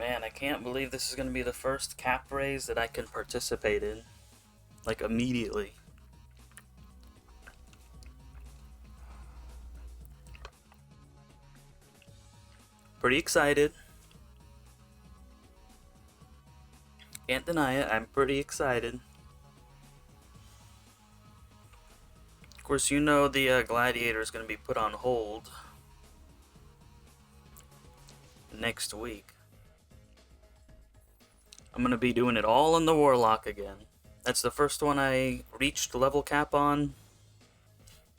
Man, I can't believe this is going to be the first cap raise that I can participate in. Like, immediately. Pretty excited. Can't deny it, I'm pretty excited. Of course, you know the Gladiator is going to be put on hold next week. I'm going to be doing it all in the Warlock again. That's the first one I reached level cap on,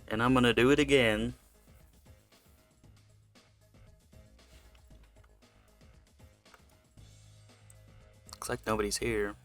and I'm going to do it again. Looks like nobody's here.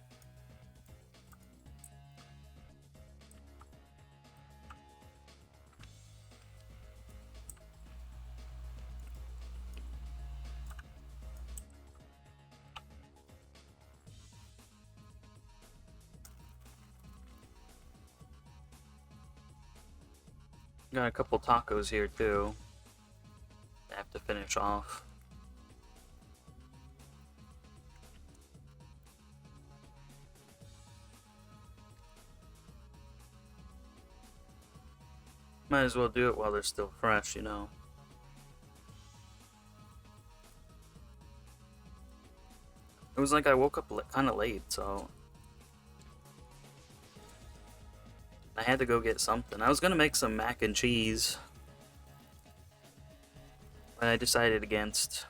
Got a couple tacos here too. I have to finish off. Might as well do it while they're still fresh, you know. It was like I woke up kind of late, so I had to go get something. I was gonna make some mac and cheese, but I decided against.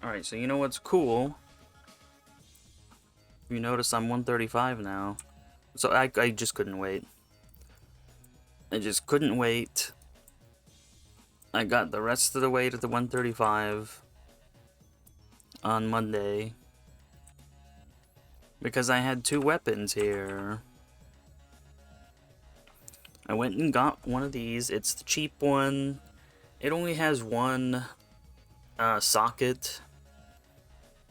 Alright, so you know what's cool? You notice I'm 135 now. So I just couldn't wait. I just couldn't wait. I got the rest of the way to the 135 on Monday because I had 2 weapons here. I went and got one of these. It's the cheap one. It only has one socket.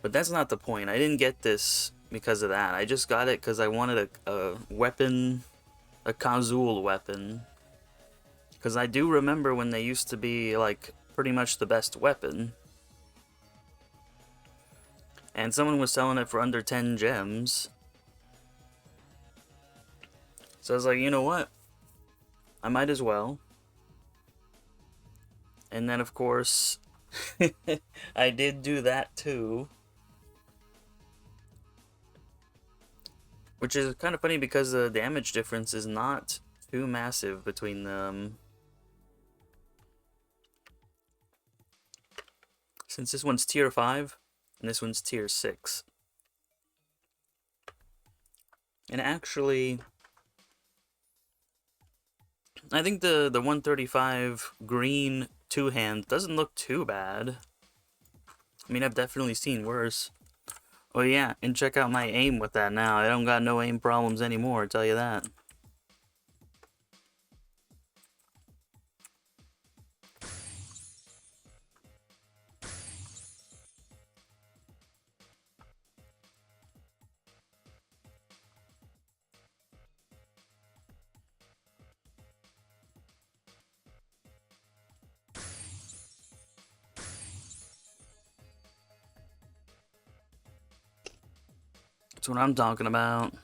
But that's not the point. I didn't get this because of that. I just got it because I wanted a weapon, a Khazul weapon. Because I do remember when they used to be, like, pretty much the best weapon. And someone was selling it for under 10 gems. So I was like, you know what? I might as well. And then, of course, I did do that too. Which is kind of funny because the damage difference is not too massive between them. Since this one's tier 5 and this one's tier 6. And actually, I think the 135 green 2-hand doesn't look too bad. I mean, I've definitely seen worse. Oh yeah, and check out my aim with that now. I don't got no aim problems anymore, I'll tell you that. That's what I'm talking about.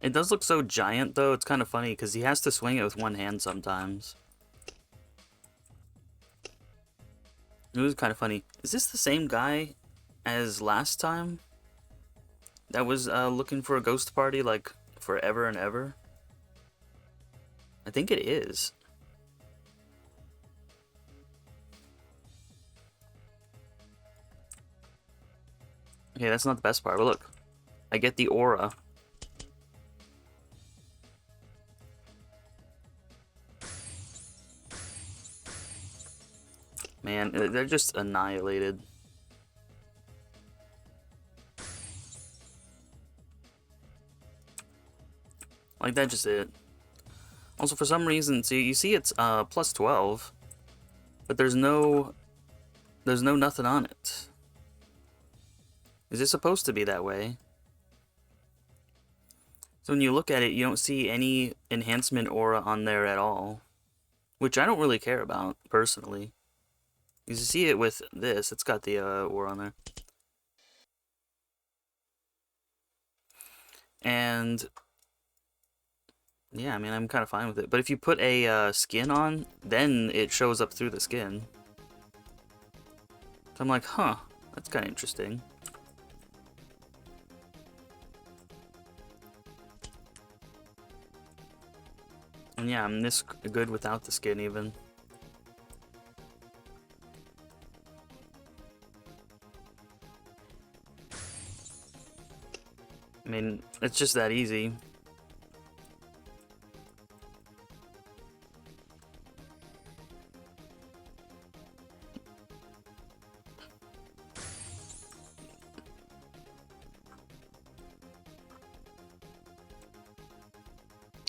It does look so giant, though. It's kind of funny, because he has to swing it with one hand sometimes. It was kind of funny. Is this the same guy as last time? That was looking for a ghost party, like, forever and ever? I think it is. Okay, that's not the best part, but look. I get the aura. Man, they're just annihilated. Like, that's just it. Also, for some reason, see, you see it's plus 12, but there's no nothing on it. Is it supposed to be that way? So when you look at it, you don't see any enhancement aura on there at all, which I don't really care about, personally. You see it with this, it's got the aura on there. And yeah, I mean, I'm kind of fine with it. But if you put a skin on, then it shows up through the skin. So I'm like, huh, that's kind of interesting. And yeah, I'm this good without the skin even. I mean, it's just that easy.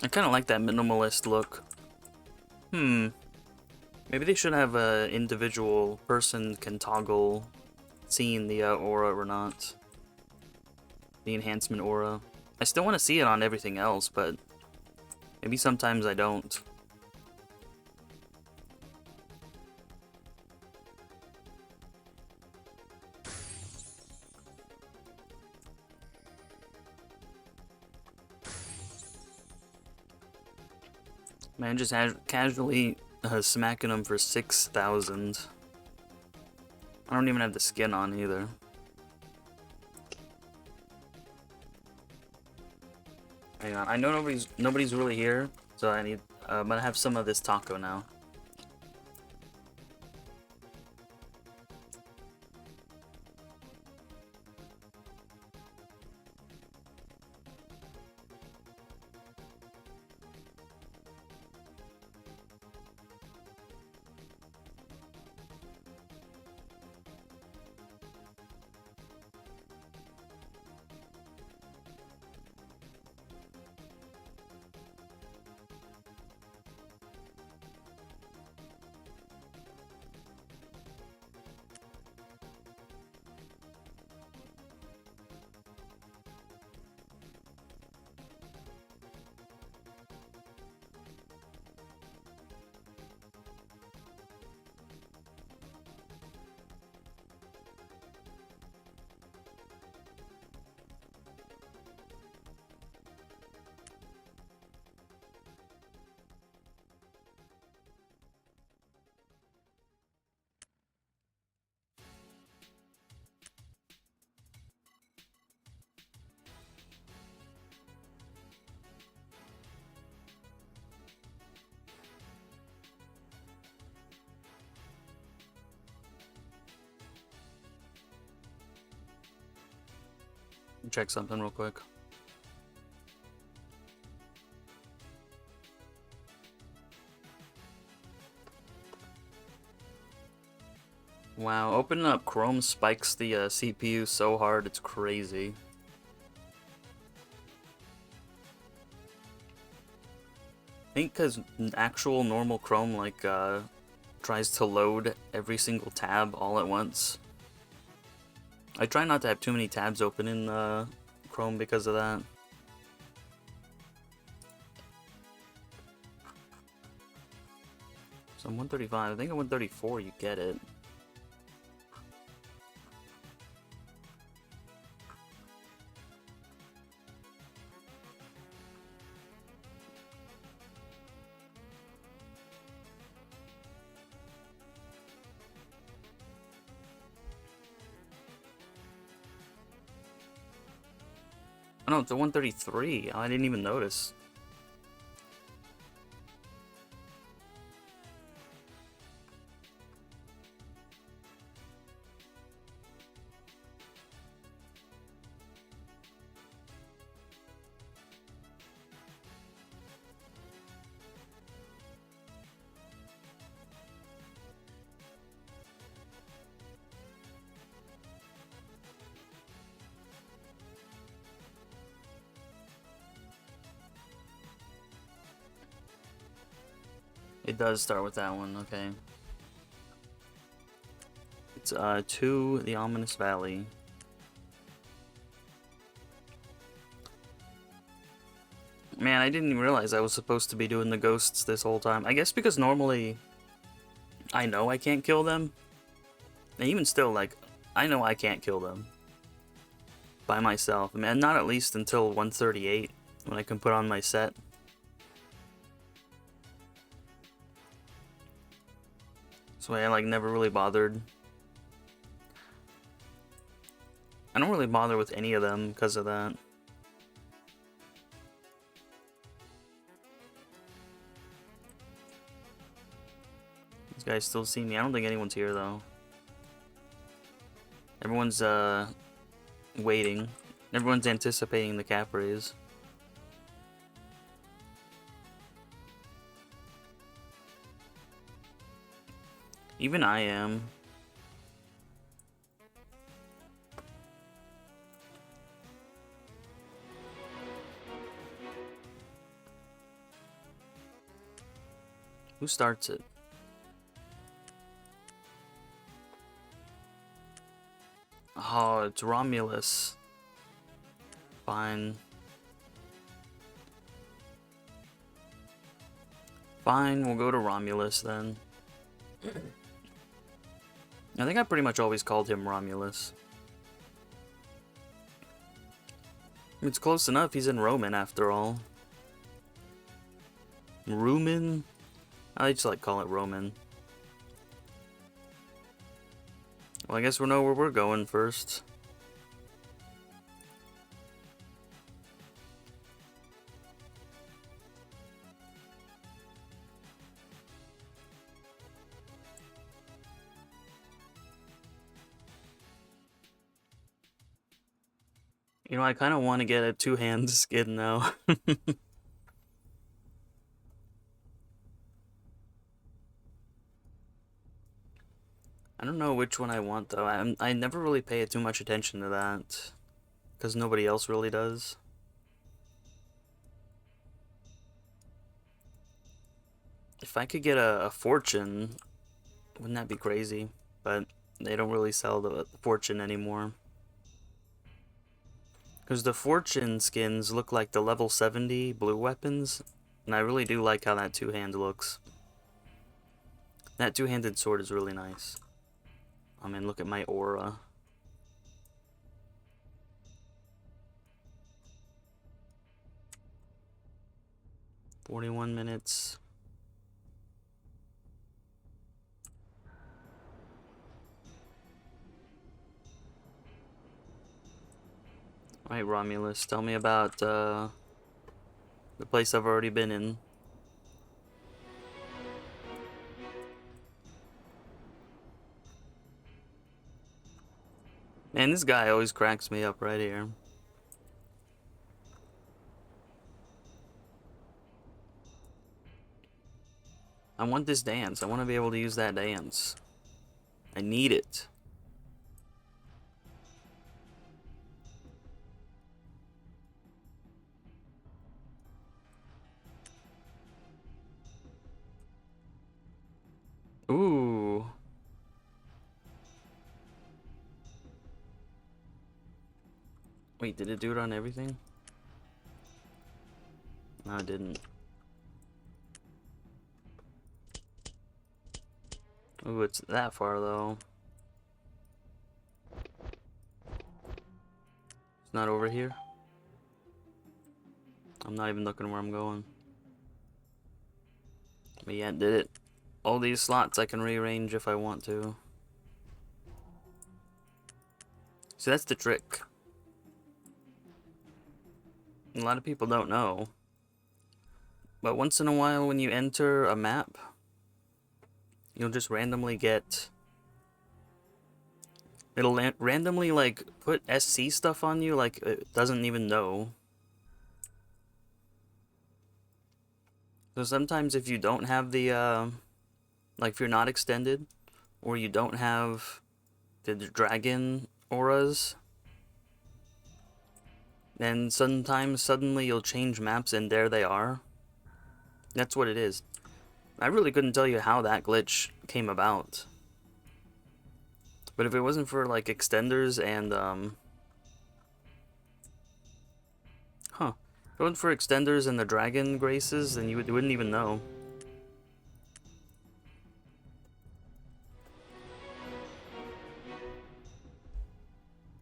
I kind of like that minimalist look. Maybe they should have a individual person can toggle seeing the aura or not. The enhancement aura. I still want to see it on everything else, but maybe sometimes I don't. Man, just casually smacking them for 6,000. I don't even have the skin on either. Hang on, I know nobody's really here, so I'm gonna have some of this taco now. Check something real quick. Wow, opening up Chrome spikes the CPU so hard, it's crazy. I think because actual normal Chrome like tries to load every single tab all at once. I try not to have too many tabs open in Chrome because of that. So I'm 135. I think at 134 you get it. Oh no, it's a 133. Oh, I didn't even notice. It does start with that one, okay. It's to the Ominous Valley. Man, I didn't even realize I was supposed to be doing the ghosts this whole time. I guess because normally I know I can't kill them. And even still, like, I know I can't kill them by myself. I mean, not at least until 138 when I can put on my set. So I like never really bothered. I don't really bother with any of them because of that. These guys still see me. I don't think anyone's here though. Everyone's waiting. Everyone's anticipating the cap raise. Even I am. Who starts it? Oh, it's Romulus. Fine. Fine, we'll go to Romulus then. I think I pretty much always called him Romulus. It's close enough, he's in Roman after all. Roman? I just like call it Roman. Well, I guess we know where we're going first. You know, I kind of want to get a two-hand skin now. I don't know which one I want though. I never really pay too much attention to that because nobody else really does. If I could get a fortune, wouldn't that be crazy? But they don't really sell the fortune anymore. Because the fortune skins look like the level 70 blue weapons, and I really do like how that two-hand looks. That two-handed sword is really nice. I mean, look at my aura. "41 minutes. Alright, Romulus, tell me about the place I've already been in. Man, this guy always cracks me up right here. I want this dance. I want to be able to use that dance. I need it. Ooh. Wait, did it do it on everything? No, it didn't. Ooh, it's that far though. It's not over here. I'm not even looking where I'm going. But yeah, it did it. All these slots I can rearrange if I want to. So that's the trick. A lot of people don't know. But once in a while when you enter a map, you'll just randomly get... It'll randomly, like, put SC stuff on you, like, it doesn't even know. So sometimes if you don't have the, like, if you're not extended, or you don't have the dragon auras, then sometimes suddenly you'll change maps and there they are. That's what it is. I really couldn't tell you how that glitch came about. But if it wasn't for, like, extenders and, Huh. If it wasn't for extenders and the dragon graces, then you wouldn't even know.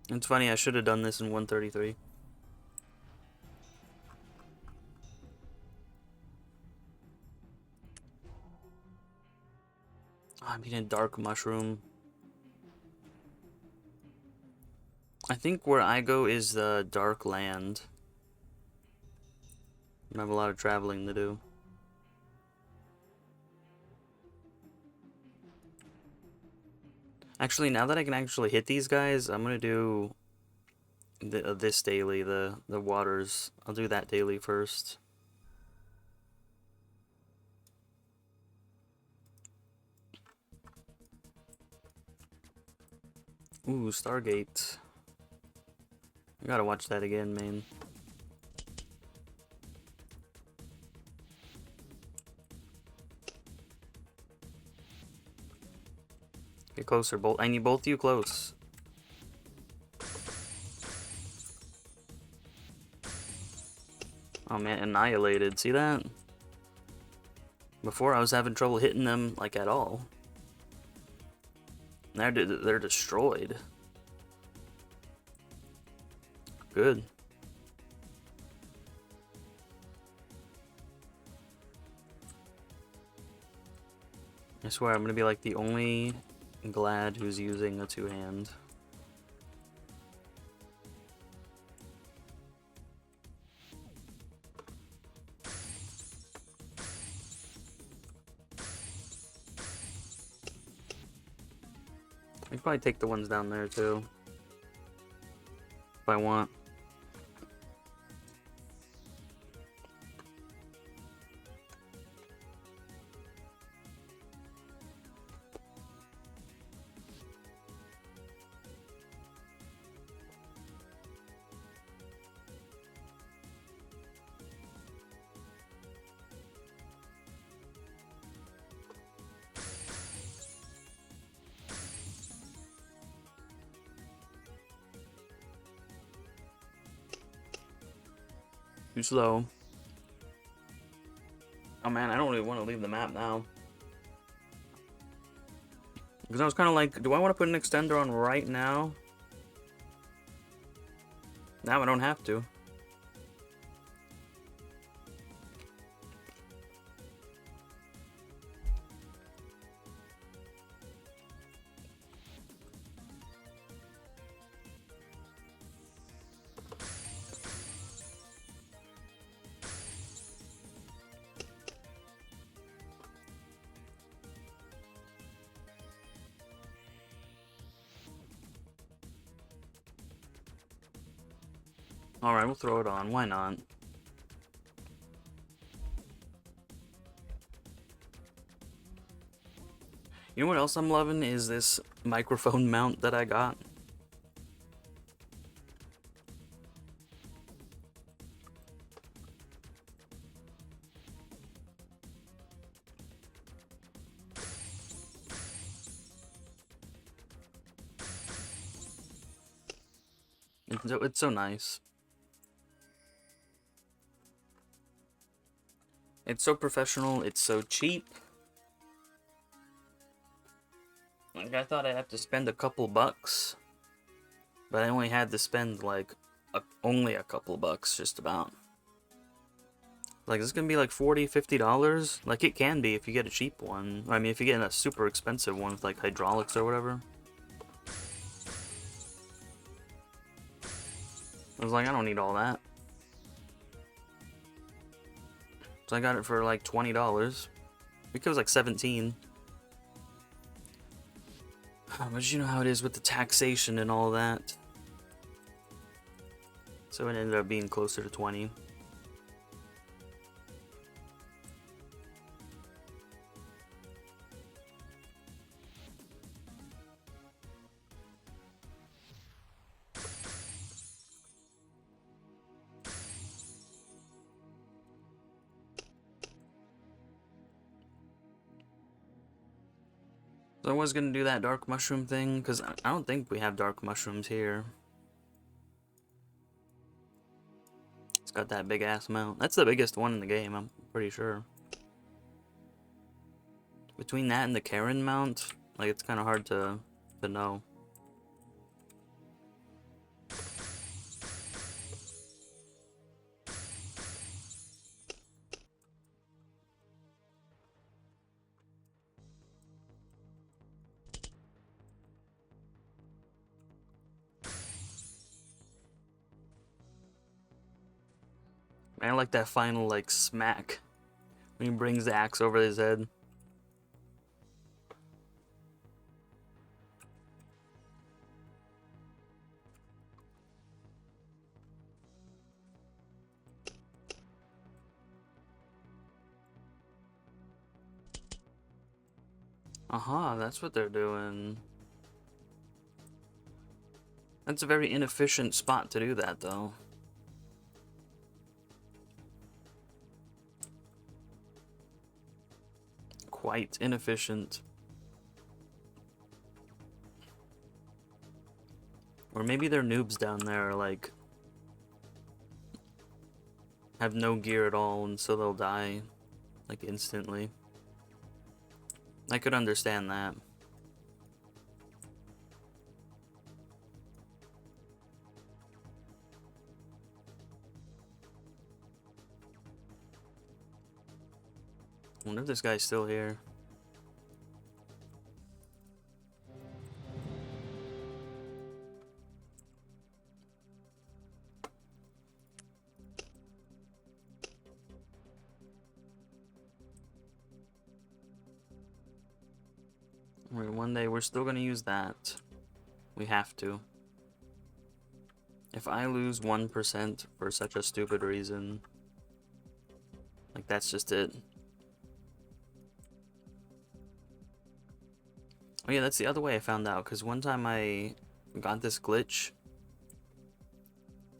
It's funny, I should have done this in 133. Oh, I'm eating a dark mushroom. I think where I go is the dark land. I have a lot of traveling to do. Actually, now that I can actually hit these guys, I'm gonna do this daily, the waters. I'll do that daily first. Ooh, Stargate. I gotta watch that again, man. Get closer, both. I need both of you close. Oh man, annihilated. See that? Before I was having trouble hitting them like at all. Now they're destroyed. Good. I swear I'm gonna be like the only glad who's using a two-hand. I can probably take the ones down there too, if I want. Too slow. Oh man, I don't really want to leave the map now. Because I was kind of like, do I want to put an extender on right now? Now I don't have to. Alright, we'll throw it on. Why not? You know what else I'm loving is this microphone mount that I got. It's so nice. It's so professional, it's so cheap. Like, I thought I'd have to spend a couple bucks, but I only had to spend, like, only a couple bucks, just about. Like, it's gonna be like $40, $50? Like, it can be if you get a cheap one. I mean, if you get a super expensive one with, like, hydraulics or whatever. I was like, I don't need all that. So I got it for like $20. I think it was like $17. But you know how it is with the taxation and all that. So it ended up being closer to 20. So I was gonna do that dark mushroom thing, because I don't think we have dark mushrooms here. It's got that big ass mount. That's the biggest one in the game, I'm pretty sure. Between that and the Karen mount, like, it's kind of hard to know. I like that final, like, smack when he brings the axe over his head. Aha, that's what they're doing. That's a very inefficient spot to do that, though. Quite inefficient. Or maybe their noobs down there are like have no gear at all, and so they'll die like instantly. I could understand that. I wonder if this guy's still here. One day we're still gonna use that. We have to. If I lose 1% for such a stupid reason, like, that's just it. Oh yeah, that's the other way I found out, because one time I got this glitch,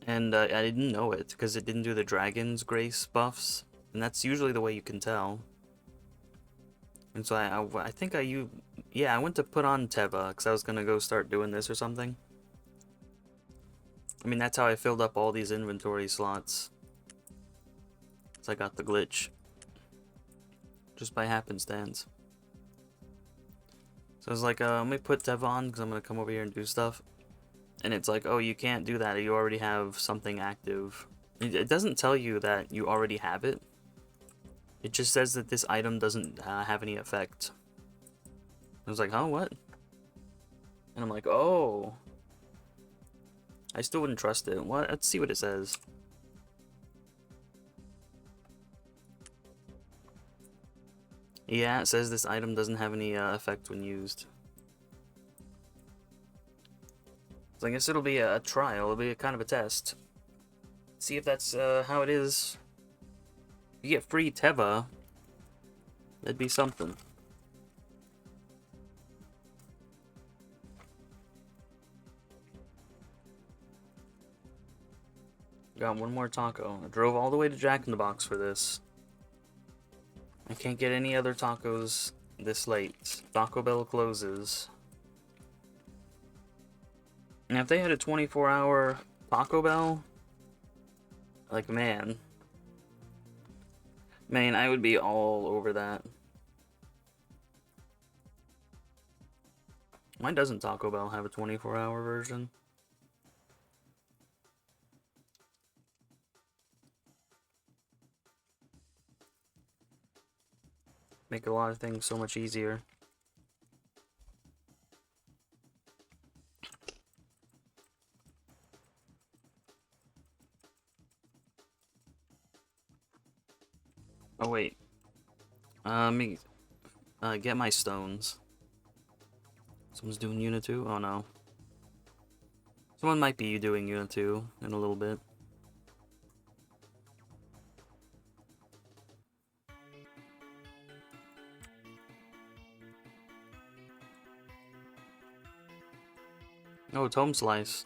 and I didn't know it, because it didn't do the Dragon's Grace buffs, and that's usually the way you can tell. And so I think I went to put on Teva, because I was going to go start doing this or something. I mean, that's how I filled up all these inventory slots. So I got the glitch. Just by happenstance. So I was like, let me put Teva on, because I'm going to come over here and do stuff. And it's like, oh, you can't do that, you already have something active. It doesn't tell you that you already have it. It just says that this item doesn't have any effect. I was like, huh, what? And I'm like, oh. I still wouldn't trust it. What? Let's see what it says. Yeah, it says this item doesn't have any effect when used. So I guess it'll be a trial. It'll be a kind of a test. See if that's how it is. If you get free Teva, that'd be something. Got one more taco. I drove all the way to Jack in the Box for this. I can't get any other tacos this late. Taco Bell closes. And if they had a 24-hour Taco Bell, like, man, I would be all over that. Why doesn't Taco Bell have a 24-hour version? Make a lot of things so much easier. Oh wait. Let me get my stones. Someone's doing Yuna 2? Oh no. Someone might be doing Yuna 2 in a little bit. Oh, Tome Slice.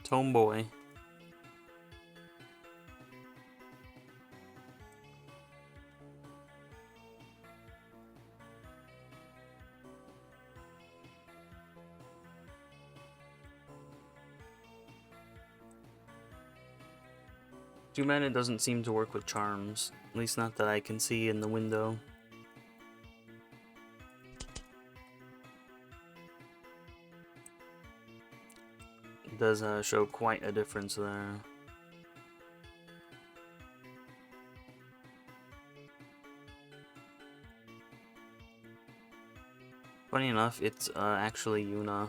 Tome Boy. Too bad it doesn't seem to work with charms. At least not that I can see in the window. It does show quite a difference there. Funny enough, it's actually Yuna.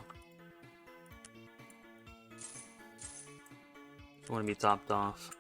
I want to be topped off.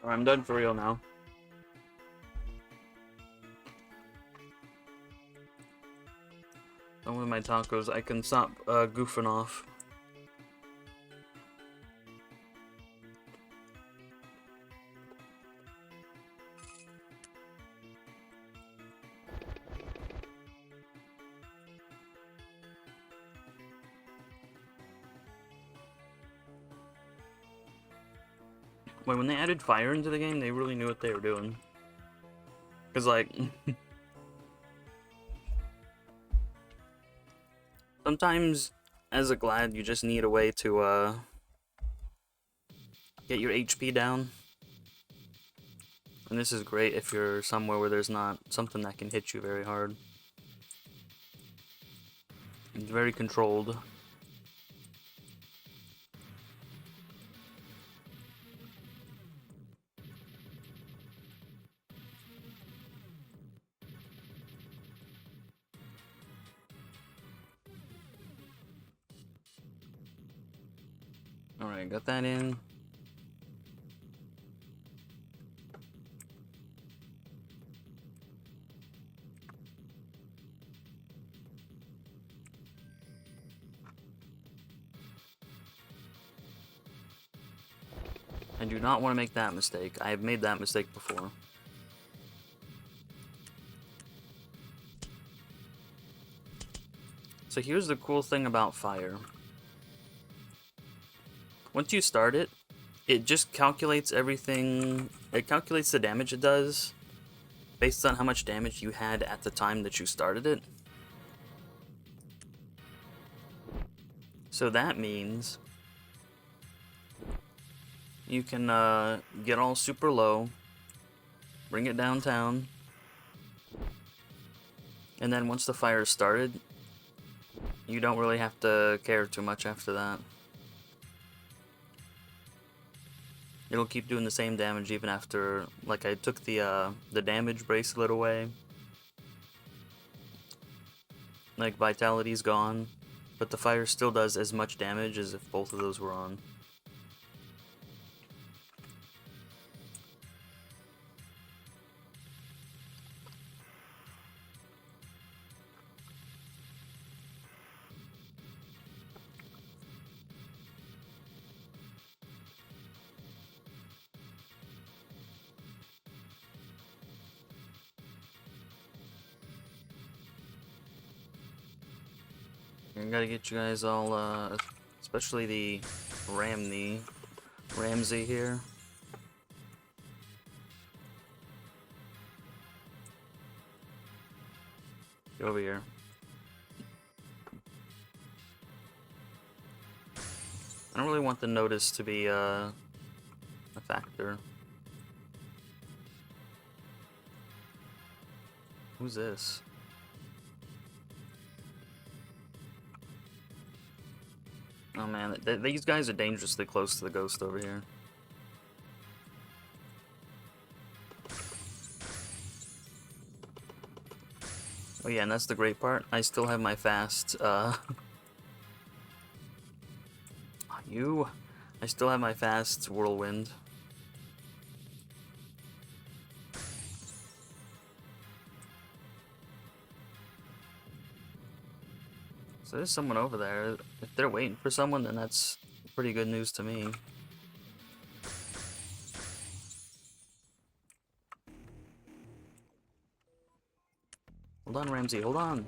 Alright, I'm done for real now. Done with my tacos. I can stop goofing off. Wait, when they added fire into the game, they really knew what they were doing. Because, like... sometimes, as a Glad, you just need a way to, get your HP down. And this is great if you're somewhere where there's not something that can hit you very hard. It's very controlled. Alright, got that in. I do not want to make that mistake. I have made that mistake before. So here's the cool thing about fire. Once you start it, it just calculates everything. It calculates the damage it does based on how much damage you had at the time that you started it. So that means you can get all super low, bring it downtown, and then once the fire is started, you don't really have to care too much after that. It'll keep doing the same damage even after, like, I took the damage bracelet away. Like, vitality's gone, but the fire still does as much damage as if both of those were on. I gotta get you guys all, especially the Ramsey here. Get over here. I don't really want the notice to be, a factor. Who's this? Oh man, these guys are dangerously close to the ghost over here. Oh yeah, and that's the great part. I still have my fast, I still have my fast whirlwind. So there's someone over there. If they're waiting for someone, then that's pretty good news to me. Hold on, Ramsey, hold on.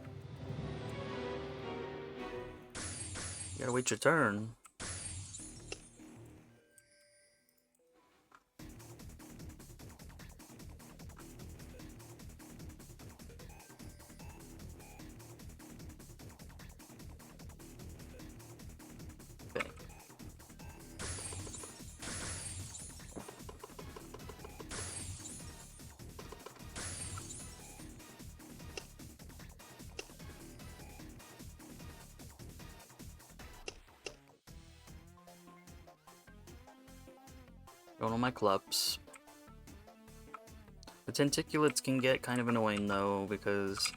You gotta wait your turn. Okay. Going on my clubs. The tenticulates can get kind of annoying though, because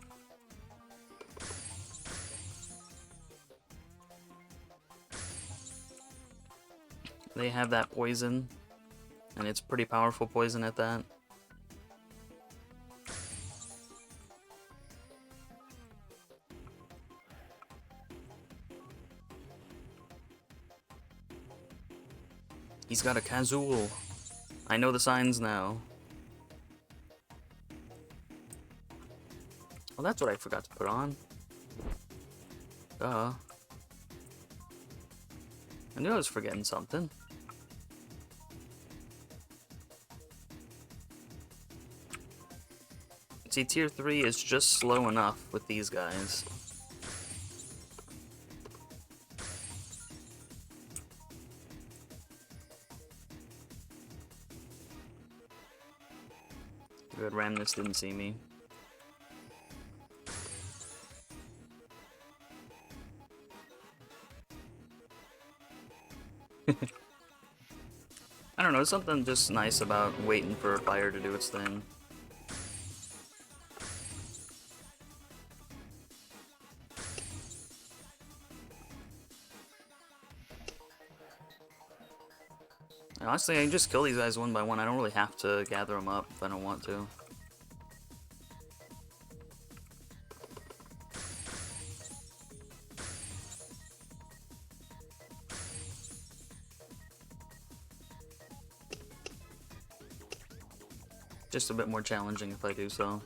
they have that poison, and it's pretty powerful poison at that. He's got a Khazul. I know the signs now. Well, that's what I forgot to put on. Duh. I knew I was forgetting something. See, tier 3 is just slow enough with these guys. Good, Ramnus didn't see me. I don't know, something just nice about waiting for fire to do its thing. Honestly, I can just kill these guys one by one. I don't really have to gather them up if I don't want to. Just a bit more challenging if I do so.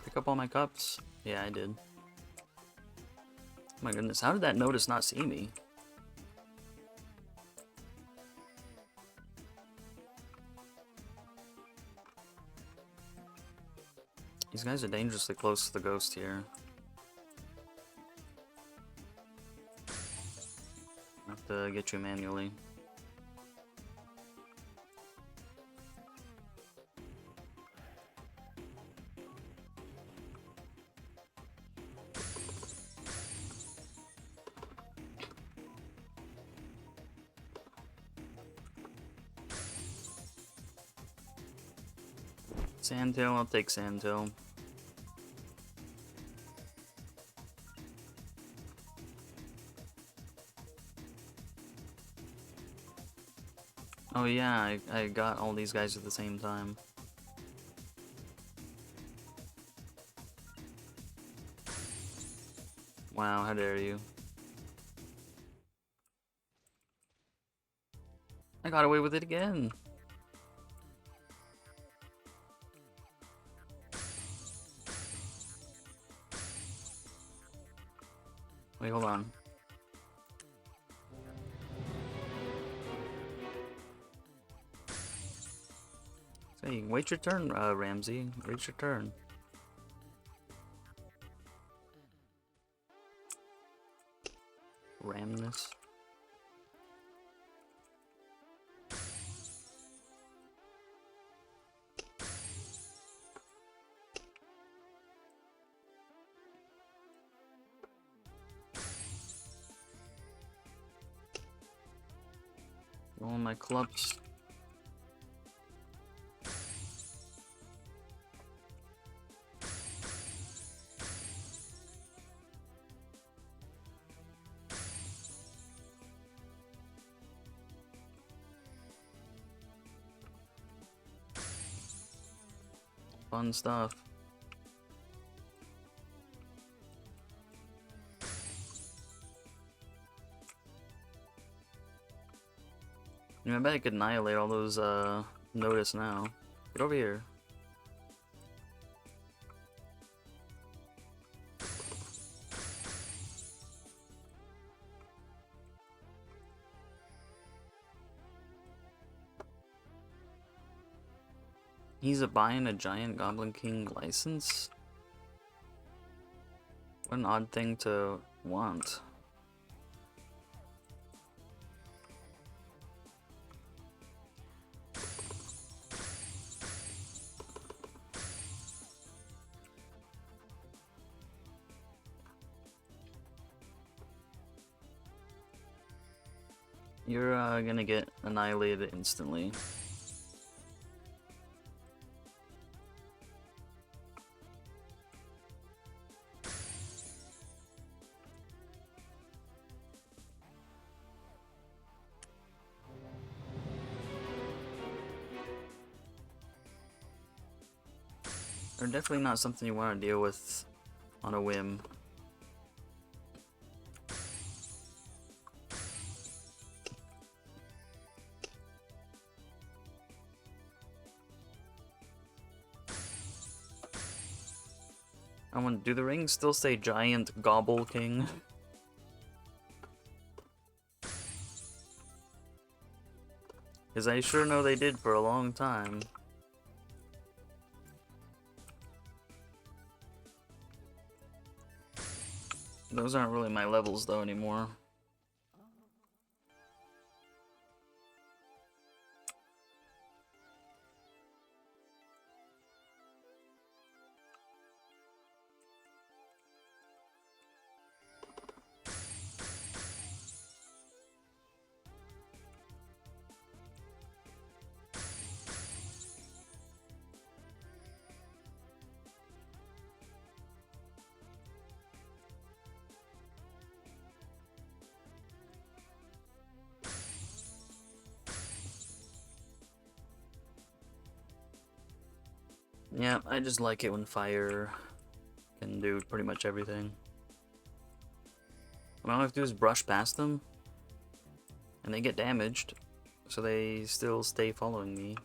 Pick up all my cups? Yeah, I did. My goodness, how did that notice not see me? These guys are dangerously close to the ghost here. I have to get you manually. Sandtail, I'll take Sandtail. Oh yeah, I got all these guys at the same time. Wow, how dare you. I got away with it again. Wait, hold on. Say, wait your turn, Ramsey. Wait your turn. Ram this. All my clubs. Fun stuff. I bet I could annihilate all those, notice now. Get over here. He's buying a giant Goblin King license? What an odd thing to want. You're gonna get annihilated instantly. They're definitely not something you want to deal with on a whim. I want. Do the rings still say Giant Gobble King? Because I sure know they did for a long time. Those aren't really my levels though anymore. Yeah, I just like it when fire can do pretty much everything. What I have to do is brush past them, and they get damaged, so they still stay following me.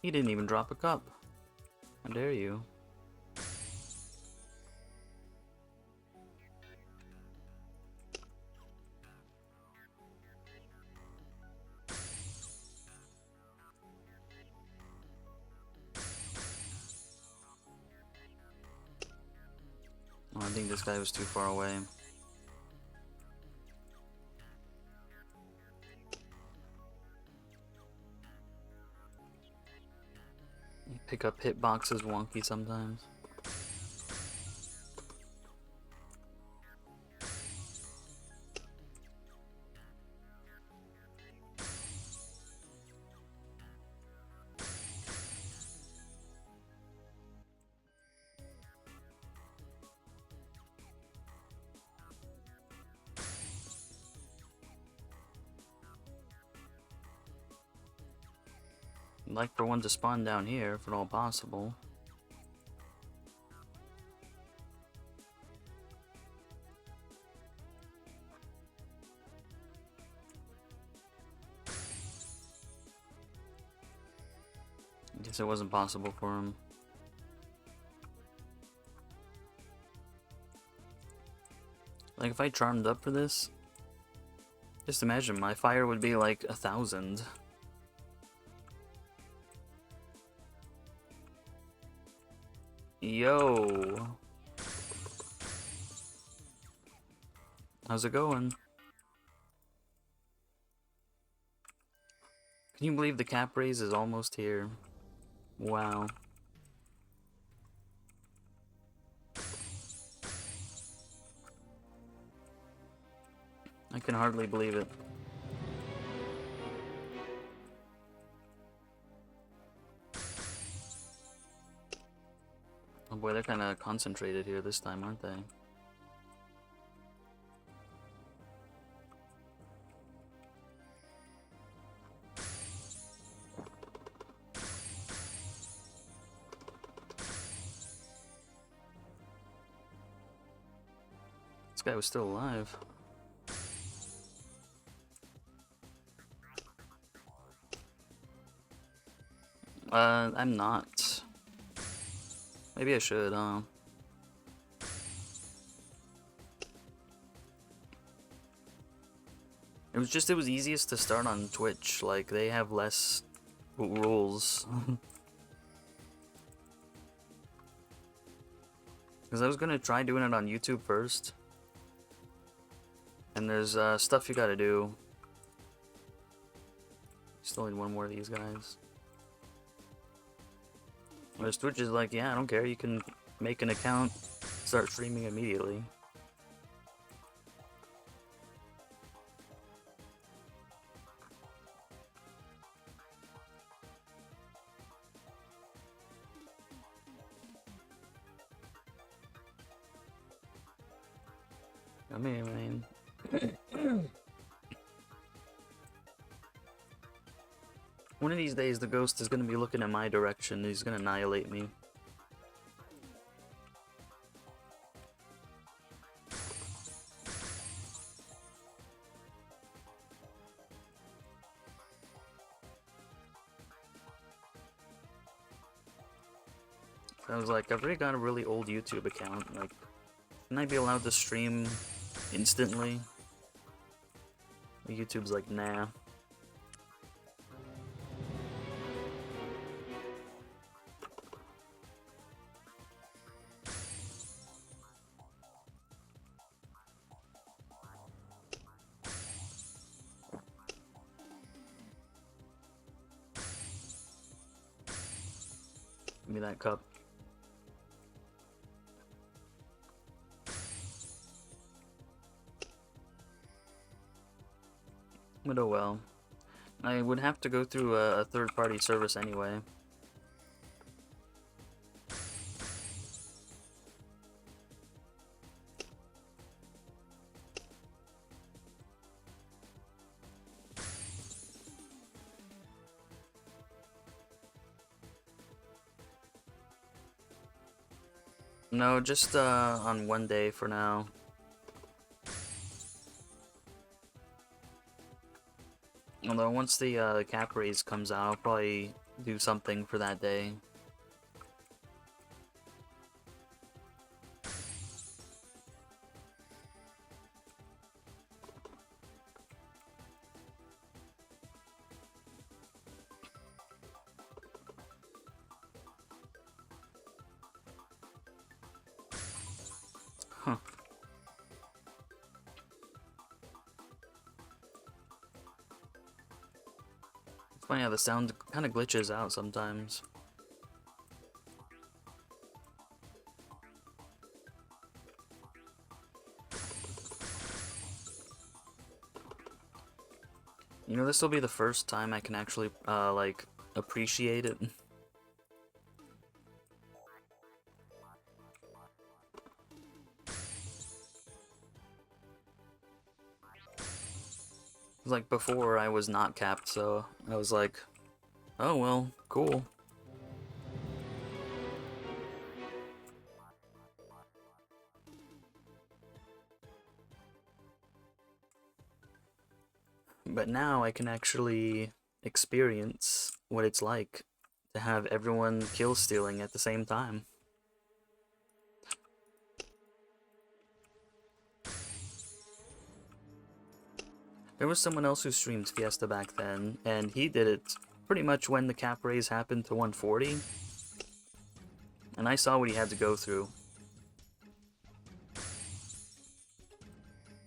He didn't even drop a cup. How dare you? Oh, I think this guy was too far away. pick up hitboxes wonky sometimes. I'd like for one to spawn down here if at all possible. I guess it wasn't possible for him. Like, if I charmed up for this, just imagine my fire would be like 1,000. Yo! How's it going? Can you believe the cap raise is almost here? Wow. I can hardly believe it. Oh boy, they're kind of concentrated here this time, aren't they? This guy was still alive. I'm not. Maybe I should, it was easiest to start on Twitch, like, they have less rules. Because I was gonna try doing it on YouTube first. And there's, stuff you gotta do. Still need one more of these guys. Whereas Twitch is like, yeah, I don't care, you can make an account, start streaming immediately. I mean, one of these days the ghost is gonna be looking in my direction, he's gonna annihilate me. I was like, I've already got a really old YouTube account, like, shouldn't I be allowed to stream instantly? YouTube's like, nah. Give me that cup. But oh well. I would have to go through a third-party service anyway. No, just on one day for now. Although once the cap raise comes out, I'll probably do something for that day. Huh. It's funny how the sound kind of glitches out sometimes. You know, this will be the first time I can actually, like, appreciate it. Like, before I was not capped, so I was like, oh, well, cool. But now I can actually experience what it's like to have everyone kill stealing at the same time. There was someone else who streamed Fiesta back then, and he did it pretty much when the cap raise happened to 140. And I saw what he had to go through.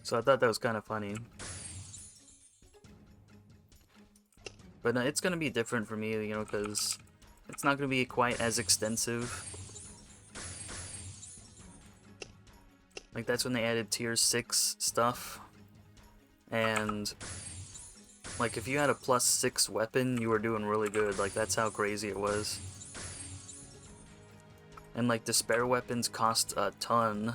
So I thought that was kind of funny. But it's going to be different for me, you know, because it's not going to be quite as extensive. Like, that's when they added tier 6 stuff. And, like, if you had a +6 weapon, you were doing really good. Like, that's how crazy it was. And, like, the spare weapons cost a ton.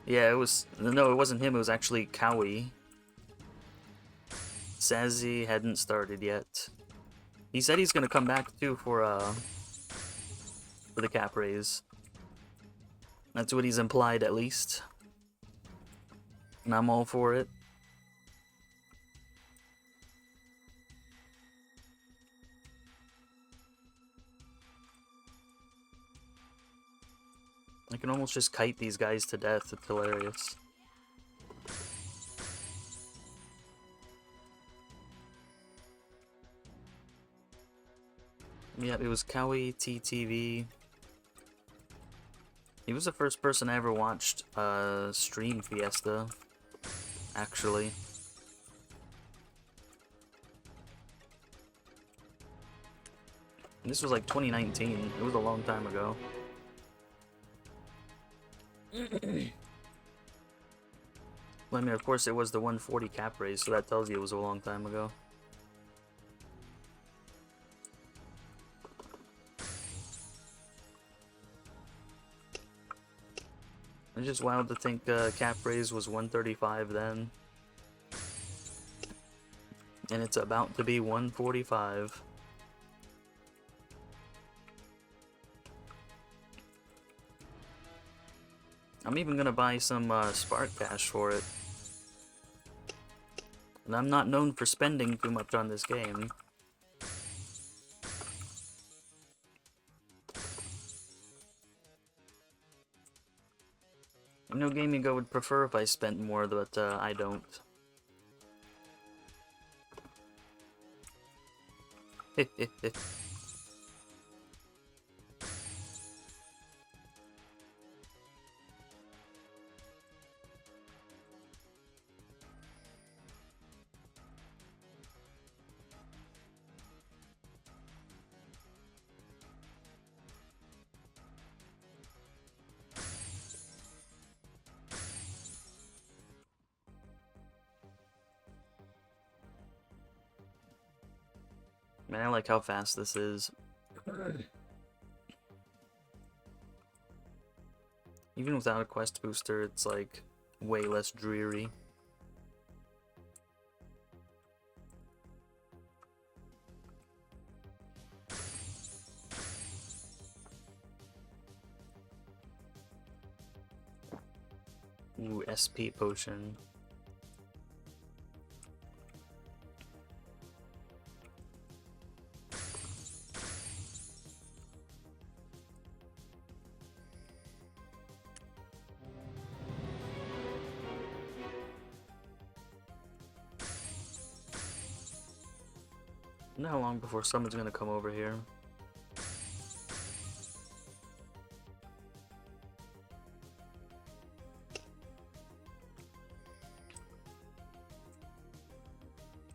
Yeah, it was... No, it wasn't him, it was actually Cowie. Sazzy hadn't started yet. He said he's gonna come back, too, for the cap raise. That's what he's implied, at least. And I'm all for it. I can almost just kite these guys to death. It's hilarious. Yeah, it was Cowie TTV. He was the first person I ever watched stream Fiesta, actually. And this was like 2019. It was a long time ago. Well, I mean, of course, it was the 140 cap raise, so that tells you it was a long time ago. It's just wild to think cap raise was 135 then. And it's about to be 145. I'm even gonna buy some Spark Cash for it. And I'm not known for spending too much on this game. I know Gaming Go would prefer if I spent more, but I don't. Man, I like how fast this is. Even without a quest booster, it's like way less dreary. Ooh, SP potion. I wonder how long before someone's gonna come over here.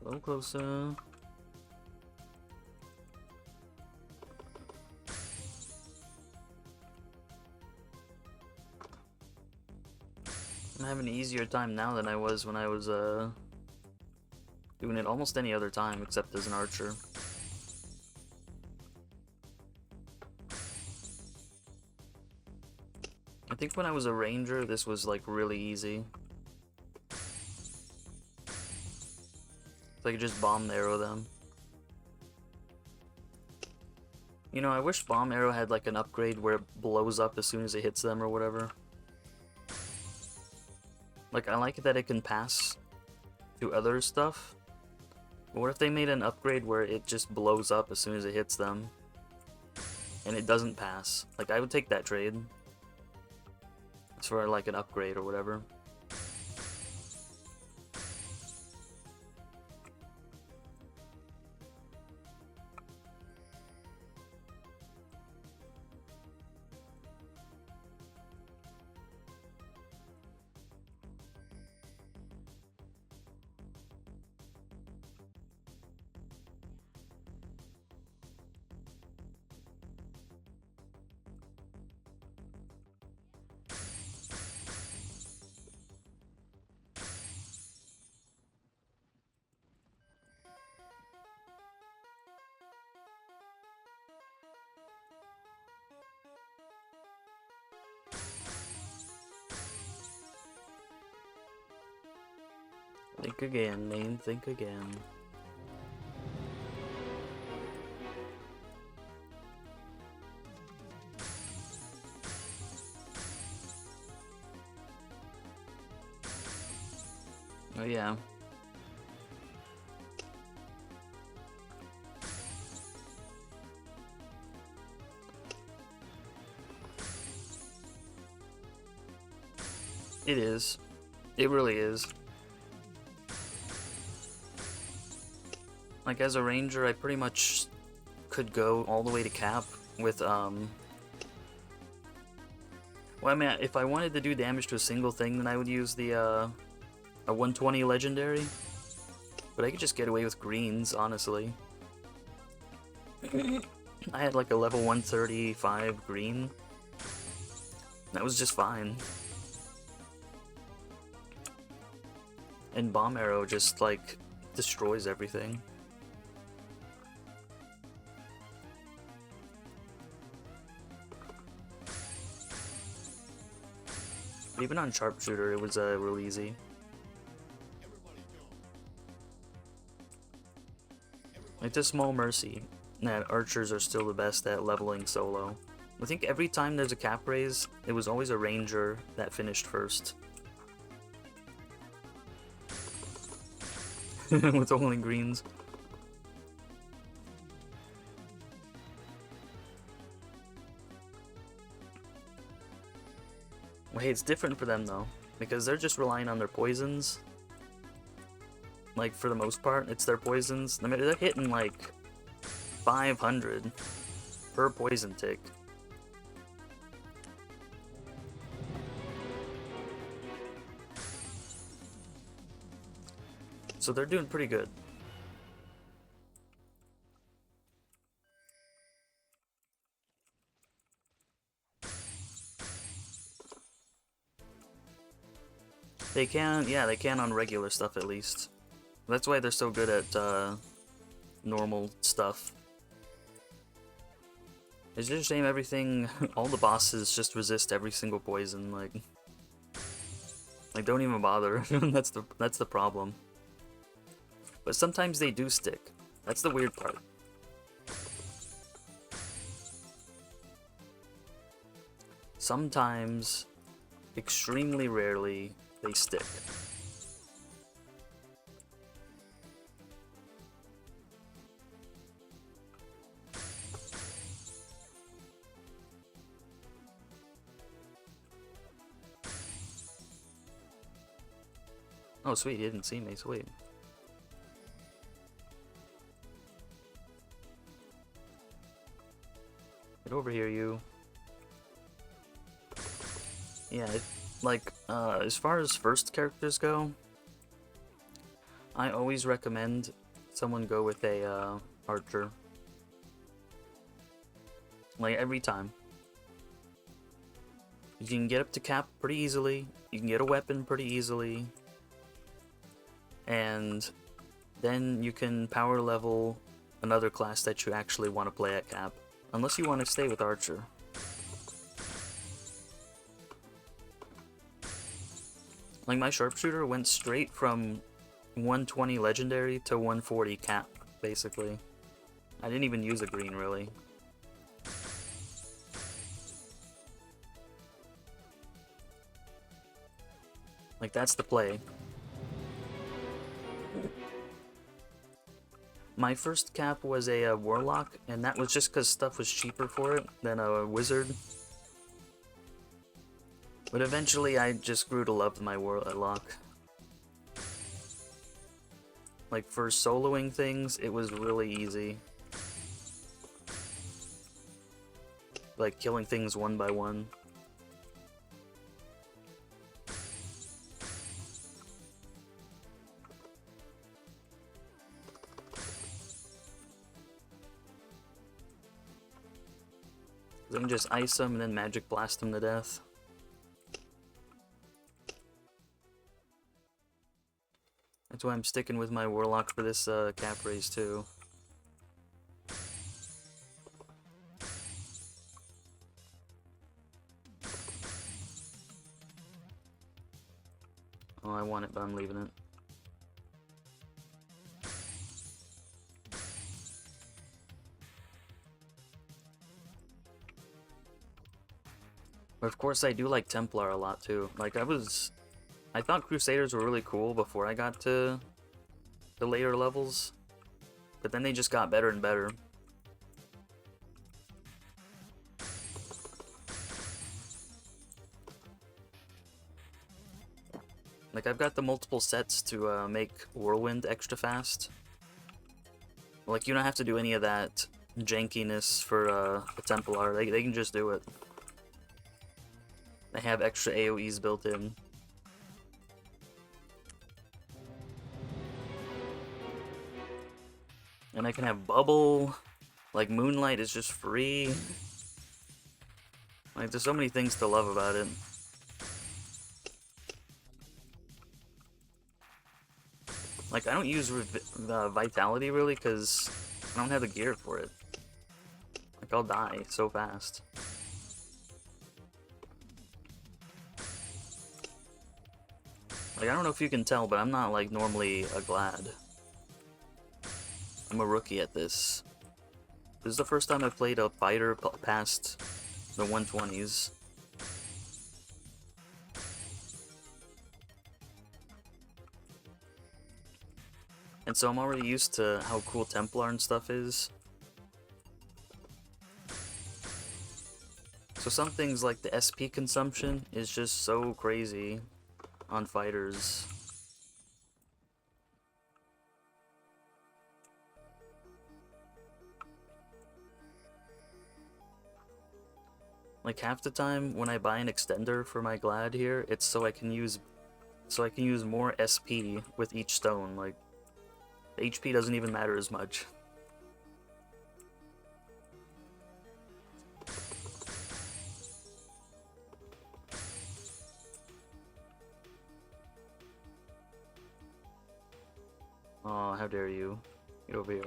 A little closer. I'm having having an easier time now than I was when I was doing it almost any other time except as an archer. I think when I was a ranger, this was like really easy. I could just bomb arrow them. You know, I wish bomb arrow had like an upgrade where it blows up as soon as it hits them or whatever. Like, I like that it can pass to other stuff. But what if they made an upgrade where it just blows up as soon as it hits them? And it doesn't pass. Like, I would take that trade. It's for like an upgrade or whatever. Think again, main, think again. Oh yeah. It is. It really is. Like, as a ranger, I pretty much could go all the way to cap with, well, I mean, if I wanted to do damage to a single thing, then I would use the, a 120 legendary. But I could just get away with greens, honestly. I had, like, a level 135 green. That was just fine. And bomb arrow just, like, destroys everything. Even on sharpshooter, it was real easy. Like, the small mercy that archers are still the best at leveling solo. I think every time there's a cap raise, it was always a ranger that finished first. With only greens. Well, hey, it's different for them though, because they're just relying on their poisons. Like, for the most part, it's their poisons. I mean, they're hitting like 500 per poison tick. So they're doing pretty good. They can, yeah, they can on regular stuff at least. That's why they're so good at normal stuff. It's just a shame everything, all the bosses just resist every single poison, like don't even bother. That's the problem. But sometimes they do stick. That's the weird part. Sometimes, extremely rarely, they stick. Oh sweet, he didn't see me, sweet. Get over here, you. Yeah, like, as far as first characters go, I always recommend someone go with a, archer. Like, every time. You can get up to cap pretty easily, you can get a weapon pretty easily, and then you can power level another class that you actually want to play at cap. Unless you want to stay with Archer. Like, my sharpshooter went straight from 120 legendary to 140 cap, basically. I didn't even use a green, really. Like, that's the play. My first cap was a Warlock, and that was just because stuff was cheaper for it than a Wizard. But eventually I just grew to love my Warlock. Like, for soloing things, it was really easy. Like, killing things one by one. I can just ice them and then magic blast them to death. That's why I'm sticking with my Warlock for this cap raise too. Oh, I want it, but I'm leaving it. But of course I do like Templar a lot too. Like, I thought Crusaders were really cool before I got to the later levels, but then they just got better and better. Like, I've got the multiple sets to make Whirlwind extra fast. Like, you don't have to do any of that jankiness for the Templar. They can just do it. They have extra AoEs built in. And I can have Bubble. Like, Moonlight is just free. Like, there's so many things to love about it. Like, I don't use Vitality, really, because I don't have the gear for it. Like, I'll die so fast. Like, I don't know if you can tell, but I'm not, like, normally a Glad. I'm a rookie at this. This is the first time I've played a fighter past the 120s. And so I'm already used to how cool Templar and stuff is. So some things like the SP consumption is just so crazy on fighters. Like, half the time when I buy an extender for my Glad here, it's so I can use more SP with each stone. Like, the HP doesn't even matter as much. Oh, how dare you. Get over here.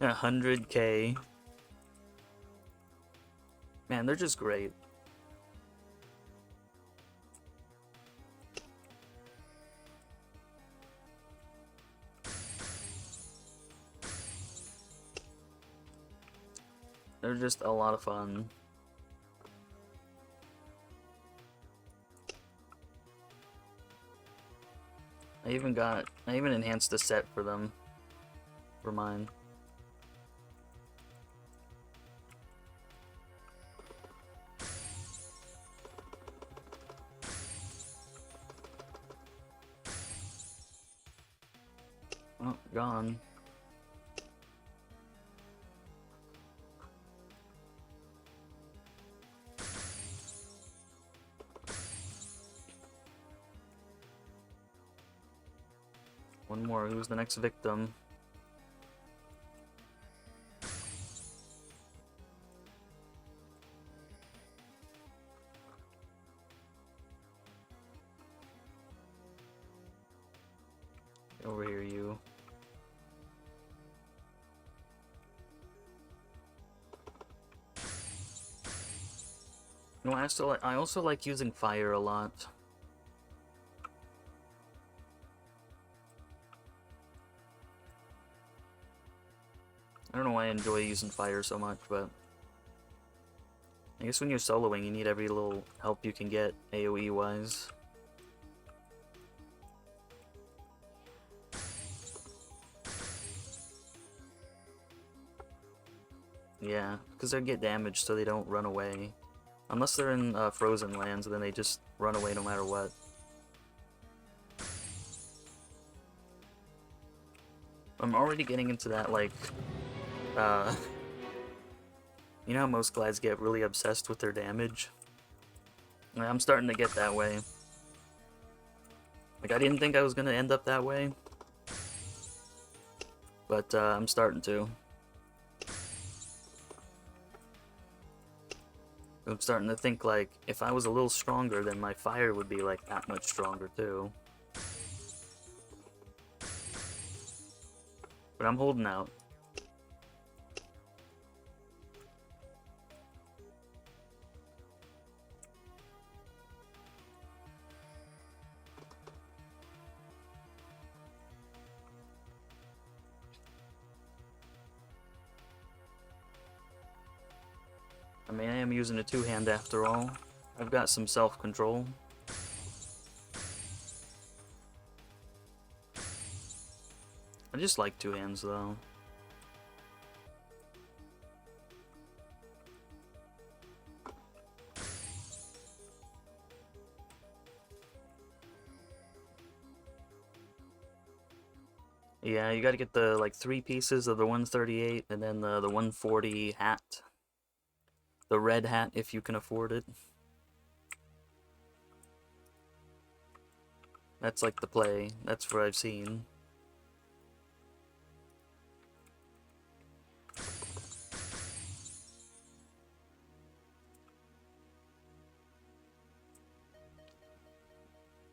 $100K. Man, they're just great. They're just a lot of fun. I even enhanced the set for them. For mine. Oh, gone. Or who's the next victim? Over here, you. No, I also like using fire a lot. I don't know why I enjoy using fire so much, but I guess when you're soloing, you need every little help you can get AoE-wise. Yeah, because they get damaged so they don't run away. Unless they're in frozen lands, then they just run away no matter what. I'm already getting into that, like, you know how most glads get really obsessed with their damage? I'm starting to get that way. Like, I didn't think I was gonna end up that way, but I'm starting to. I'm starting to think, like, if I was a little stronger, then my fire would be, like, that much stronger, too. But I'm holding out. I mean, I am using a two-hand after all. I've got some self-control. I just like two hands, though. Yeah, you gotta get the, like, 3 pieces of the 138, and then the 140 hat. The red hat, if you can afford it. That's, like, the play. That's what I've seen.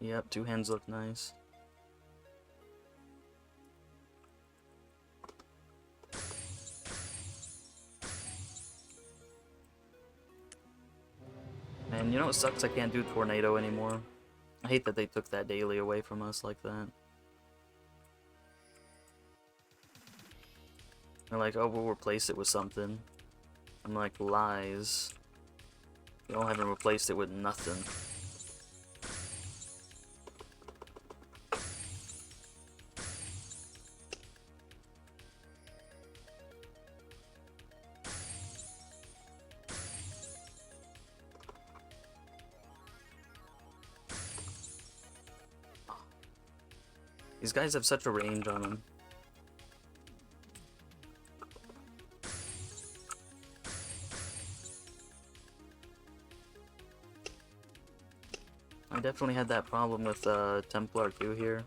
Yep, two hands look nice. And you know what sucks? I can't do Tornado anymore. I hate that they took that daily away from us like that. They're like, oh, we'll replace it with something. I'm like, lies. Y'all haven't replaced it with nothing. These guys have such a range on them. I definitely had that problem with Templar too here.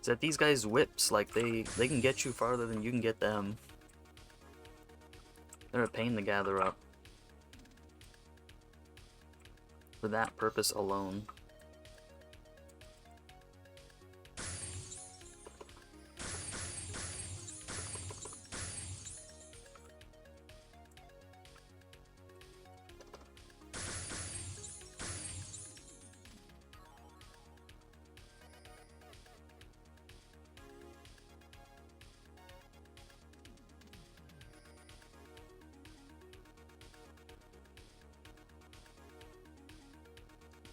Is that these guys' whips, like, they can get you farther than you can get them. They're a pain to gather up. For that purpose alone.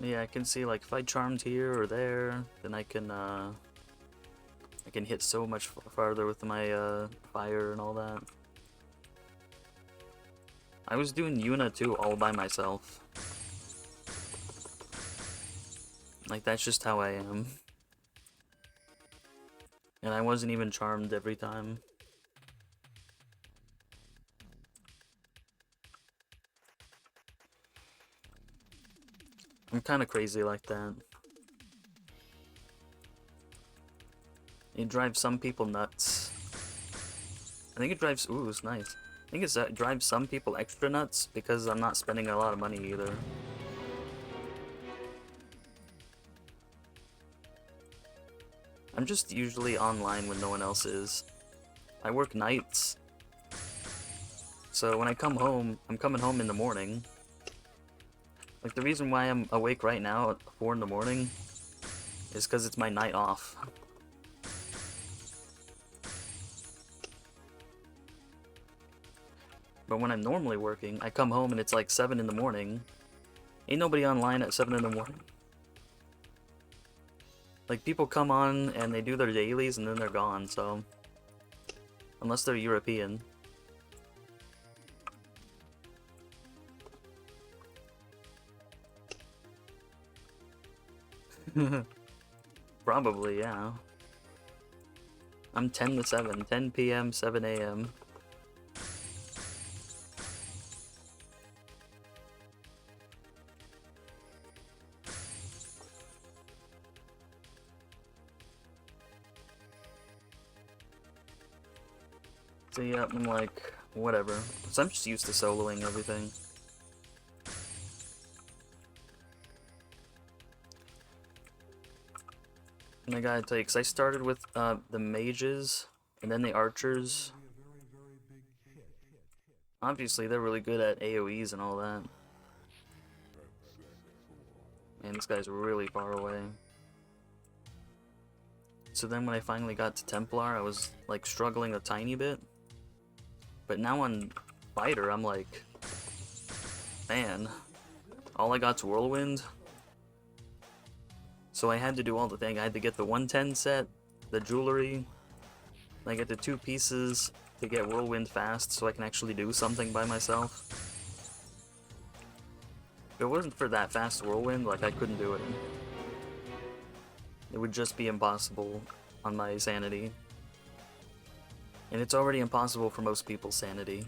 Yeah, I can see, like, if I charmed here or there, then I can hit so much farther with my fire and all that. I was doing Yuna too, all by myself. Like, that's just how I am. And I wasn't even charmed every time. I'm kinda crazy like that. It drives some people nuts. I think it drives... Ooh, it's nice. I think it drives some people extra nuts because I'm not spending a lot of money either. I'm just usually online when no one else is. I work nights. So when I come home, I'm coming home in the morning. Like, the reason why I'm awake right now at 4 in the morning is because it's my night off. But when I'm normally working, I come home and it's like 7 in the morning. Ain't nobody online at 7 in the morning. Like, people come on and they do their dailies and then they're gone, so... Unless they're European. Probably, yeah. I'm 10 to 7. 10 p.m., 7 a.m. So yeah, I'm like, whatever. So I'm just used to soloing everything. And I gotta tell you, because I started with the mages, and then the archers. Obviously, they're really good at AoEs and all that. Man, this guy's really far away. So then when I finally got to Templar, I was, like, struggling a tiny bit. But now on Fighter, I'm like, man, all I got's Whirlwind. So I had to do all the thing. I had to get the 110 set, the jewelry. I get the 2 pieces to get Whirlwind fast so I can actually do something by myself. If it wasn't for that fast Whirlwind, like, I couldn't do it. It would just be impossible on my sanity. And it's already impossible for most people's sanity.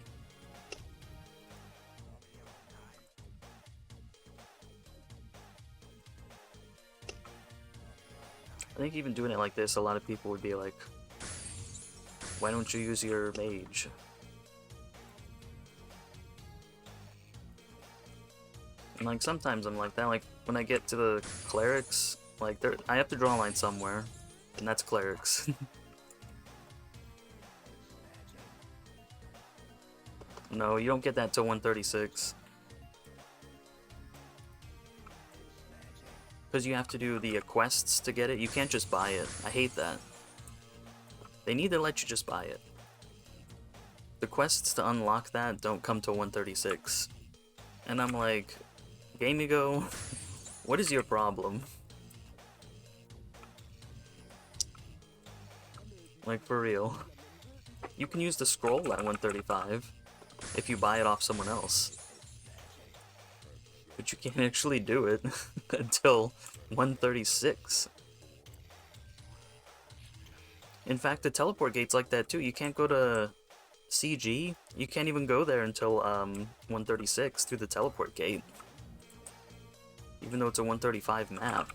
I think even doing it like this, a lot of people would be like, why don't you use your mage? And like sometimes I'm like that, like when I get to the clerics, like I have to draw a line somewhere, and that's clerics. No, you don't get that till 136. Because you have to do the quests to get it, you can't just buy it. I hate that. They need to let you just buy it. The quests to unlock that don't come till 136. And I'm like, Gamigo, what is your problem? Like, for real. You can use the scroll at 135 if you buy it off someone else. But you can't actually do it until 136. In fact, the teleport gate's like that too. You can't go to CG. You can't even go there until 136 through the teleport gate. Even though it's a 135 map.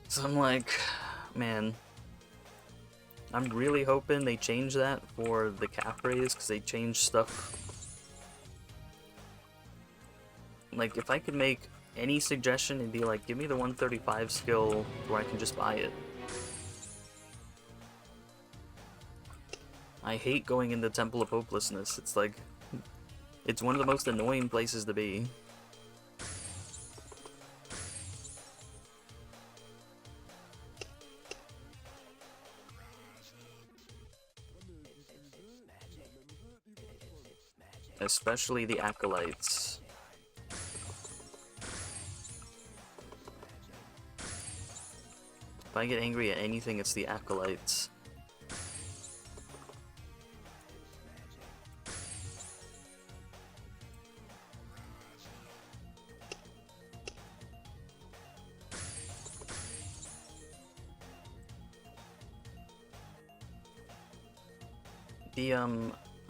So I'm like, man, I'm really hoping they change that for the cap raise, because they changed stuff. Like, if I could make any suggestion, it'd be like, give me the 135 skill where I can just buy it. I hate going into Temple of Hopelessness. It's like, it's one of the most annoying places to be. Especially the Acolytes. If I get angry at anything, it's the Acolytes.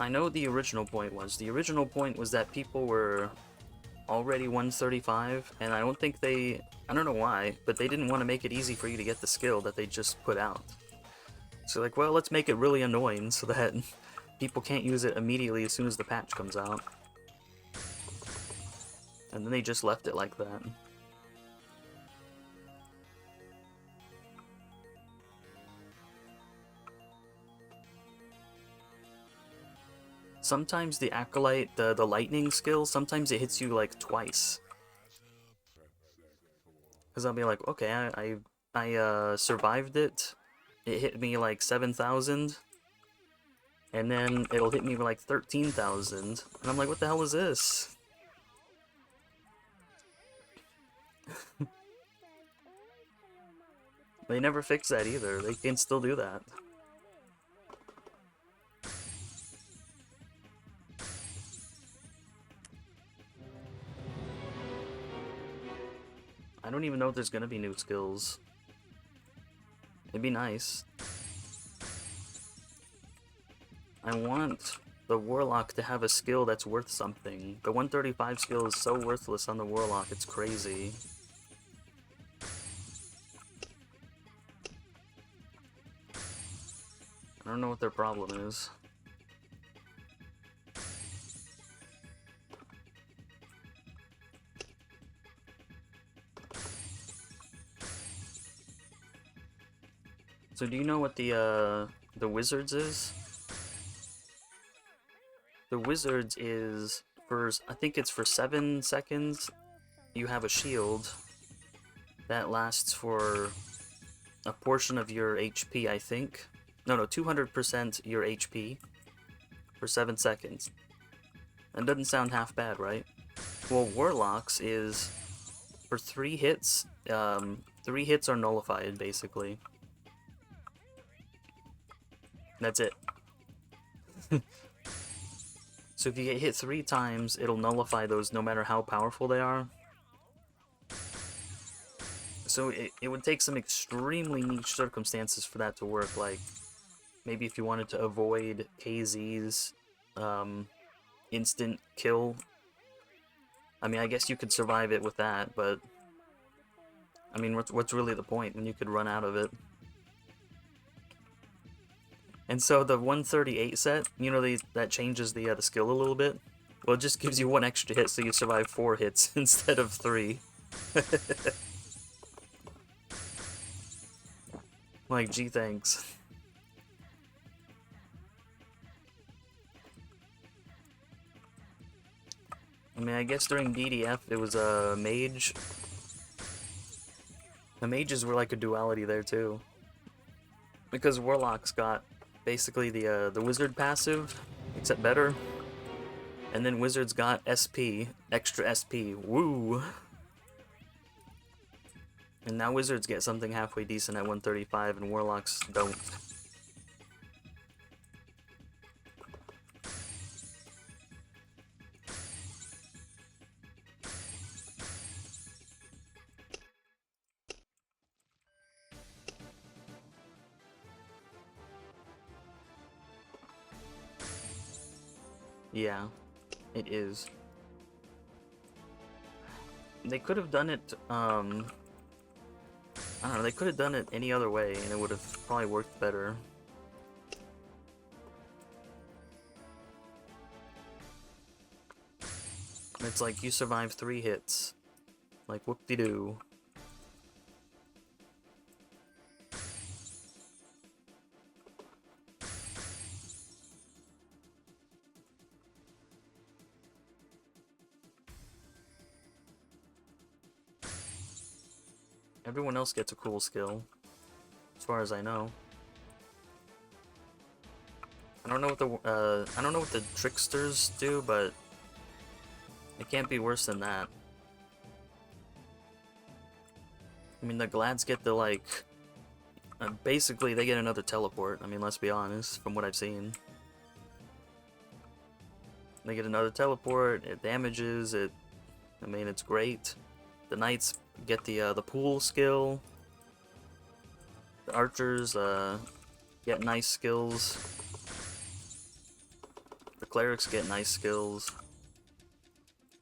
I know the original point was. The original point was that people were already 135, and I don't think they... I don't know why, but they didn't want to make it easy for you to get the skill that they just put out. So like, well, let's make it really annoying so that people can't use it immediately as soon as the patch comes out. And then they just left it like that. Sometimes the Acolyte, the lightning skill, sometimes it hits you like twice. Because I'll be like, okay, I survived it. It hit me like 7,000. And then it'll hit me like 13,000. And I'm like, what the hell was this? They never fix that either. They can still do that. I don't even know if there's gonna be new skills. It'd be nice. I want the Warlock to have a skill that's worth something. The 135 skill is so worthless on the Warlock, it's crazy. I don't know what their problem is. So do you know what the Wizards is? The Wizards is for, I think it's for 7 seconds, you have a shield that lasts for a portion of your HP, I think. No, 200% your HP for 7 seconds. That doesn't sound half bad, right? Well, Warlocks is for 3 hits, 3 hits are nullified, basically. That's it. So if you get hit 3 times, it'll nullify those no matter how powerful they are. So it would take some extremely niche circumstances for that to work, like maybe if you wanted to avoid KZ's instant kill. I mean, I guess you could survive it with that, but I mean, what's really the point when you could run out of it? And so the 138 set, you know, that changes the skill a little bit. Well, it just gives you 1 extra hit, so you survive 4 hits instead of 3. Like, gee, thanks. I mean, I guess during DDF it was a mage. The mages were like a duality there too, because Warlock's got basically the wizard passive, except better, and then Wizards got SP, extra SP. Woo! And now Wizards get something halfway decent at 135, and Warlocks don't. Yeah, it is. They could have done it, I don't know, they could have done it any other way, and it would have probably worked better. It's like, you survive 3 hits. Like, whoop-de-doo. Everyone else gets a cool skill, as far as I know. I don't know what the tricksters do, but it can't be worse than that. I mean, the Glads get the, like, basically they get another teleport. I mean, let's be honest, from what I've seen. They get another teleport, it damages, I mean, it's great. The Knights get the pool skill. The Archers, get nice skills. clerics get nice skills.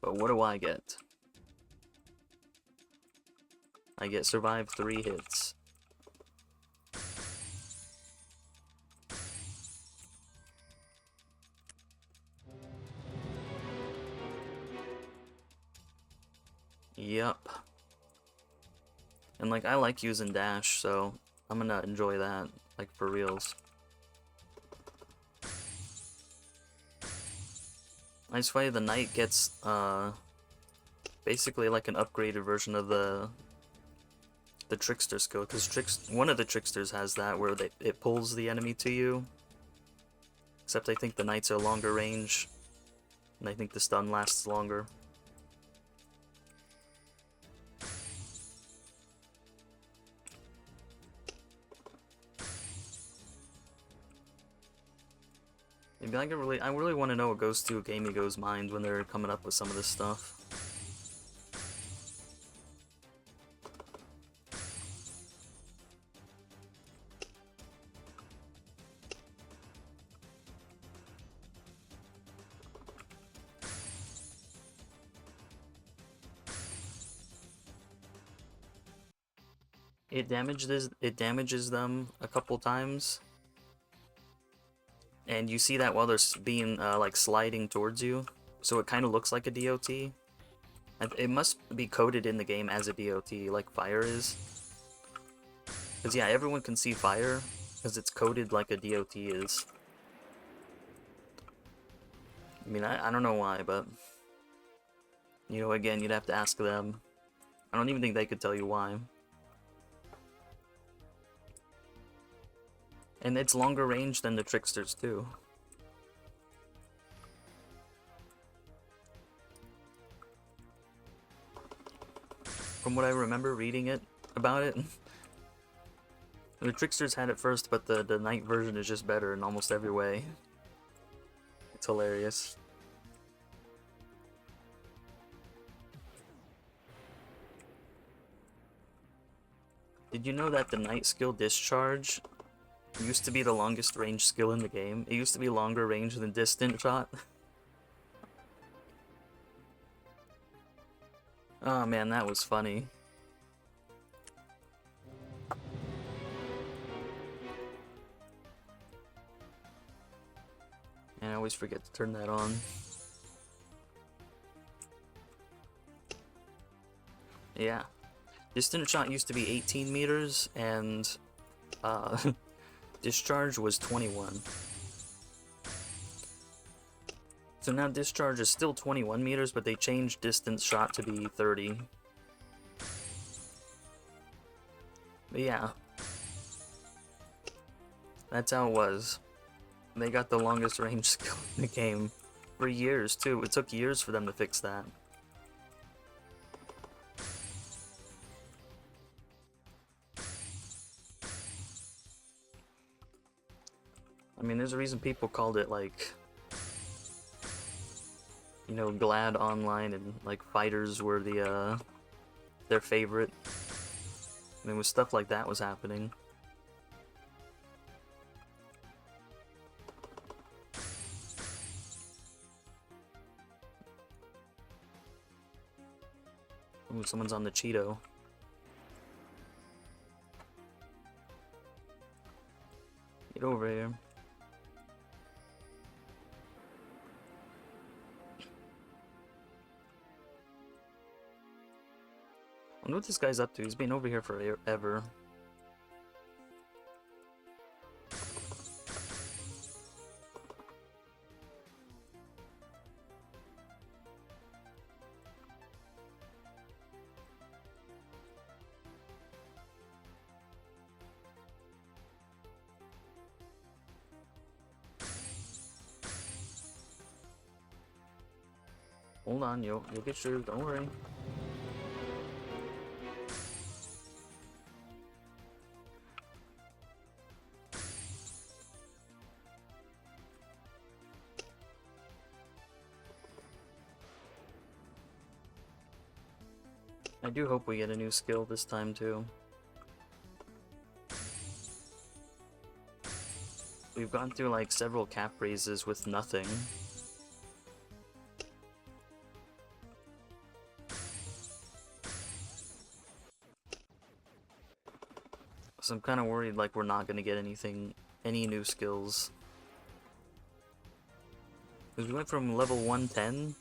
But what do I get? I get survive 3 hits. Yup. And like, I like using dash, so I'm gonna enjoy that, like, for reals. Nice way the knight gets, basically like an upgraded version of the trickster skill, because one of the tricksters has that where it pulls the enemy to you. Except I think the knights are longer range, and I think the stun lasts longer. Maybe I really want to know what goes through Gamigo's mind when they're coming up with some of this stuff. It damages them a couple times. And you see that while they're being, like, sliding towards you. So it kind of looks like a DOT. It must be coded in the game as a DOT, like fire is. Because, yeah, everyone can see fire, because it's coded like a DOT is. I mean, I don't know why, but... You know, again, you'd have to ask them. I don't even think they could tell you why. And it's longer range than the tricksters too. From what I remember reading about it, the tricksters had it first, but the knight version is just better in almost every way. It's hilarious. Did you know that the knight skill discharge used to be the longest range skill in the game? It used to be longer range than distant shot. Oh man, that was funny. And I always forget to turn that on. Yeah. Distant shot used to be 18 meters, and discharge was 21. So now discharge is still 21 meters, but they changed distance shot to be 30. But yeah. That's how it was. They got the longest range skill in the game. For years, too. It took years for them to fix that. I mean, there's a reason people called it, like, you know, Glad Online, and, like, fighters were their favorite. I mean, with stuff like that was happening. Ooh, someone's on the Cheeto. Get over here. I wonder what this guy's up to. He's been over here forever. Hold on, you'll get through, don't worry. I do hope we get a new skill this time too. We've gone through like several cap raises with nothing. So I'm kind of worried like we're not going to get any new skills. Because we went from level 110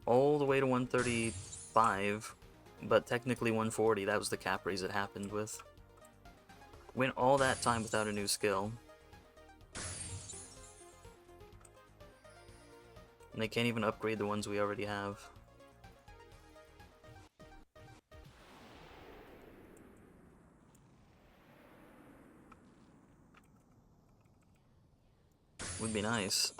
all the way to 135, but technically 140, that was the cap raise it happened with. Went all that time without a new skill. And they can't even upgrade the ones we already have. Would be nice.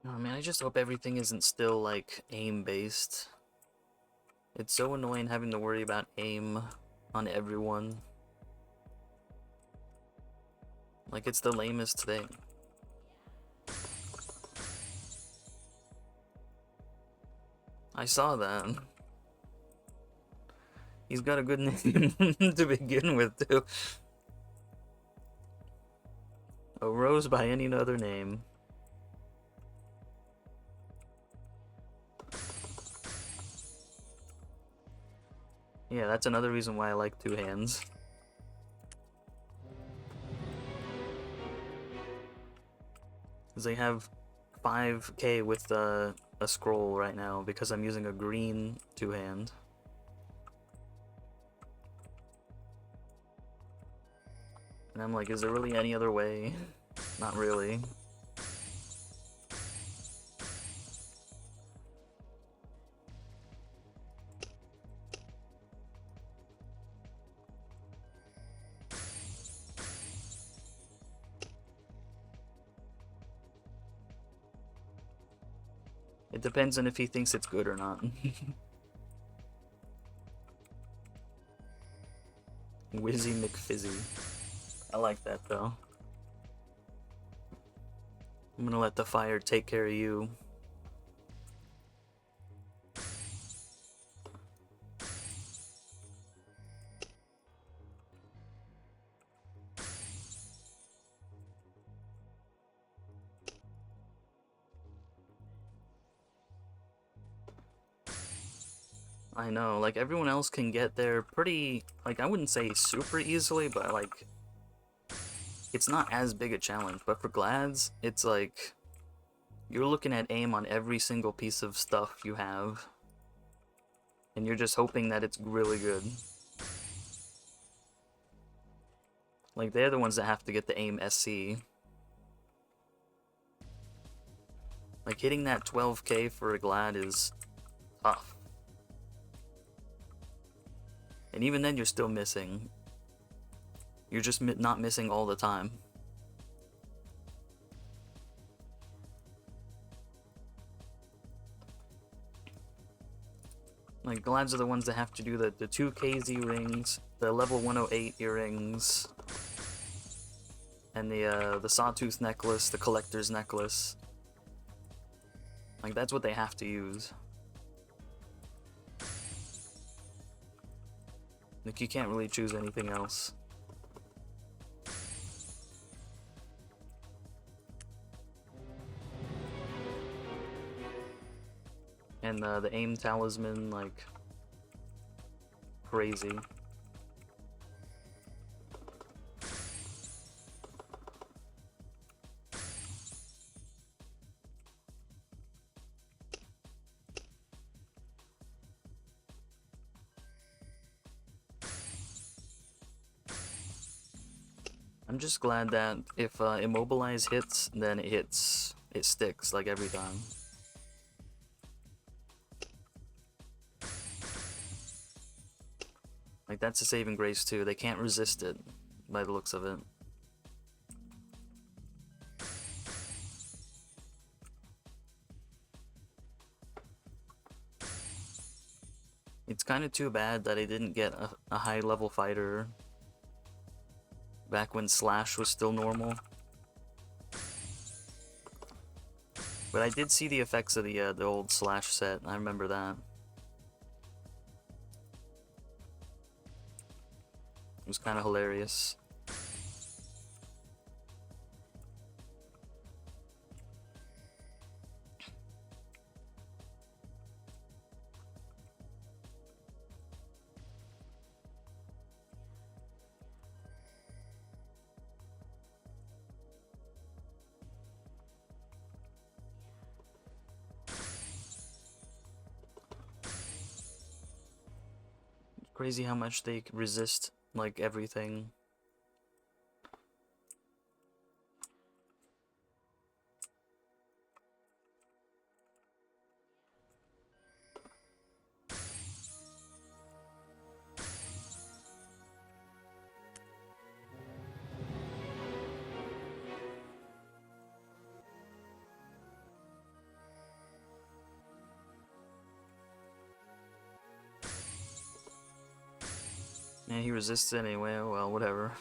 Oh man, I just hope everything isn't still, like, aim-based. It's so annoying having to worry about aim on everyone. Like, it's the lamest thing. I saw that. He's got a good name to begin with, too. A rose by any other name. Yeah, that's another reason why I like two hands. Because they have 5k with a scroll right now because I'm using a green two-hand. And I'm like, is there really any other way? Not really. It depends on if he thinks it's good or not. Wizzy McFizzy. I like that though. I'm gonna let the fire take care of you. I know, like, everyone else can get there pretty, like, I wouldn't say super easily, but, like, it's not as big a challenge. But for Glads, it's like, you're looking at aim on every single piece of stuff you have, and you're just hoping that it's really good. Like, they're the ones that have to get the aim SC. Like, hitting that 12k for a Glad is tough. And even then, you're still missing. You're just not missing all the time. Like, Glads are the ones that have to do the 2KZ rings, the level 108 earrings, and the Sawtooth necklace, the collector's necklace. Like, that's what they have to use. Like, you can't really choose anything else. And the aim talisman, like, crazy. I'm just glad that if immobilize hits, then it sticks, like, every time. Like, that's a saving grace too. They can't resist it, by the looks of it. It's kind of too bad that I didn't get a high-level fighter back when Slash was still normal. But I did see the effects of the old Slash set. I remember that. It was kind of hilarious. Crazy how much they resist, like, everything. Yeah, he resists anyway, oh well, whatever.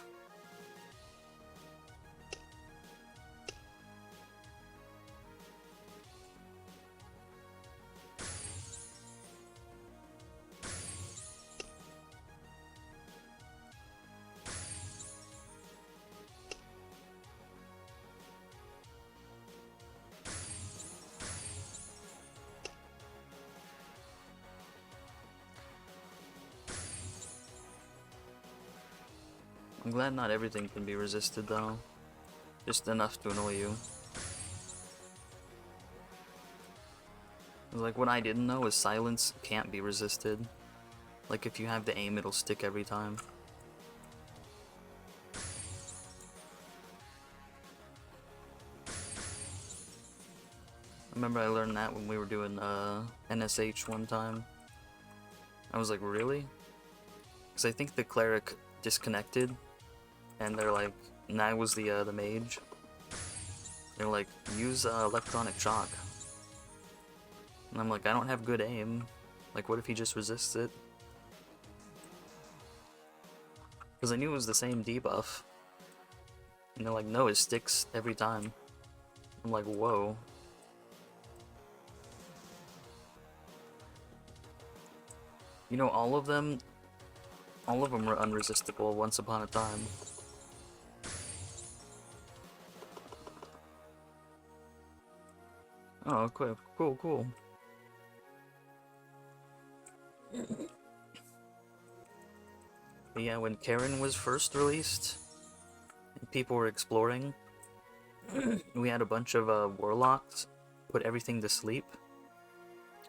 I'm glad not everything can be resisted though. Just enough to annoy you. Like, what I didn't know is silence can't be resisted. Like, if you have the aim, it'll stick every time. I remember I learned that when we were doing NSH one time. I was like, really? Because I think the cleric disconnected, and they're like, and I was the mage. They're like, use electronic shock. And I'm like, I don't have good aim. Like, what if he just resists it? Because I knew it was the same debuff. And they're like, no, it sticks every time. I'm like, whoa. You know, all of them were unresistible once upon a time. Oh, cool, cool, cool. But yeah, when Karen was first released, and people were exploring, we had a bunch of warlocks put everything to sleep,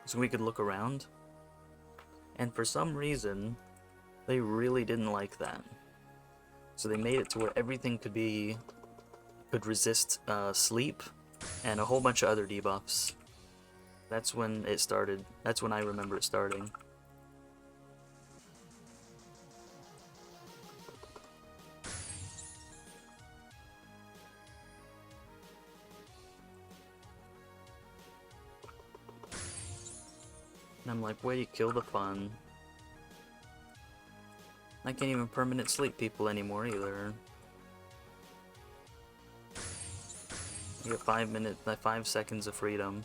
so we could look around. And for some reason, they really didn't like that. So they made it to where everything could resist sleep, and a whole bunch of other debuffs. That's when it started. That's when I remember it starting. And I'm like, way to kill the fun. I can't even permanent sleep people anymore either. You get 5 seconds of freedom.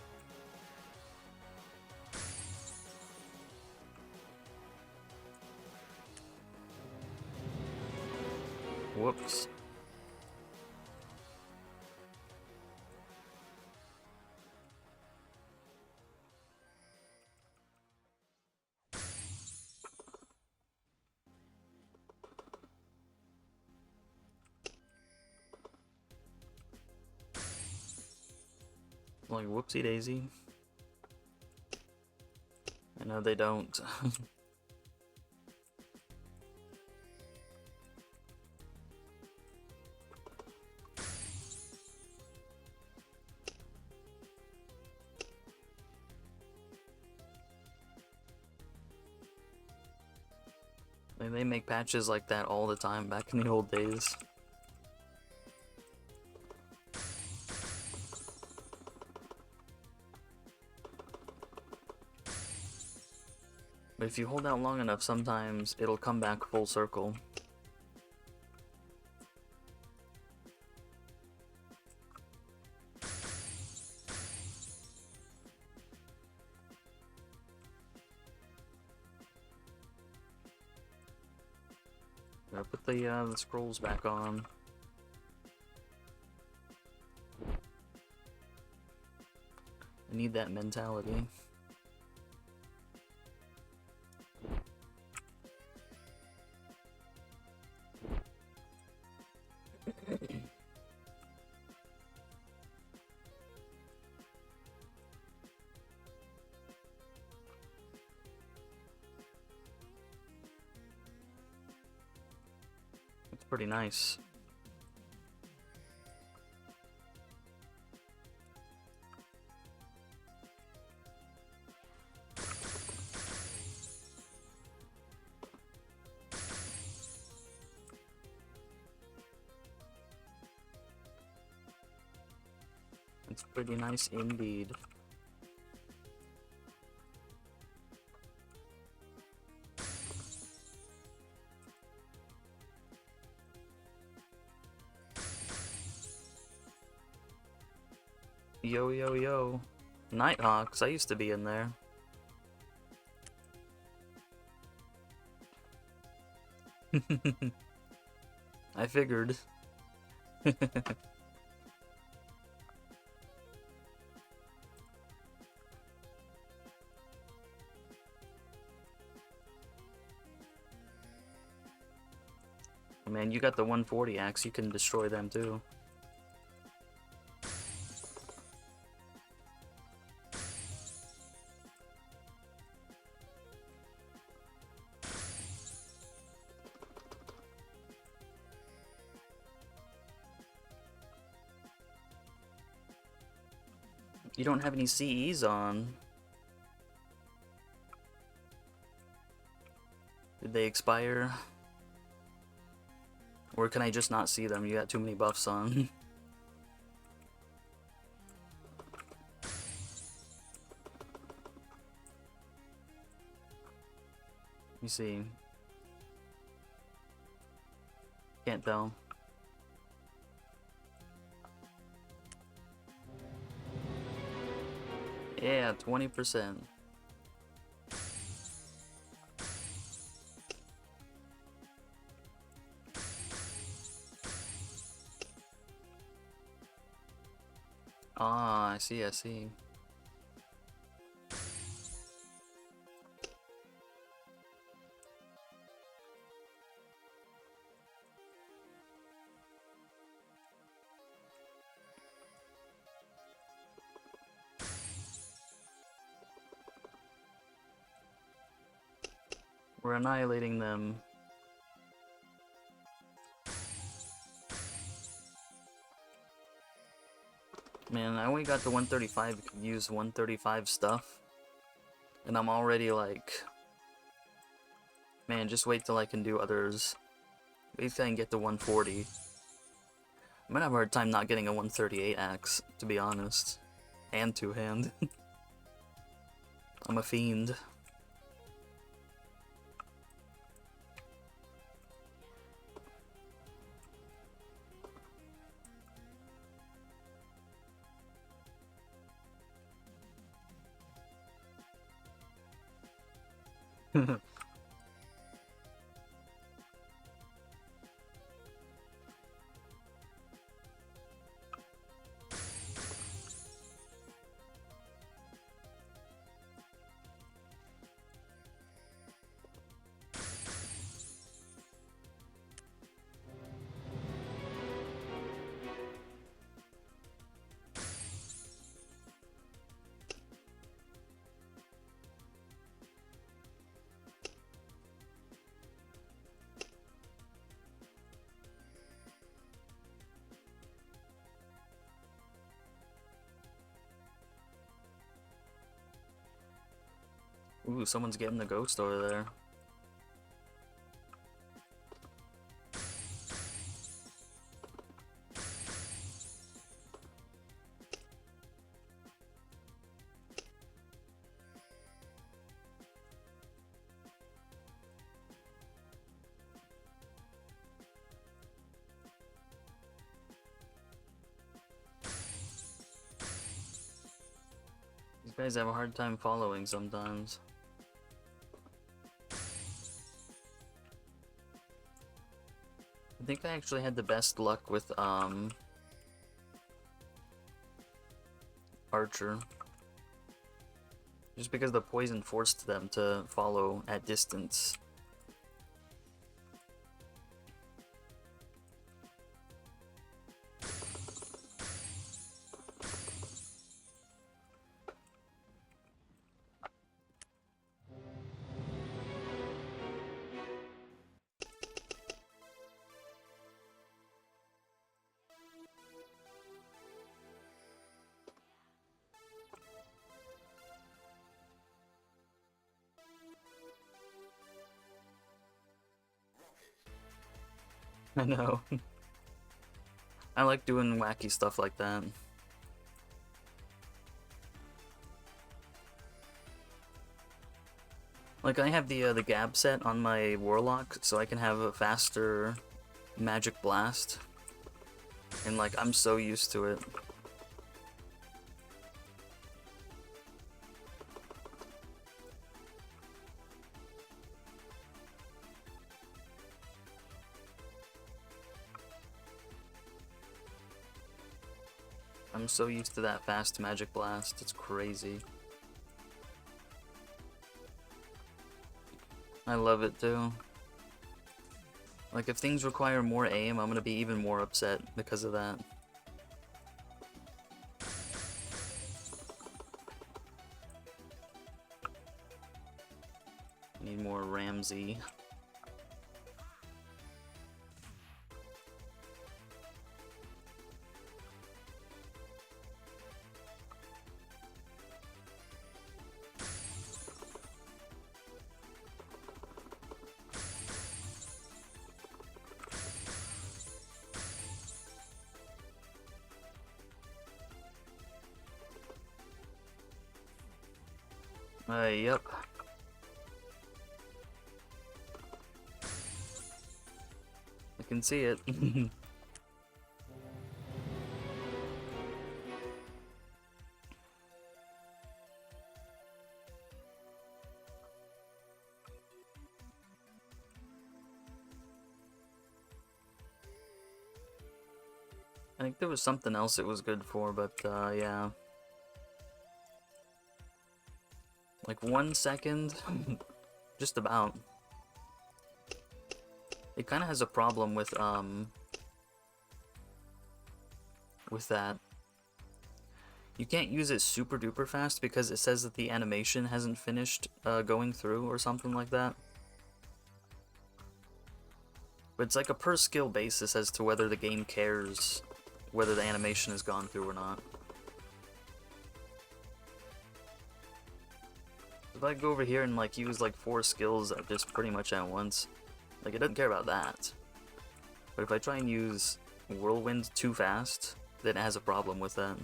Whoops. Like, whoopsie daisy. I know they don't. They make patches like that all the time back in the old days. But if you hold out long enough, sometimes it'll come back full circle. Gotta put the scrolls back on. I need that mentality. pretty nice. It's pretty nice indeed. Yo, yo, yo. Nighthawks, I used to be in there. I figured. Man, you got the 140 axe, you can destroy them too. You don't have any CEs on. Did they expire? Or can I just not see them? You got too many buffs on. Let me see. Can't tell. Yeah, 20%. Ah, I see, I see. We're annihilating them. Man, I only got the 135, you could use 135 stuff. And I'm already like... Man, just wait till I can do others. Wait till I can get the 140. I'm gonna have a hard time not getting a 138 axe, to be honest. And two-hand. I'm a fiend. Ooh, someone's getting the ghost over there. These guys have a hard time following sometimes. I think I actually had the best luck with, Archer. Just because the poison forced them to follow at distance. I know. I like doing wacky stuff like that. Like, I have the Gab set on my Warlock, so I can have a faster magic blast. And, like, I'm so used to it. I'm so used to that fast magic blast, it's crazy. I love it too. Like, if things require more aim, I'm gonna be even more upset because of that. Need more Ramsey. Yep. I can see it. I think there was something else it was good for, but yeah. Like 1 second? Just about. It kind of has a problem with that. You can't use it super duper fast because it says that the animation hasn't finished going through or something like that. But it's like a per skill basis as to whether the game cares whether the animation has gone through or not. If I go over here and like use like 4 skills just pretty much at once, like it doesn't care about that. But if I try and use Whirlwind too fast, then it has a problem with that.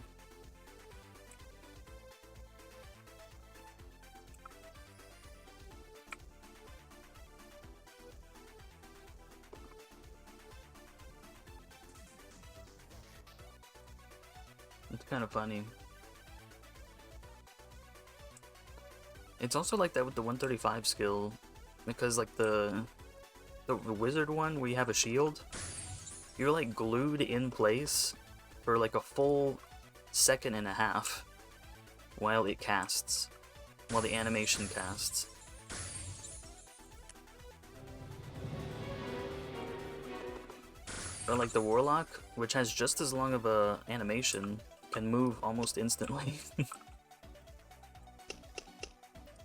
It's kind of funny. It's also like that with the 135 skill, because like the wizard one where you have a shield, you're like glued in place for like a full 1.5 seconds while it casts, while the animation casts. Or like the warlock, which has just as long of a animation, can move almost instantly.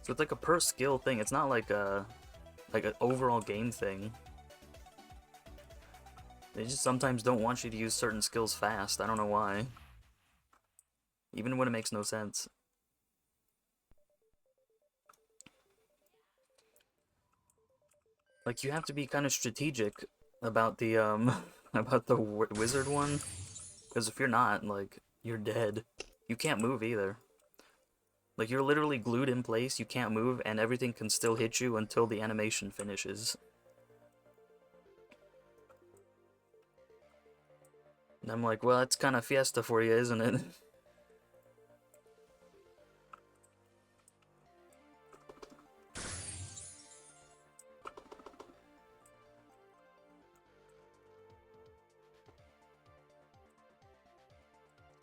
So it's like a per skill thing. It's not like an overall game thing. They just sometimes don't want you to use certain skills fast. I don't know why. Even when it makes no sense. Like, you have to be kind of strategic about the about the wizard one, because if you're not, like, you're dead. You can't move either. Like, you're literally glued in place, you can't move, and everything can still hit you until the animation finishes. And I'm like, well, that's kind of Fiesta for you, isn't it?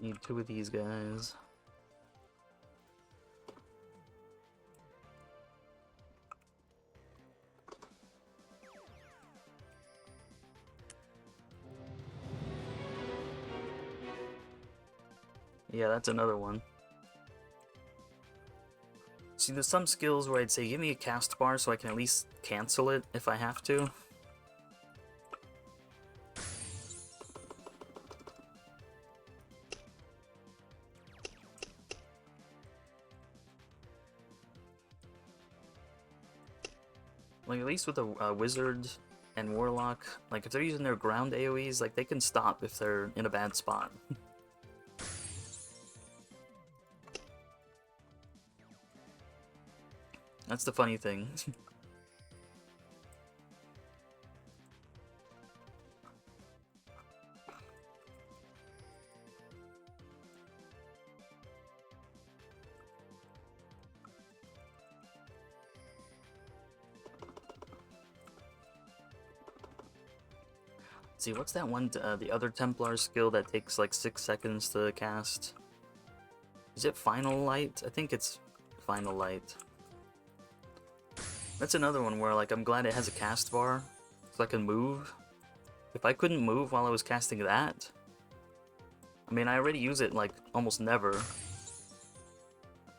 Need 2 of these guys. Yeah, that's another one. See, there's some skills where I'd say, give me a cast bar so I can at least cancel it if I have to. Like, at least with a wizard and Warlock, like if they're using their ground AoEs, like they can stop if they're in a bad spot. That's the funny thing. See, what's that one, the other Templar skill that takes like 6 seconds to cast? Is it Final Light? I think it's Final Light. That's another one where, like, I'm glad it has a cast bar, so I can move. If I couldn't move while I was casting that... I mean, I already use it, like, almost never.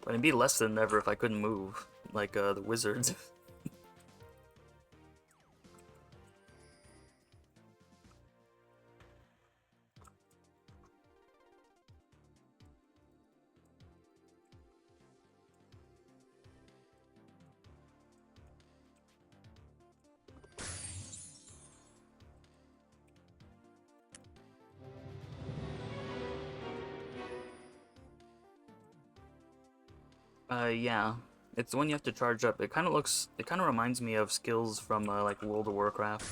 But it'd be less than never if I couldn't move, like, the wizard. Yeah. It's the one you have to charge up. It kind of reminds me of skills from, like, World of Warcraft.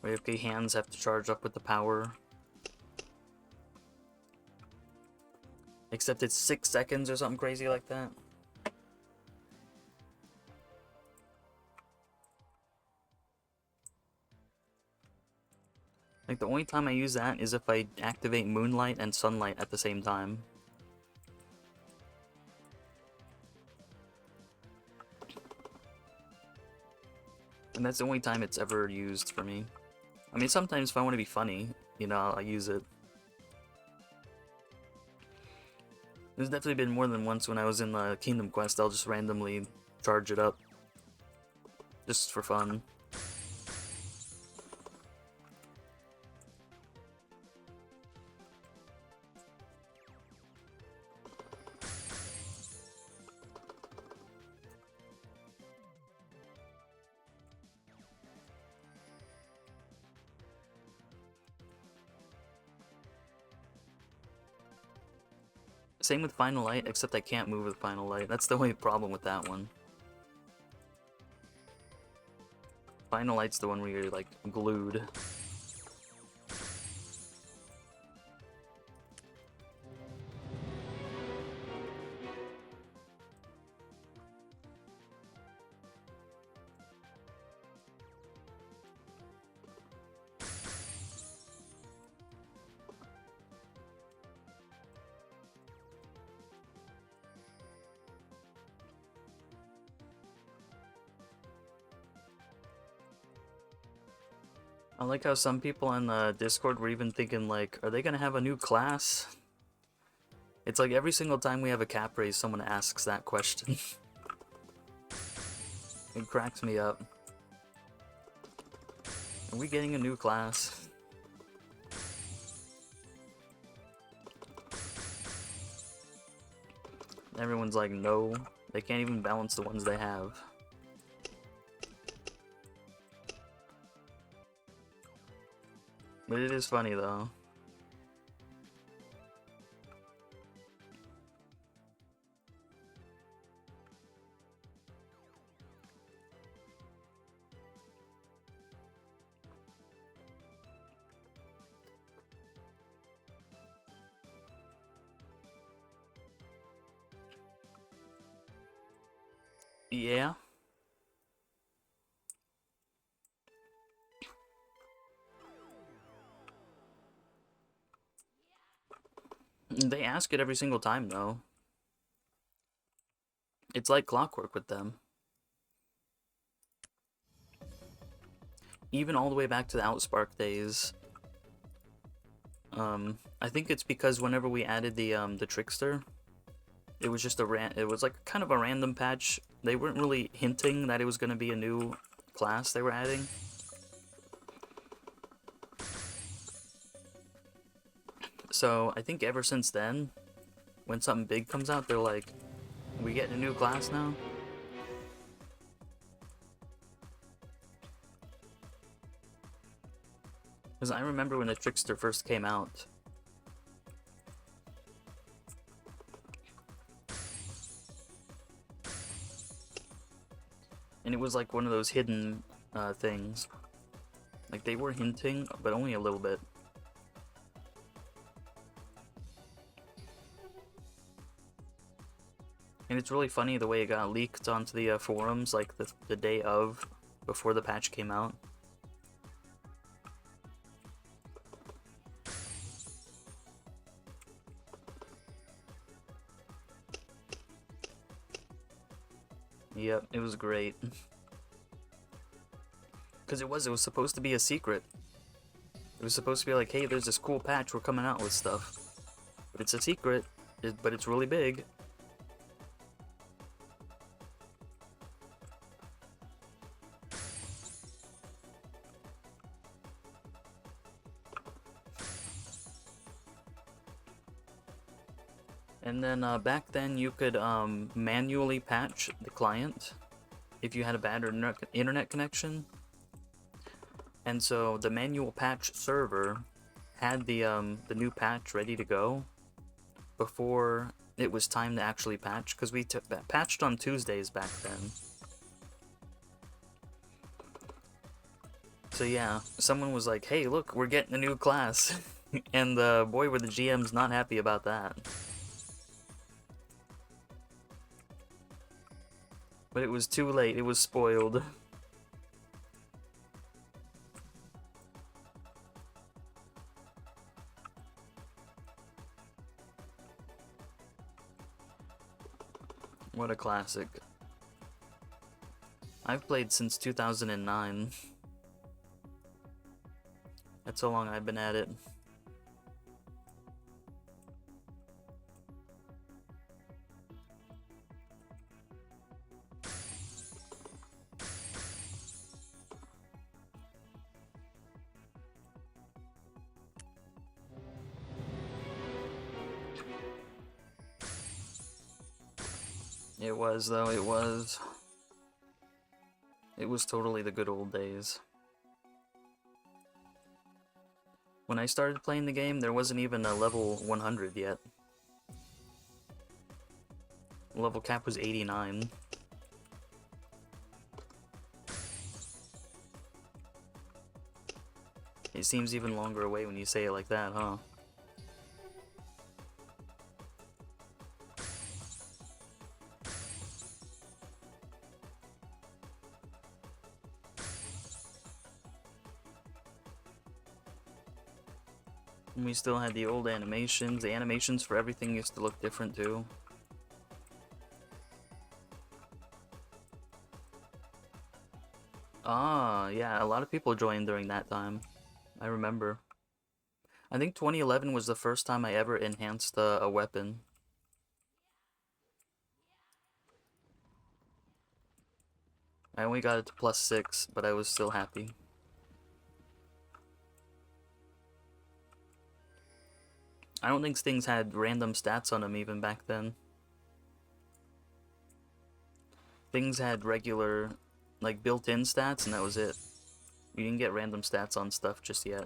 Where your hands have to charge up with the power. Except it's 6 seconds or something crazy like that. Like, the only time I use that is if I activate Moonlight and Sunlight at the same time. And that's the only time it's ever used for me. I mean, sometimes if I want to be funny, you know, I use it. There's definitely been more than once when I was in Kingdom Quest, I'll just randomly charge it up. Just for fun. Same with Final Light, except I can't move with Final Light. That's the only problem with that one. Final Light's the one where you're, like, glued. I like how some people on Discord were even thinking, like, are they gonna have a new class? It's like every single time we have a cap raise, someone asks that question. It cracks me up. Are we getting a new class? Everyone's like, no. They can't even balance the ones they have. But it is funny, though. Yeah. They ask it every single time, though. It's like clockwork with them. Even all the way back to the Outspark days. I think it's because whenever we added the Trickster, it was just it was like kind of a random patch. They weren't really hinting that it was going to be a new class they were adding. So I think ever since then, when something big comes out, they're like, we get a new class now? Because I remember when the Trickster first came out. And it was like one of those hidden things. Like they were hinting, but only a little bit. And it's really funny the way it got leaked onto the forums like the day of, before the patch came out. Yep, it was great. Because it was supposed to be a secret. It was supposed to be like, hey, there's this cool patch, we're coming out with stuff. But it's a secret, but it's really big. And then back then you could manually patch the client if you had a bad internet connection. And so the manual patch server had the new patch ready to go before it was time to actually patch, because we patched on Tuesdays back then. So yeah, someone was like, hey look, we're getting a new class. And boy were the GMs not happy about that. But it was too late, it was spoiled. What a classic. I've played since 2009. That's how long I've been at it. It was, though, it was. It was totally the good old days. When I started playing the game, there wasn't even a level 100 yet. Level cap was 89. It seems even longer away when you say it like that, huh? And we still had the old animations. The animations for everything used to look different too. Ah, yeah, a lot of people joined during that time. I remember. I think 2011 was the first time I ever enhanced a weapon. I only got it to +6, but I was still happy. I don't think things had random stats on them even back then. Things had regular, like, built-in stats, and that was it. You didn't get random stats on stuff just yet.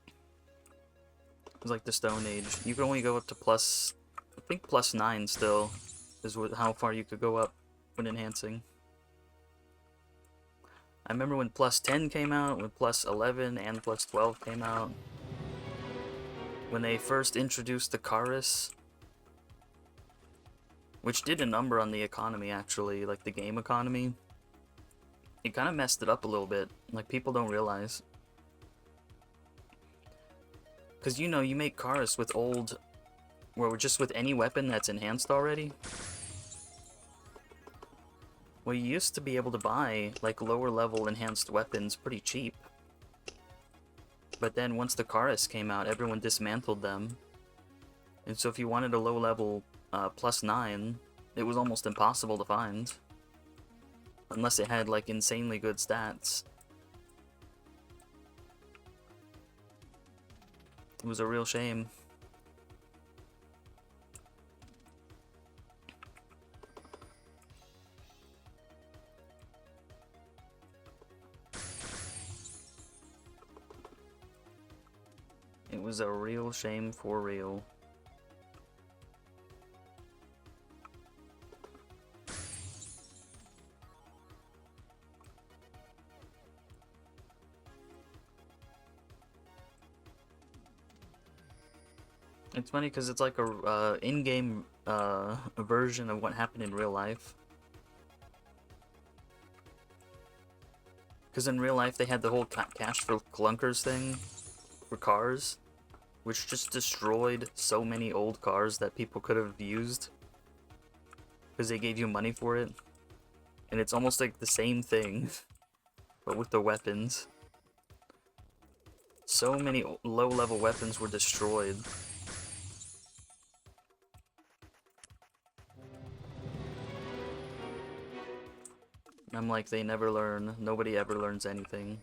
It was like the Stone Age. You could only go up to I think +9 still, is how far you could go up when enhancing. I remember when +10 came out, when +11 and +12 came out. When they first introduced the Chorus, which did a number on the economy actually, like the game economy. It kind of messed it up a little bit, like people don't realize. Because you know, you make Chorus with old, or just with any weapon that's enhanced already. Well, you used to be able to buy, like, lower level enhanced weapons pretty cheap. But then once the Chorus came out, everyone dismantled them. And so if you wanted a low level +9, it was almost impossible to find. Unless it had, like, insanely good stats. It was a real shame. was a real shame for real. It's funny because it's like a in-game version of what happened in real life. Because in real life they had the whole cash for clunkers thing for cars, which just destroyed so many old cars that people could have used because they gave you money for it. And it's almost like the same thing, but with the weapons. So many low-level weapons were destroyed. I'm like, they never learn. Nobody ever learns anything.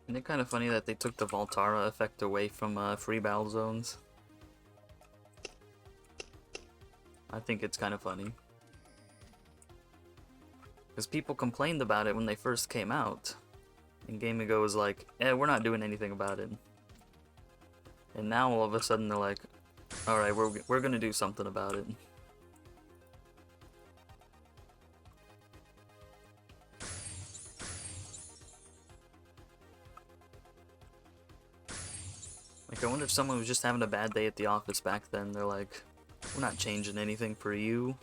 Isn't it kind of funny that they took the Voltara effect away from free battle zones? I think it's kind of funny. Because people complained about it when they first came out. And Game Ago was like, we're not doing anything about it. And now all of a sudden they're like, alright, we're gonna do something about it. Like, I wonder if someone was just having a bad day at the office back then. They're like, we're not changing anything for you.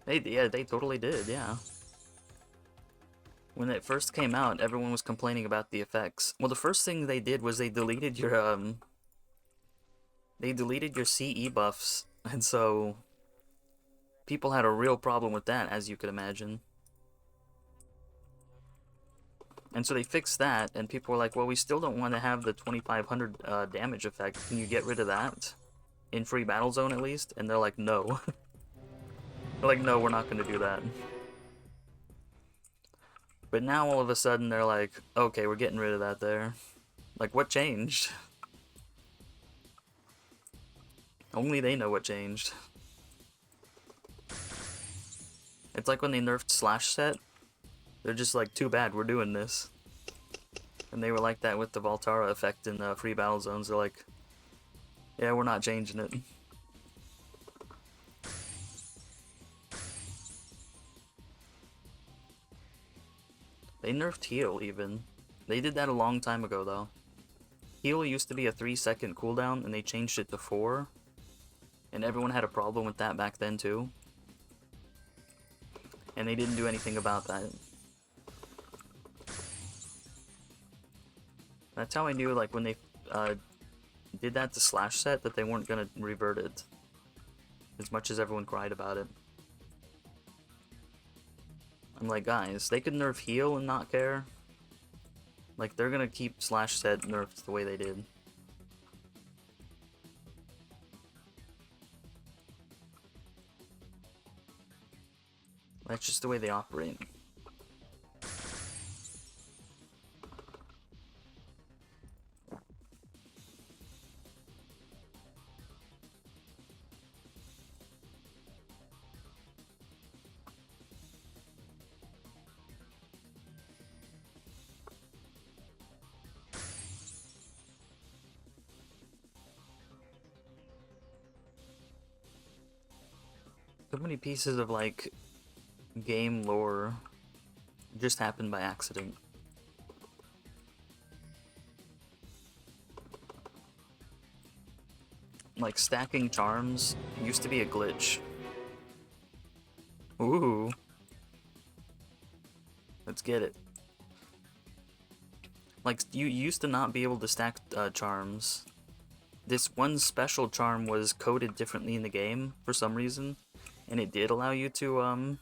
Yeah, they totally did, yeah. When it first came out, everyone was complaining about the effects. Well, the first thing they did was they deleted your CE buffs, and so people had a real problem with that, as you could imagine. And so they fixed that, and people were like, well, we still don't want to have the 2500 damage effect. Can you get rid of that? In free battle zone, at least? And they're like, no. They're like, no, we're not going to do that. But now, all of a sudden, they're like, okay, we're getting rid of that there. Like, what changed? Only they know what changed. It's like when they nerfed Slash Set. They're just like, too bad, we're doing this. And they were like that with the Voltara effect in free battle zones. They're like, yeah, we're not changing it. They nerfed heal, even. They did that a long time ago, though. Heal used to be a 3-second cooldown, and they changed it to 4. And everyone had a problem with that back then, too. And they didn't do anything about that. That's how I knew, like, when they did that to Slash Set, that they weren't gonna revert it. As much as everyone cried about it. I'm like, guys, they could nerf heal and not care. Like, they're gonna keep Slash Set nerfed the way they did. That's just the way they operate. So many pieces of, like, game lore just happened by accident. Like, stacking charms used to be a glitch. Ooh. Let's get it. Like, you used to not be able to stack charms. This one special charm was coded differently in the game for some reason, and it did allow you to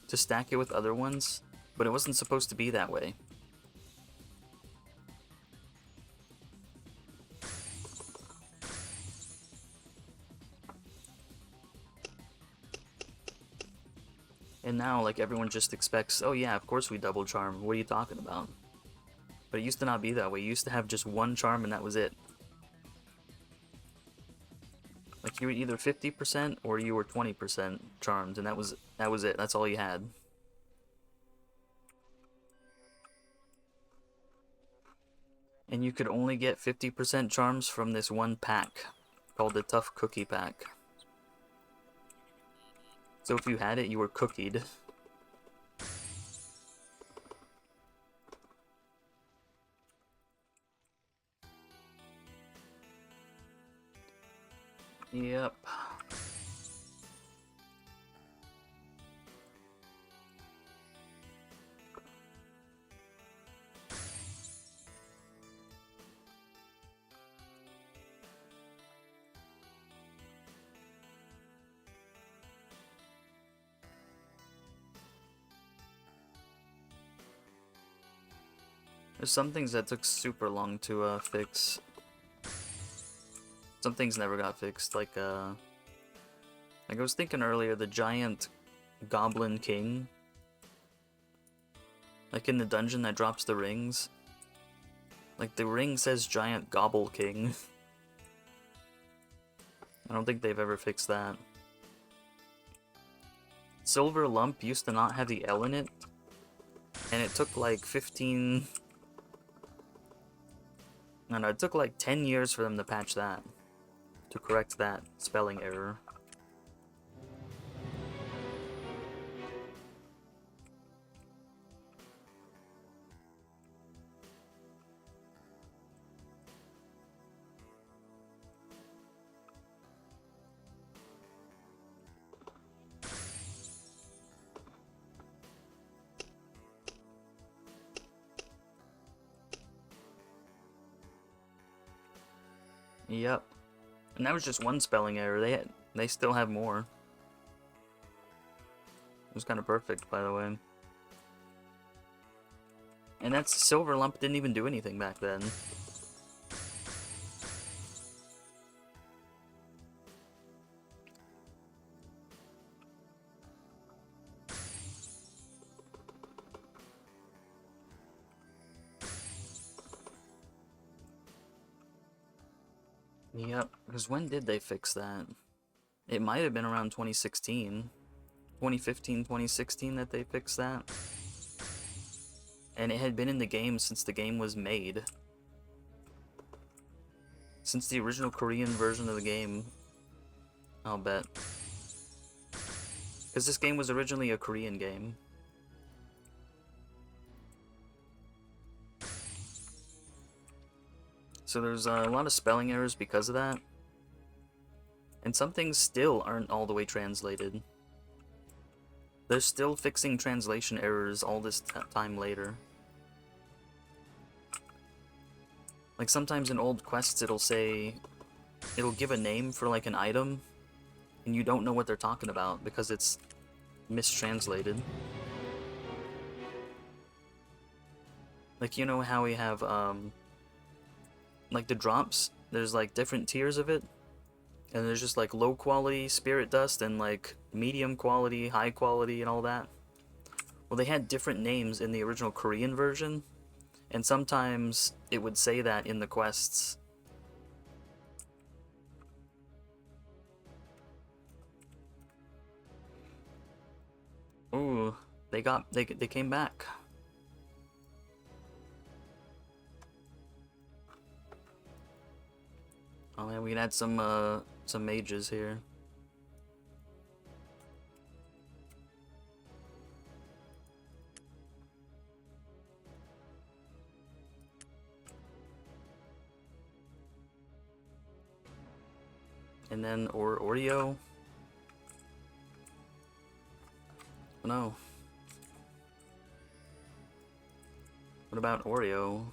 stack it with other ones, but it wasn't supposed to be that way. And now, like, everyone just expects, oh yeah, of course we double charm, what are you talking about? But it used to not be that way. You used to have just one charm and that was it. Like, you were either 50% or you were 20% charmed, and that was it. That's all you had. And you could only get 50% charms from this one pack called the Tough Cookie Pack. So if you had it, you were cookied. Yep. There's some things that took super long to fix. Some things never got fixed, like I was thinking earlier, the giant goblin king. Like in the dungeon that drops the rings. Like the ring says giant gobble king. I don't think they've ever fixed that. Silver Lump used to not have the L in it, and it took like 15... I don't know, it took like 10 years for them to patch that. To correct that spelling error. Yep. And that was just one spelling error. They still have more. It was kind of perfect, by the way. And that Silver Lump didn't even do anything back then. Yep, because when did they fix that? It might have been around 2016. 2015, 2016 that they fixed that. And it had been in the game since the game was made. Since the original Korean version of the game. I'll bet. Because this game was originally a Korean game. So there's a lot of spelling errors because of that. And some things still aren't all the way translated. They're still fixing translation errors all this time later. Like sometimes in old quests it'll give a name for like an item, and you don't know what they're talking about because it's mistranslated. Like, you know how we have like the drops, there's like different tiers of it, and there's just like low quality spirit dust and like medium quality, high quality, and all that. Well, they had different names in the original Korean version, and sometimes it would say that in the quests. Ooh, they came back. Oh man, we can add some mages here. And then Oreo. Oh, no. What about Oreo?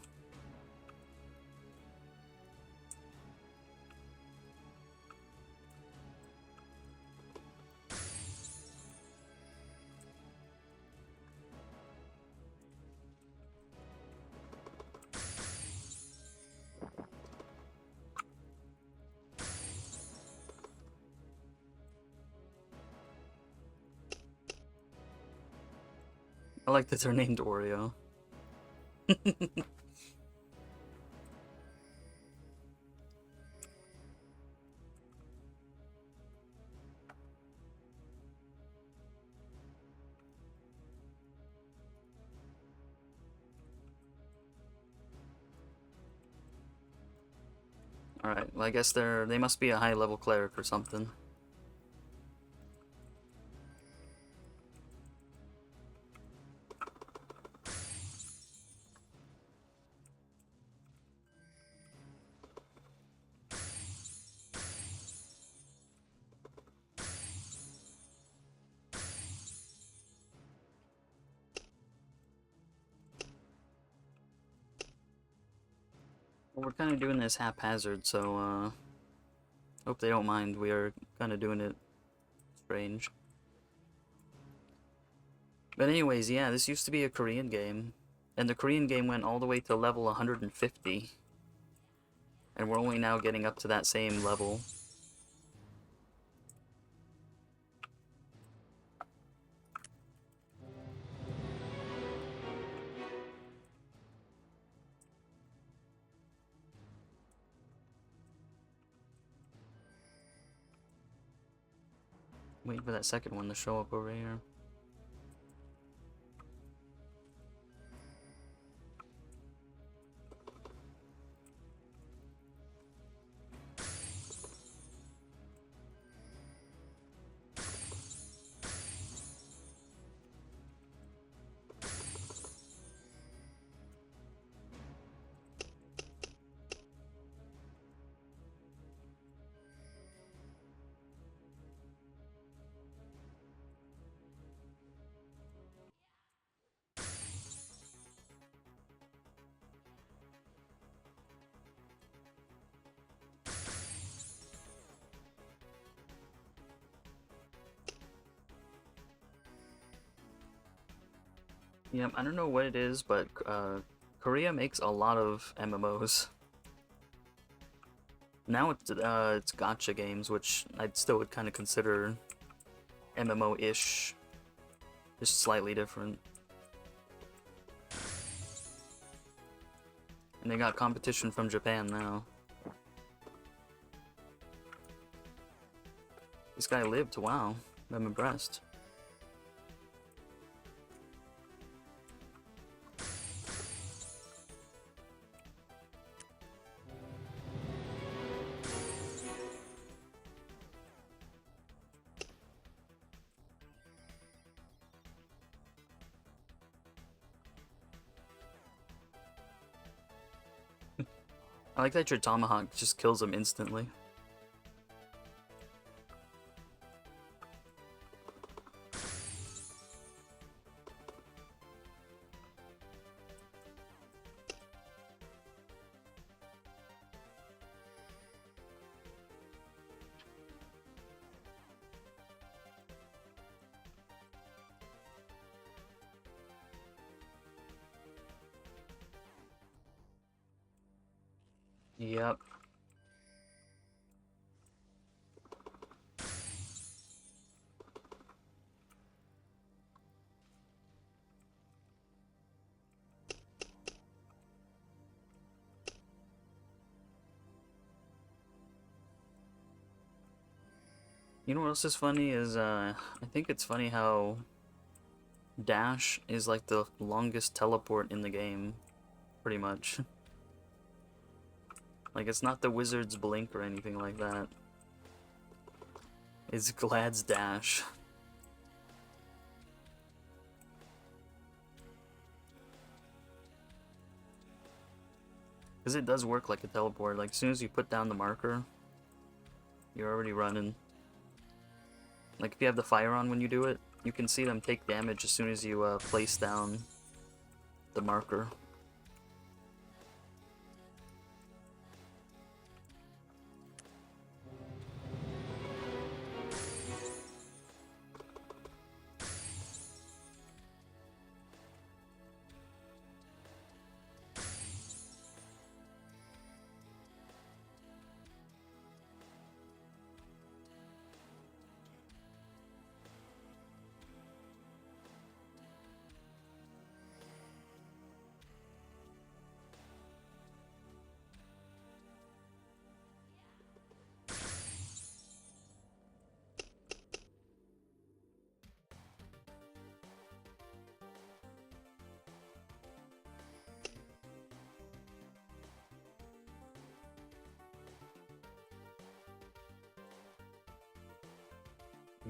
I like that they're named Oreo. Alright, well I guess they must be a high level cleric or something. Well, we're kind of doing this haphazard, so hope they don't mind. We are kind of doing it strange. But anyways, yeah, this used to be a Korean game. And the Korean game went all the way to level 150. And we're only now getting up to that same level. Waiting for that second one to show up over here. Yep, I don't know what it is, but Korea makes a lot of MMOs. Now it's gacha games, which I still would kind of consider MMO-ish, just slightly different. And they got competition from Japan now. This guy lived, wow, I'm impressed. I like that your tomahawk just kills him instantly. Yep. You know what else is funny is, I think it's funny how dash is like the longest teleport in the game, pretty much. Like, it's not the wizard's blink or anything like that. It's Glad's dash. Because it does work like a teleport. Like, as soon as you put down the marker, you're already running. Like, if you have the fire on when you do it, you can see them take damage as soon as you place down the marker.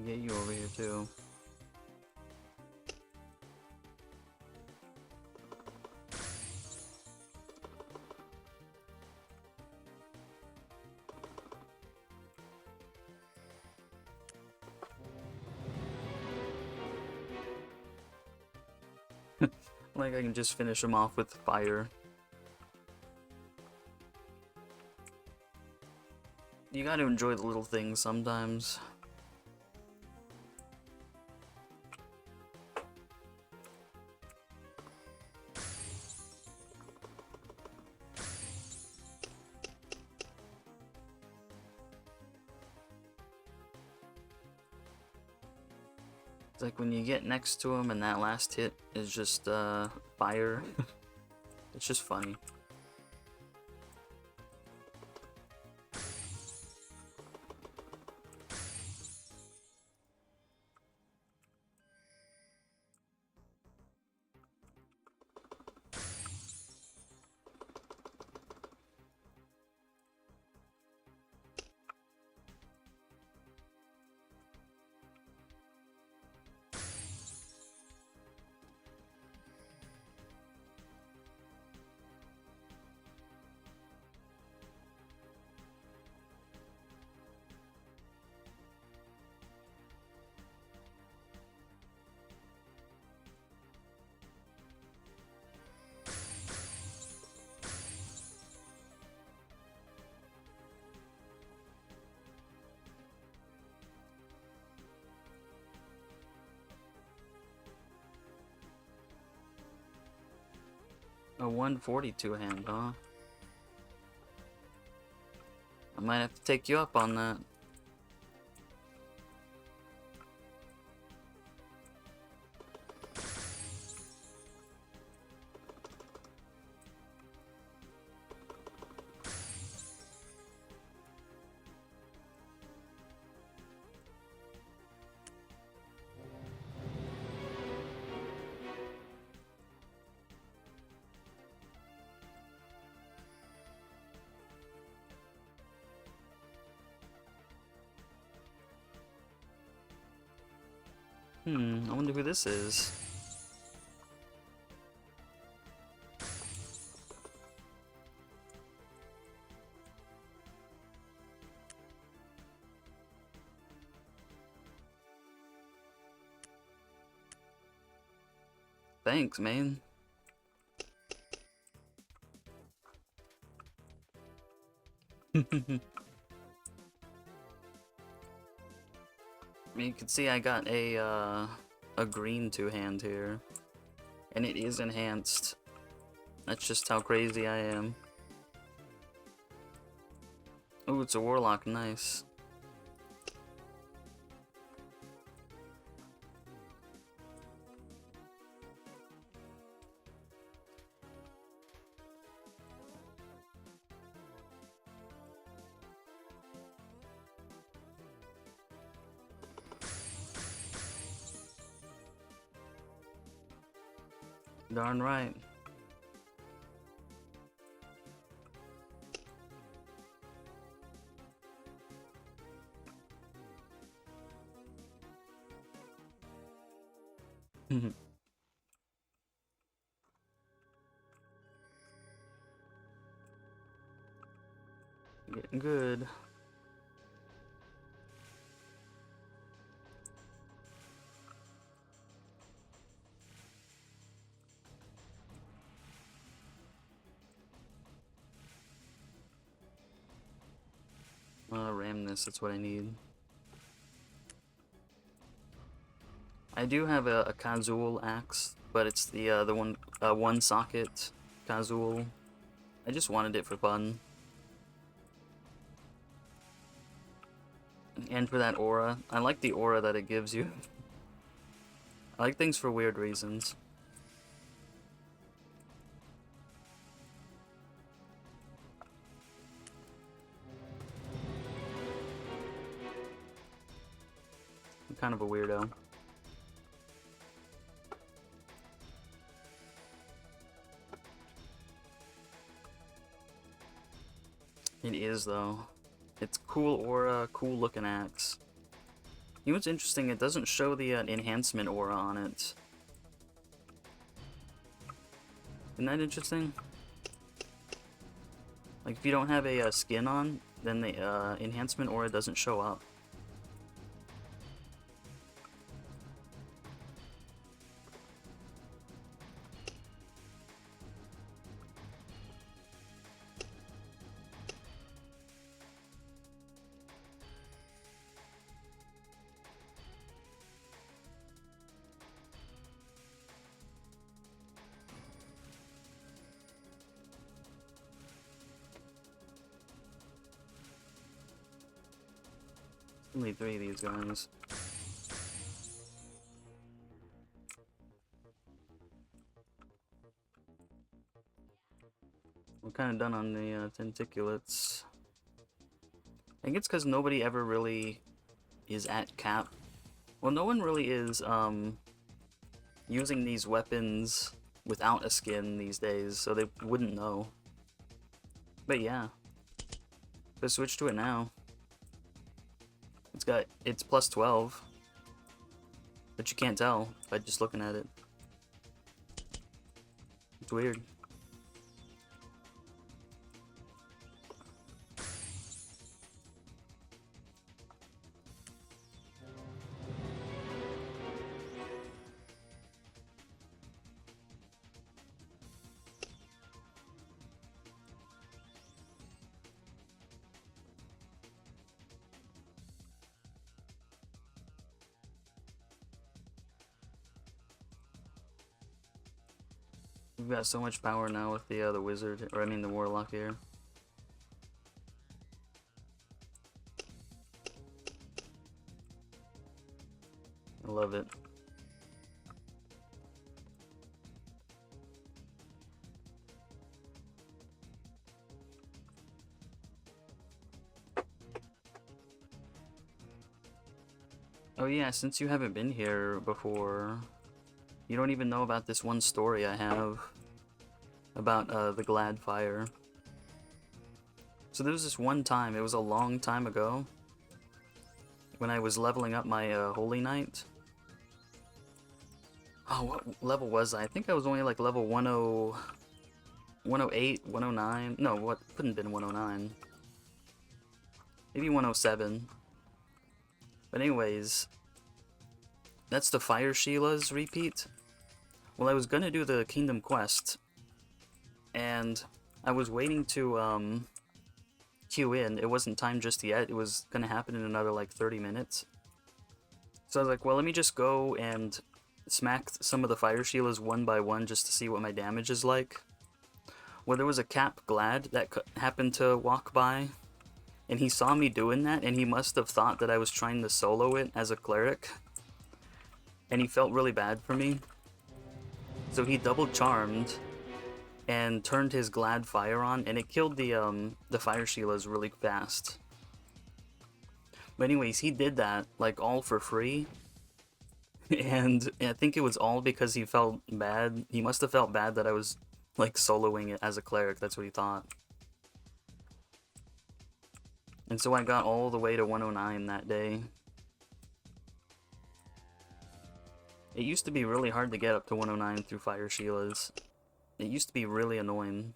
Get you over here too. Like I can just finish him off with fire. You gotta enjoy the little things sometimes. It's like when you get next to him and that last hit is just fire. It's just funny. A 142 hand, huh? I might have to take you up on that. I wonder who this is. Thanks, man. You can see I got a green two-hand here, and it is enhanced. That's just how crazy I am. Oh, it's a warlock, nice. Darn right. Getting good. Ram this, that's what I need. I do have a Khazul Axe, but it's the one socket Khazul. I just wanted it for fun. And for that aura. I like the aura that it gives you. I like things for weird reasons. I'm kind of a weirdo. It is, though. It's cool aura, cool looking axe. You know what's interesting? It doesn't show the enhancement aura on it. Isn't that interesting? Like, if you don't have a skin on, then the enhancement aura doesn't show up. Only 3 of these guys. We're kind of done on the tenticulates. I think it's because nobody ever really is at cap. Well, no one really is using these weapons without a skin these days, so they wouldn't know. But yeah, let's switch to it now. It's plus 12, but you can't tell by just looking at it. It's weird. We've got so much power now with the wizard, or I mean the warlock here. I love it. Oh yeah, since you haven't been here before, you don't even know about this one story I have about the Glad Fire. So there was this one time, it was a long time ago, when I was leveling up my Holy Knight. Oh, what level was I? I think I was only like level 108, 109. No, what couldn't have been 109. Maybe 107. But anyways, that's the Fire Sheila's repeat. Well, I was gonna do the Kingdom Quest, and I was waiting to queue in. It wasn't time just yet. It was gonna happen in another like 30 minutes. So I was like, well, let me just go and smack some of the Fire Sheilas one by one just to see what my damage is like. Well, there was a Cap Glad that happened to walk by, and he saw me doing that, and he must have thought that I was trying to solo it as a cleric, and he felt really bad for me. So he double charmed and turned his Glad Fire on, and it killed the Fire Sheilas really fast. But anyways, he did that like all for free, and I think it was all because he felt bad. He must have felt bad that I was like soloing it as a cleric. That's what he thought. And so I got all the way to 109 that day. It used to be really hard to get up to 109 through Fire Sheilas. It used to be really annoying.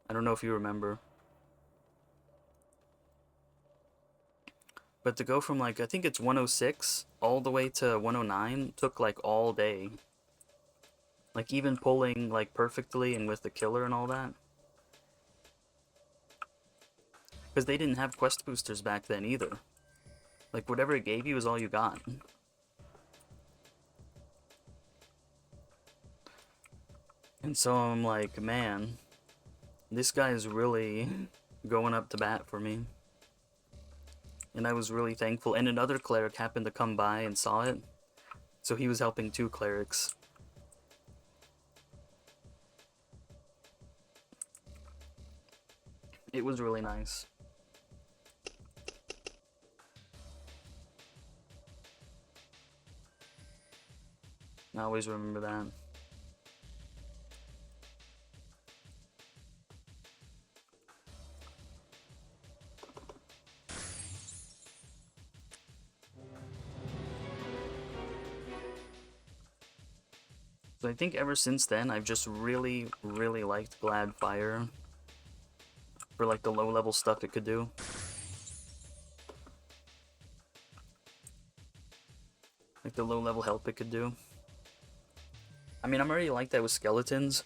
I don't know if you remember. But to go from like, I think it's 106 all the way to 109 took like all day. Like even pulling like perfectly and with the killer and all that. Because they didn't have quest boosters back then either. Like whatever it gave you is all you got. And so I'm like, man, this guy is really going up to bat for me. And I was really thankful. And another cleric happened to come by and saw it. So he was helping 2 clerics. It was really nice. I always remember that. So I think ever since then, I've just really, really liked Glad Fire for like the low-level stuff it could do. Like the low-level help it could do. I mean, I'm already like that with skeletons.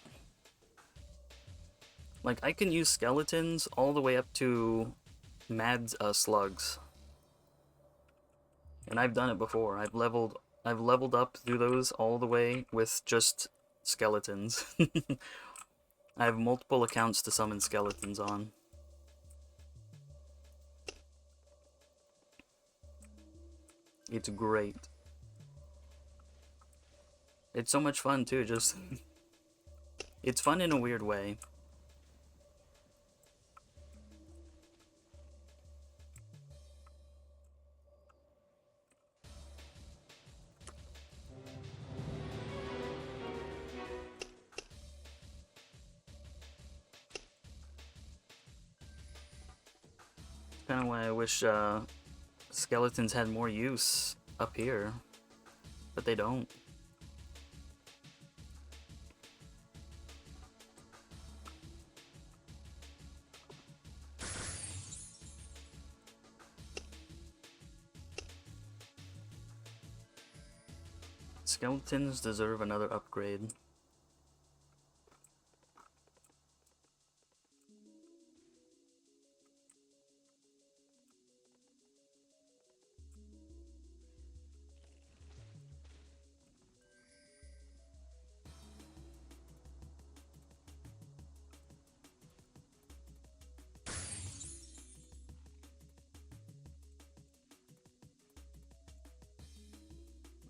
Like, I can use skeletons all the way up to mad slugs. And I've done it before. I've leveled up through those all the way with just skeletons. I have multiple accounts to summon skeletons on. It's great. It's so much fun too, just... It's fun in a weird way. Kind of why I wish skeletons had more use up here, but they don't. Skeletons deserve another upgrade.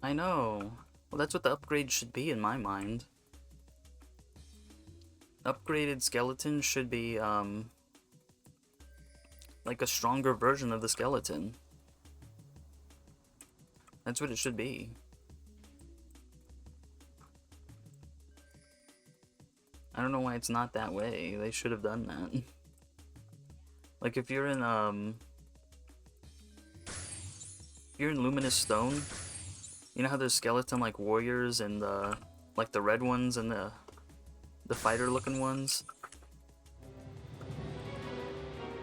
I know. Well, that's what the upgrade should be in my mind. Upgraded skeletons should be, like a stronger version of the skeleton. That's what it should be. I don't know why it's not that way. They should have done that. Like, if you're in Luminous Stone, you know how there's skeleton like warriors and like the red ones and the fighter looking ones?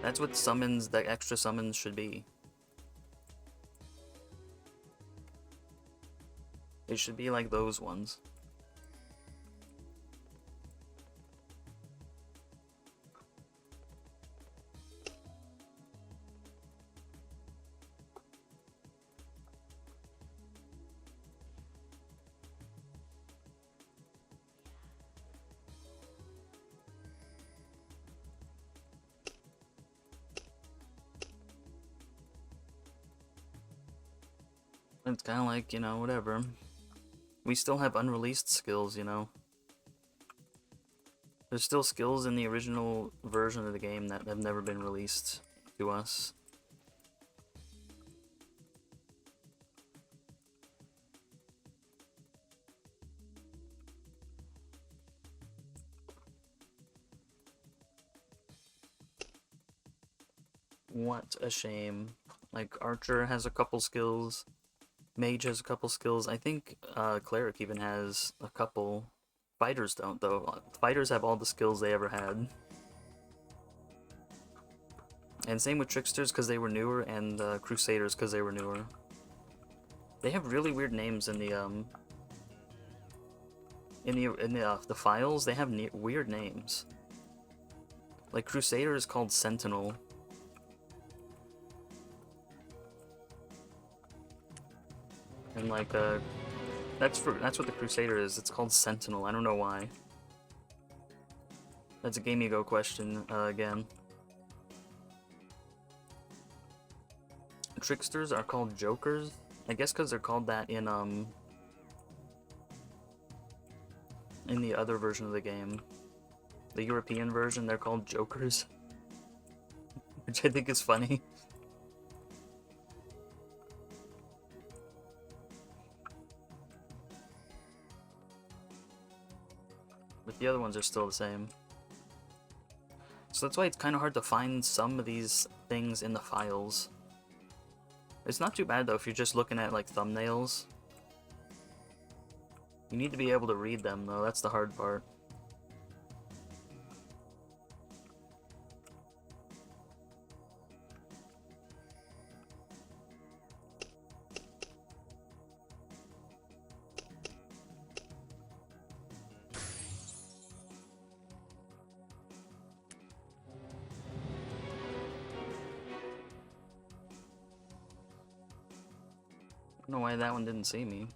That's what summons, the extra summons should be. They should be like those ones. It's kind of like, you know, whatever. We still have unreleased skills, you know. There's still skills in the original version of the game that have never been released to us. What a shame. Like, Archer has a couple skills. Mage has a couple skills. I think Cleric even has a couple. Fighters don't, though. Fighters have all the skills they ever had. And same with Tricksters because they were newer, and Crusaders because they were newer. They have really weird names in the files. They have weird names. Like Crusader is called Sentinel. And like that's what the Crusader is. It's called Sentinel. I don't know why. That's a Game Ego question again. Tricksters are called Jokers. I guess because they're called that in the other version of the game. The European version, they're called Jokers. Which I think is funny. But the other ones are still the same. So that's why it's kind of hard to find some of these things in the files. It's not too bad though if you're just looking at like thumbnails. You need to be able to read them, though. That's the hard part. I don't know why that one didn't see me.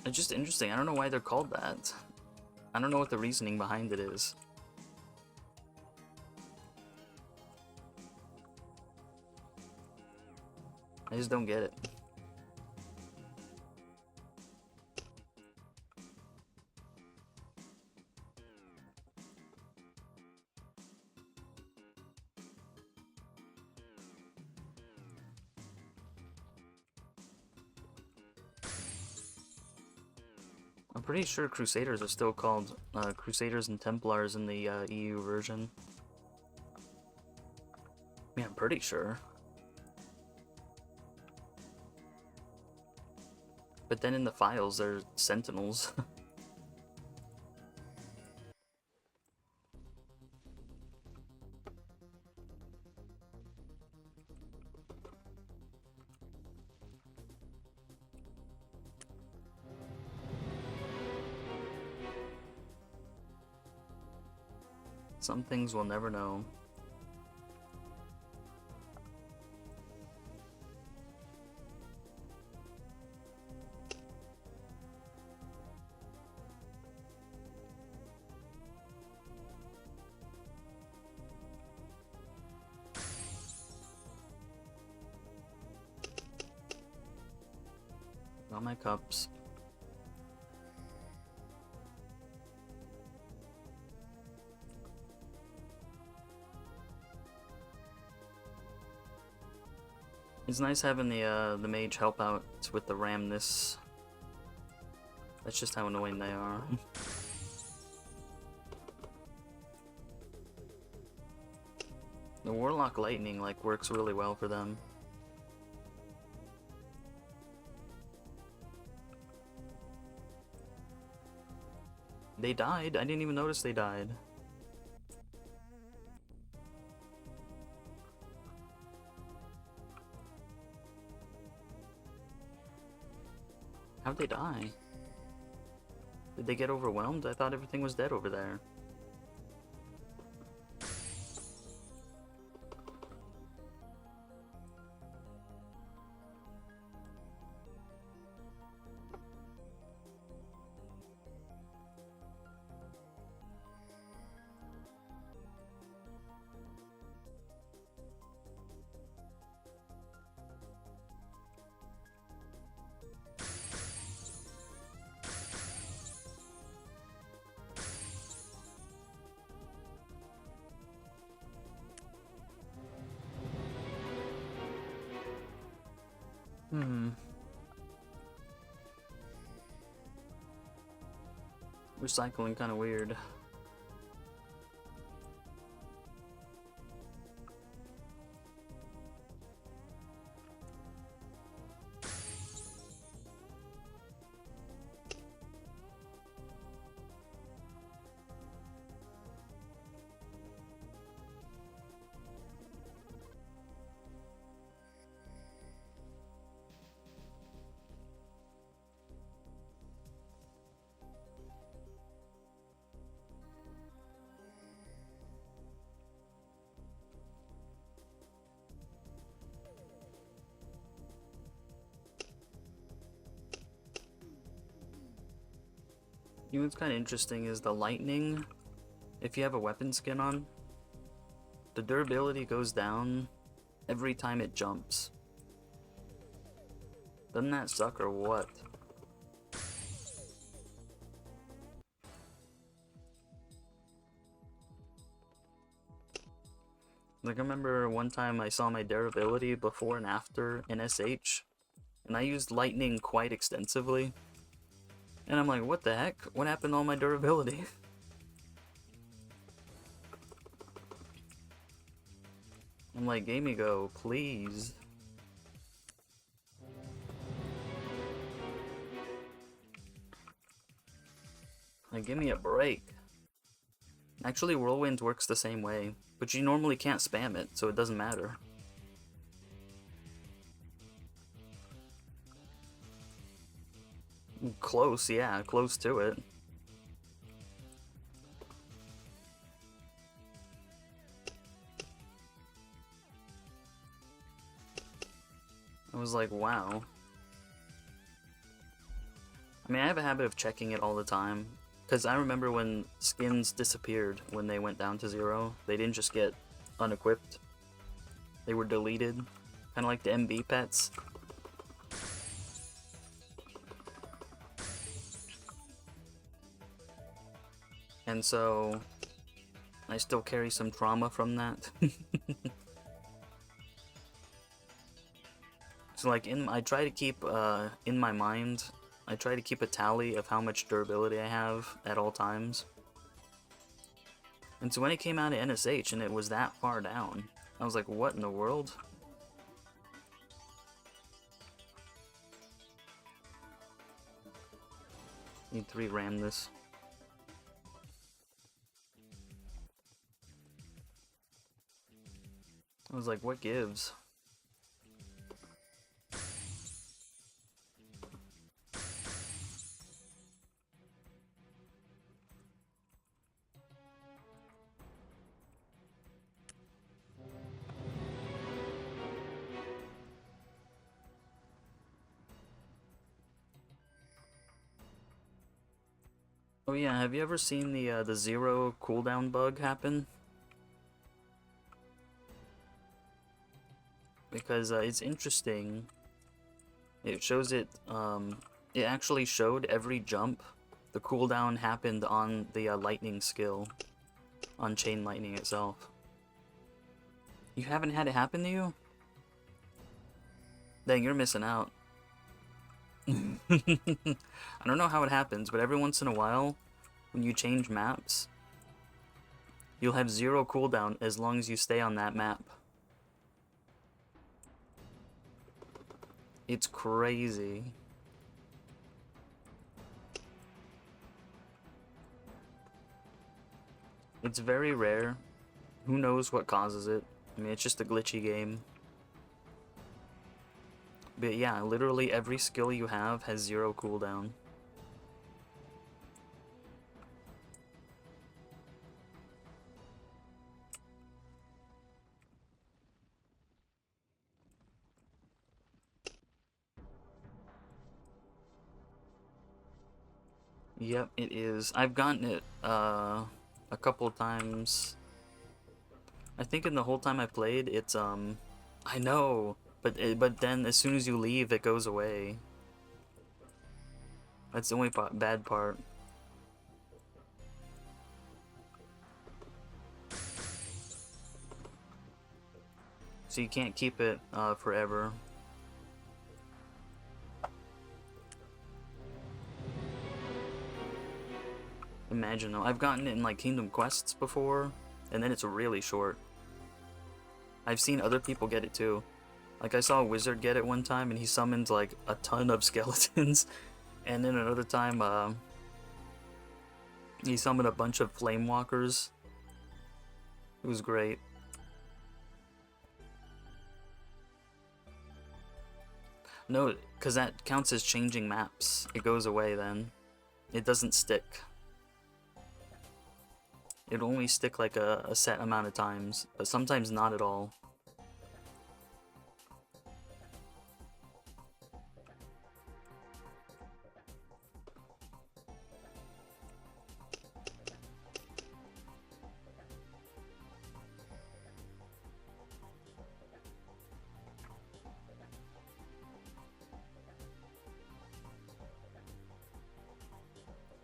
It's just interesting. I don't know why they're called that. I don't know what the reasoning behind it is. I just don't get it. I'm pretty sure Crusaders are still called Crusaders and Templars in the EU version. Yeah, I'm pretty sure. But then in the files, they're Sentinels. Some things we'll never know. Got my cups. It's nice having the mage help out with the ramness. That's just how annoying they are. The Warlock Lightning like works really well for them. They died. I didn't even notice they died. How'd they die? Did they get overwhelmed? I thought everything was dead over there. Recycling kind of weird. You know what's kind of interesting is the lightning. If you have a weapon skin on, the durability goes down every time it jumps. Doesn't that suck or what? Like, I remember one time I saw my durability before and after NSH, and I used lightning quite extensively. And I'm like, what the heck? What happened to all my durability? I'm like, Gamey Go, please. Like, give me a break. Actually, Whirlwind works the same way, but you normally can't spam it, so it doesn't matter. Close, yeah, close to it. I was like, wow. I mean, I have a habit of checking it all the time, because I remember when skins disappeared when they went down to 0. They didn't just get unequipped. They were deleted, kind of like the MB pets. And so, I still carry some trauma from that. So like, I try to keep, in my mind, I try to keep a tally of how much durability I have at all times. And so when it came out of NSH and it was that far down, I was like, what in the world? Need to re-ram this. I was like, what gives? Oh yeah, have you ever seen the 0 cooldown bug happen? Because it's interesting. It shows it, it actually showed every jump. The cooldown happened on the lightning skill, on chain lightning itself. You haven't had it happen to you? Dang, you're missing out. I don't know how it happens, but every once in a while, when you change maps, you'll have 0 cooldown as long as you stay on that map. It's crazy. It's very rare. Who knows what causes it? I mean, it's just a glitchy game. But yeah, literally every skill you have has 0 cooldown. Yep, it is. I've gotten it a couple times. I think in the whole time I played, it's I know, but then as soon as you leave, it goes away. That's the only bad part. So you can't keep it forever. Imagine though, I've gotten it in like Kingdom Quests before, and then it's really short. I've seen other people get it too. Like I saw a wizard get it one time, and he summoned like a ton of skeletons, and then another time, he summoned a bunch of flame walkers. It was great. No, because that counts as changing maps. It goes away then. It doesn't stick. It'll only stick like a set amount of times, but sometimes not at all.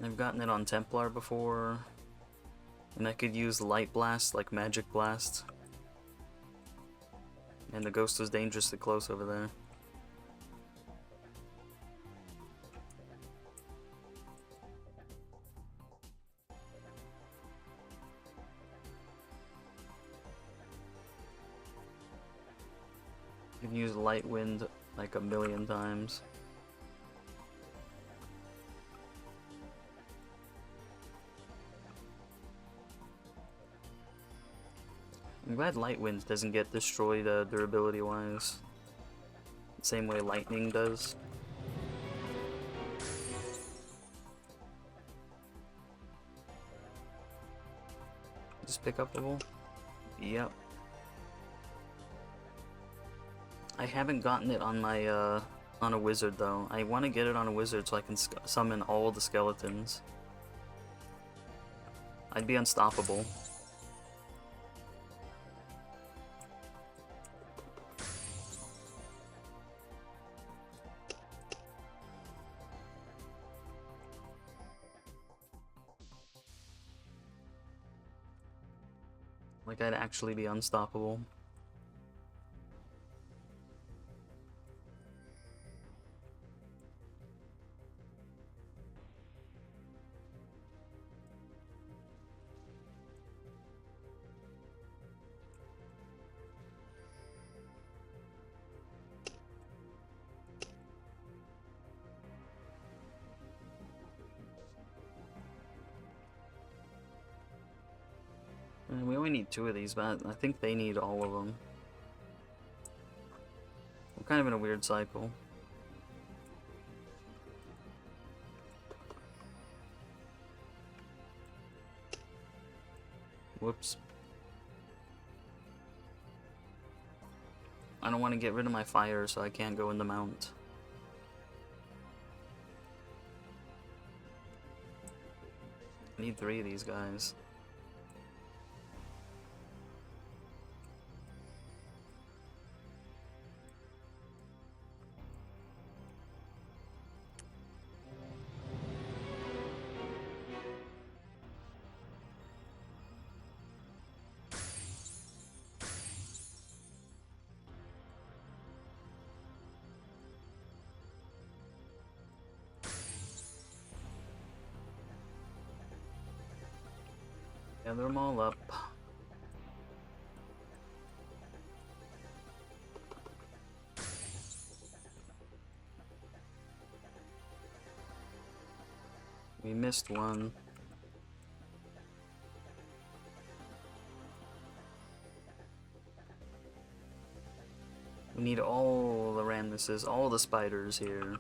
I've gotten it on Templar before, and I could use Light Blast like Magic Blast. And the ghost was dangerously close over there. You can use light wind like a million times. I'm glad light wind doesn't get destroyed durability wise. Same way lightning does. Just pick up level? Yep. I haven't gotten it on my on a wizard though. I want to get it on a wizard so I can summon all the skeletons. I'd be unstoppable. Like, I'd actually be unstoppable. We only need 2 of these, but I think they need all of them. We're kind of in a weird cycle. Whoops. I don't want to get rid of my fire, so I can't go in the mount. I need 3 of these guys. Gather them all up. We missed one. We need all the randomnesses, all the spiders here.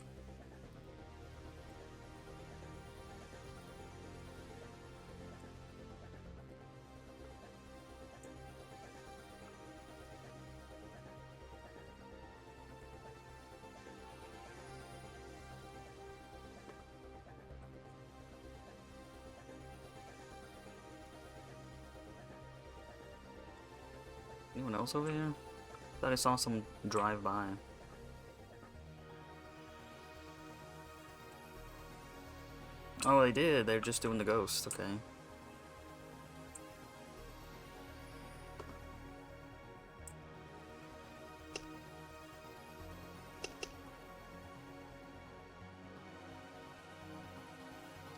Anyone else over here? Thought I saw someone drive by. Oh, they did. They're just doing the ghost. Okay.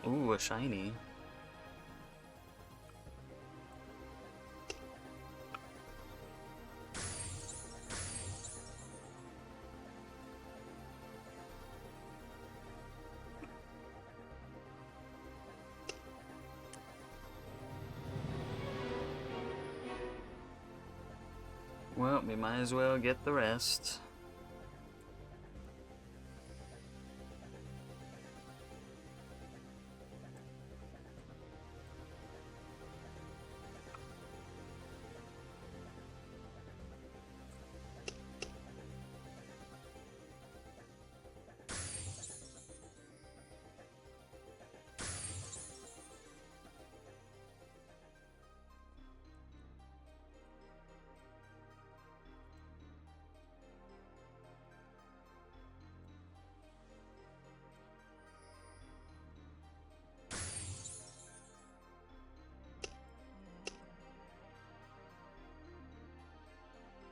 Ooh, a shiny. Well, we might as well get the rest.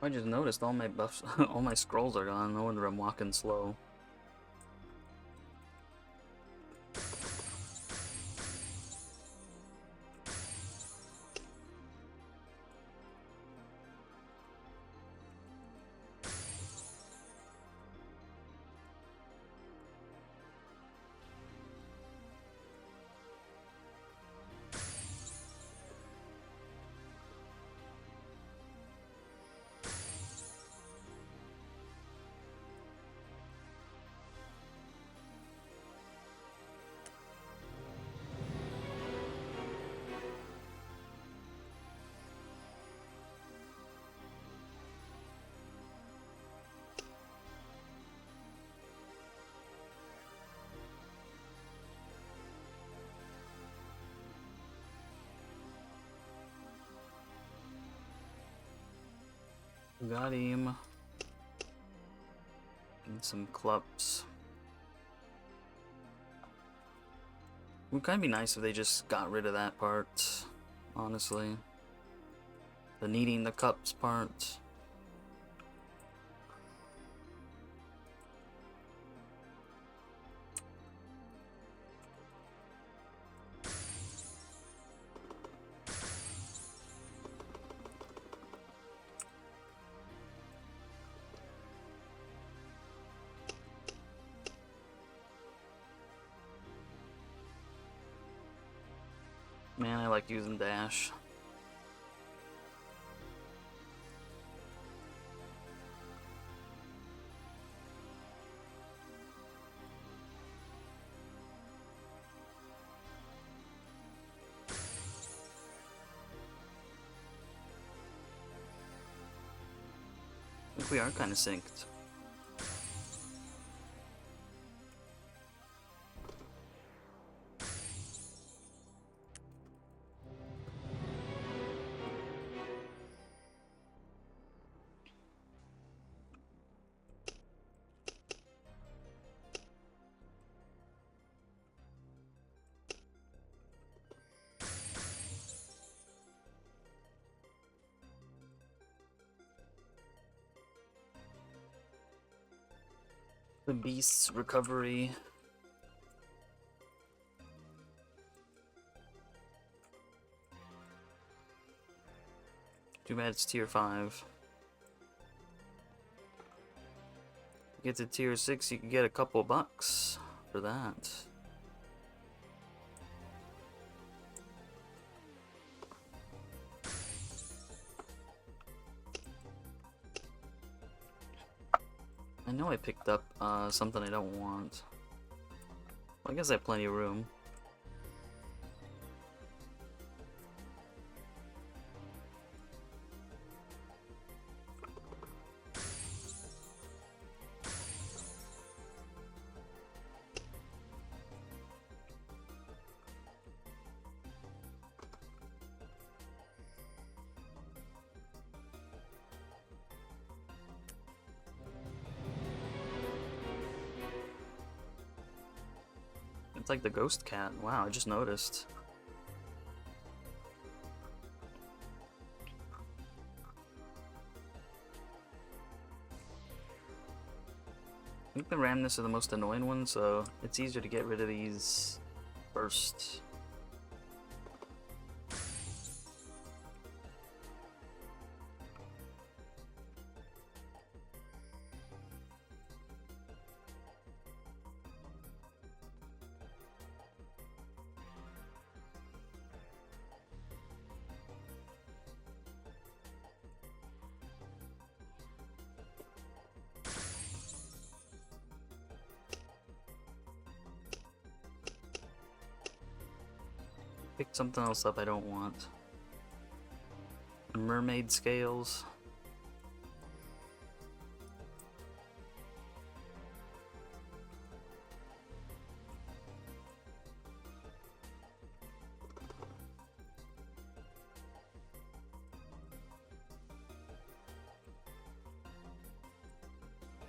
I just noticed all my buffs, all my scrolls are gone. No wonder I'm walking slow. Got him. And some clubs. It would kind of be nice if they just got rid of that part, honestly. The needing the cups part. Man, I like using dash. I think we are kind of synced. The beast's recovery. Too bad it's tier 5. Get to tier 6, you can get a couple bucks for that. I know I picked up something I don't want. Well, I guess I have plenty of room. It's like the ghost cat. Wow, I just noticed. I think the ramness are the most annoying ones, so it's easier to get rid of these first. Pick something else up I don't want. Mermaid scales.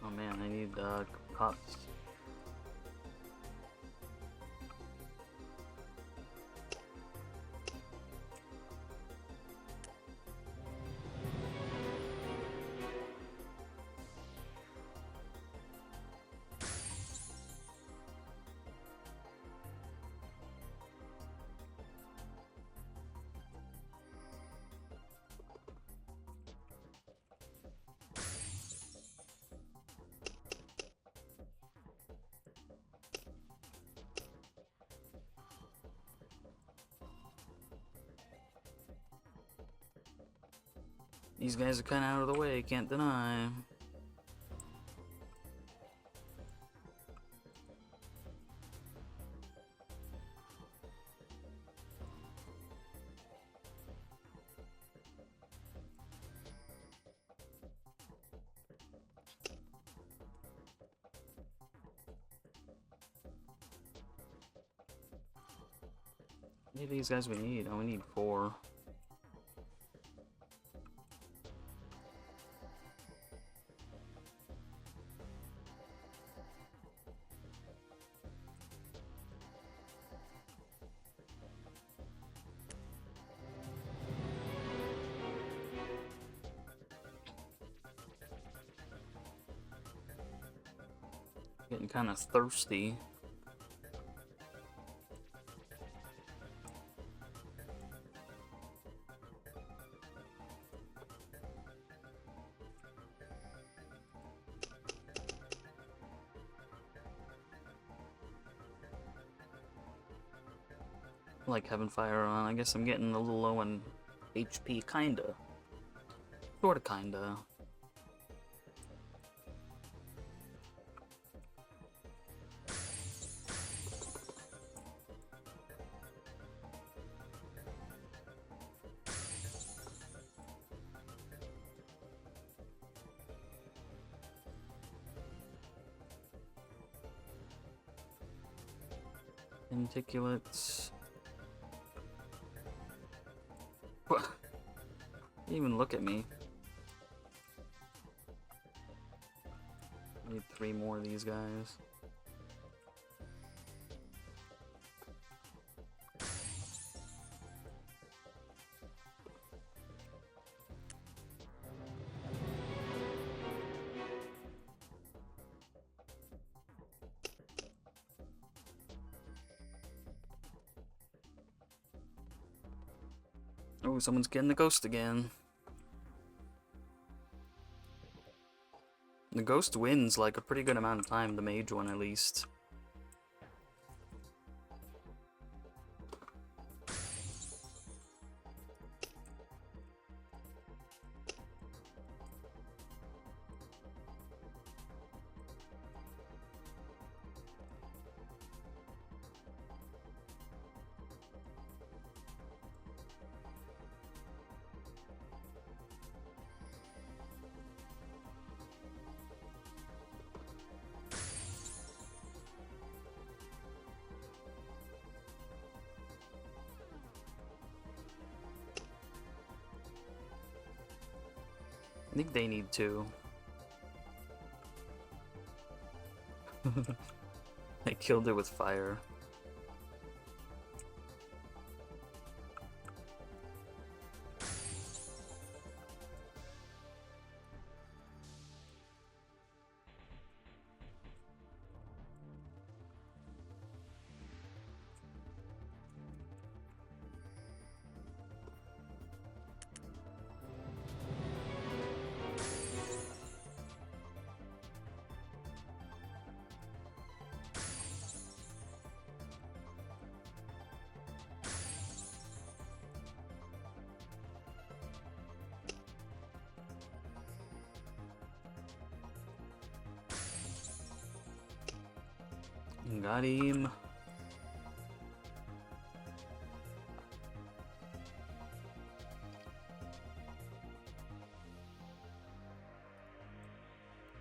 Oh man, I need cups. These guys are kind of out of the way, can't deny. How many of these guys we need? Oh, we need 4. Getting kind of thirsty. Like having fire on. I guess I'm getting a little low on HP, kinda. Sorta, kinda. Inticulates. Didn't even look at me. Need 3 more of these guys. Oh, someone's getting the ghost again. The ghost wins like a pretty good amount of time, the mage one at least. I think they need 2. I killed it with fire. Got him.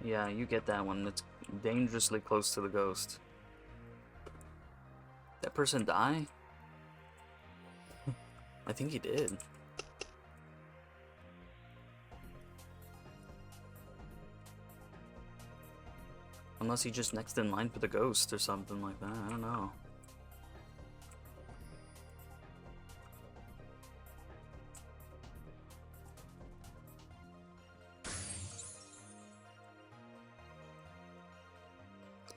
Yeah, you get that one. It's dangerously close to the ghost. That person die? I think he did. Unless he's just next in line for the ghost or something like that. I don't know.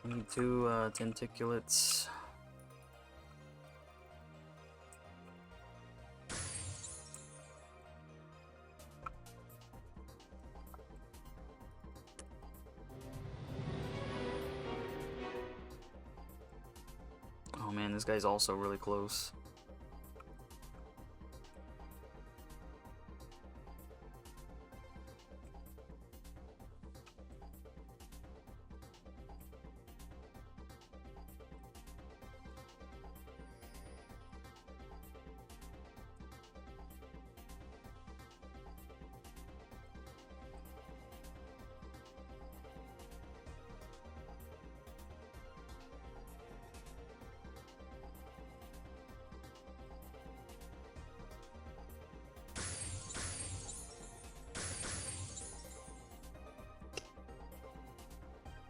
I need 2 tenticulates. Oh man, this guy's also really close.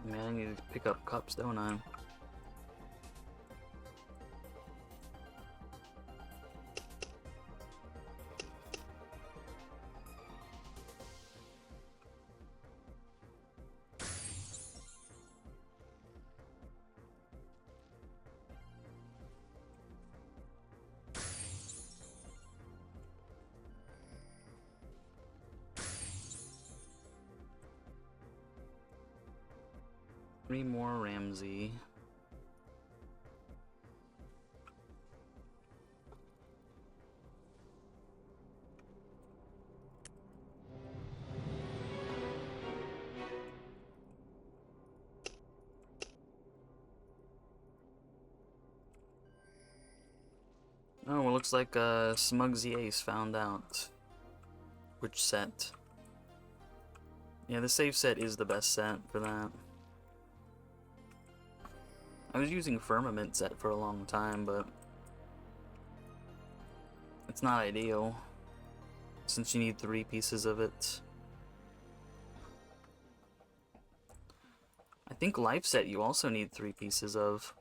Man, I need to pick up cups, don't I? Three more Ramsey. Oh, well, looks like Smugsy Ace found out which set. Yeah, the safe set is the best set for that. I was using Firmament set for a long time, but it's not ideal since you need 3 pieces of it. I think Life set you also need 3 pieces of.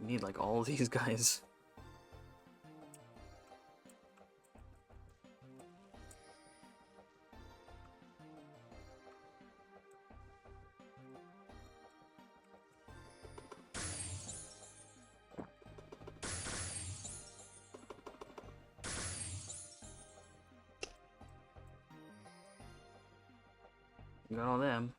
You need like all of these guys. You got all them.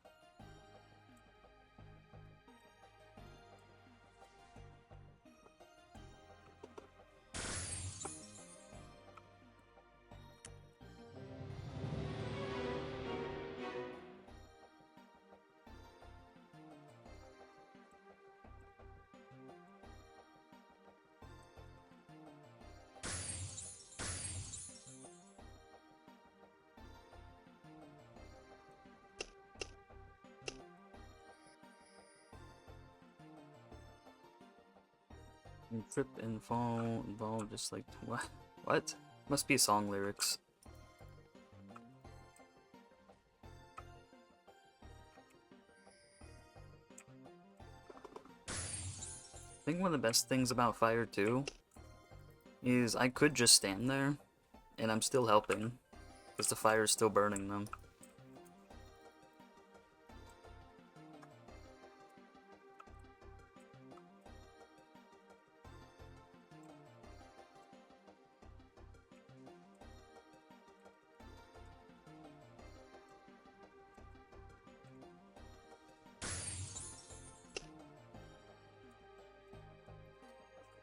And trip and fall involved just like what? What? Must be song lyrics. I think one of the best things about Fire 2 is I could just stand there and I'm still helping because the fire is still burning them.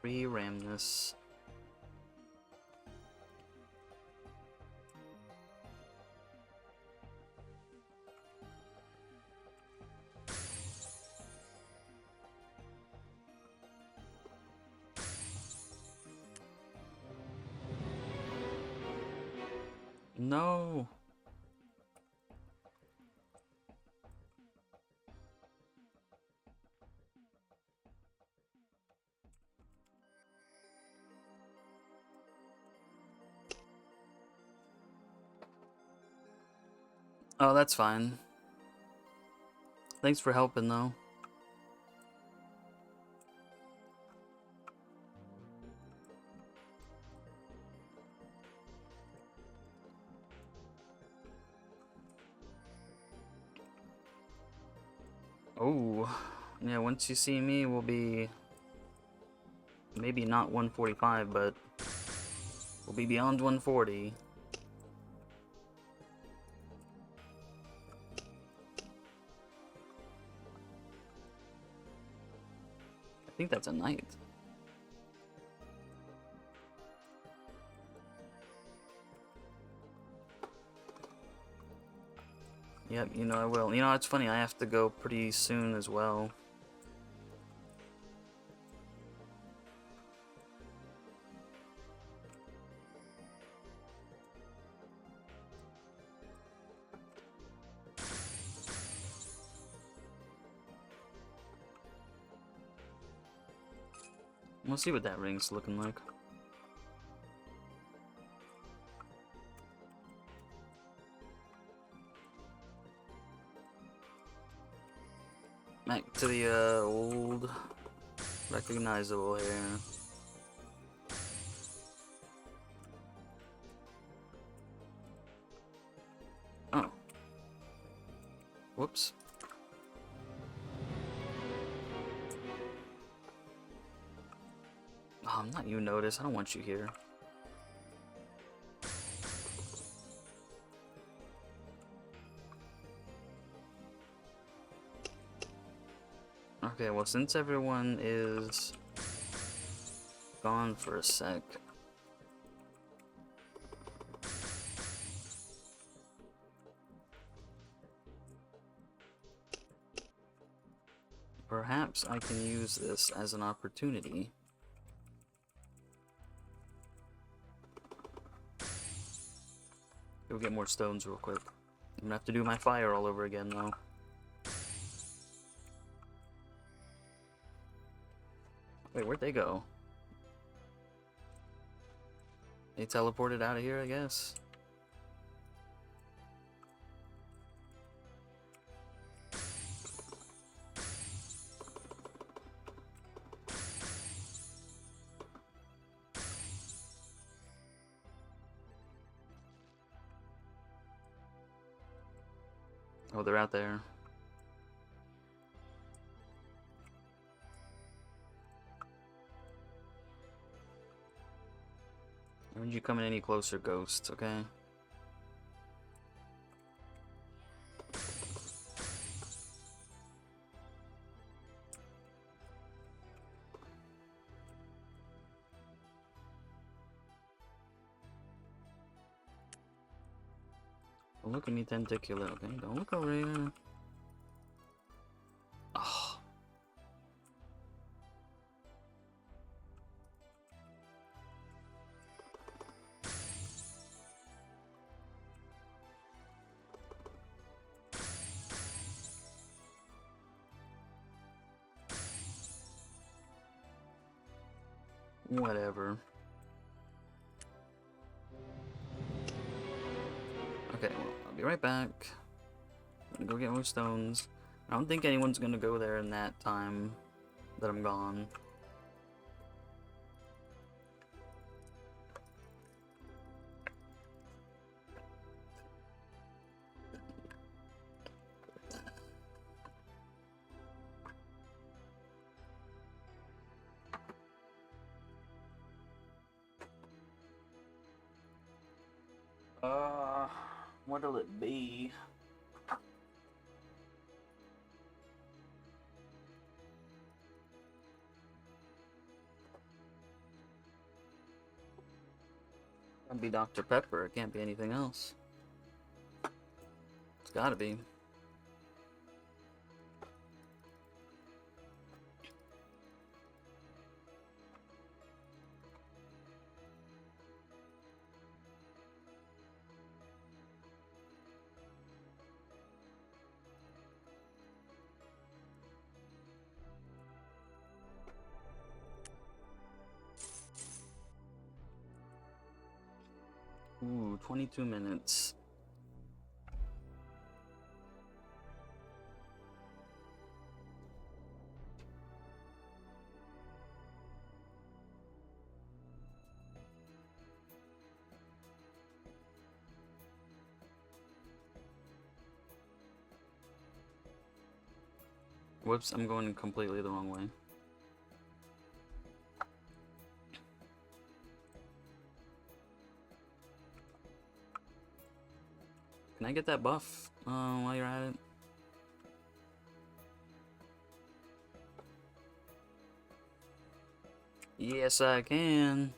Re-ram this. No. Oh, that's fine. Thanks for helping, though. Oh, yeah, once you see me, we'll be maybe not 145, but we'll be beyond 140. I think that's a knight. Yep, you know I will. You know, it's funny, I have to go pretty soon as well. We'll see what that ring's looking like. Back to the old recognizable hair. Oh. Whoops. Oh, I'm not you notice. I don't want you here. Okay, well, since everyone is gone for a sec, perhaps I can use this as an opportunity. Go get more stones real quick. I'm gonna have to do my fire all over again, though. Wait, where'd they go? They teleported out of here, I guess. Oh, they're out there. Don't you come in any closer, ghosts, okay? Don't look at me, tentacular, okay? Don't look over here. Oh. Whatever. Okay, well, I'll be right back. I'm gonna go get more stones. I don't think anyone's gonna go there in that time that I'm gone. What'll it be? It'll be Dr. Pepper. It can't be anything else. It's gotta be. Ooh, 22 minutes. Whoops, I'm going completely the wrong way. Can I get that buff while you're at it? Yes, I can.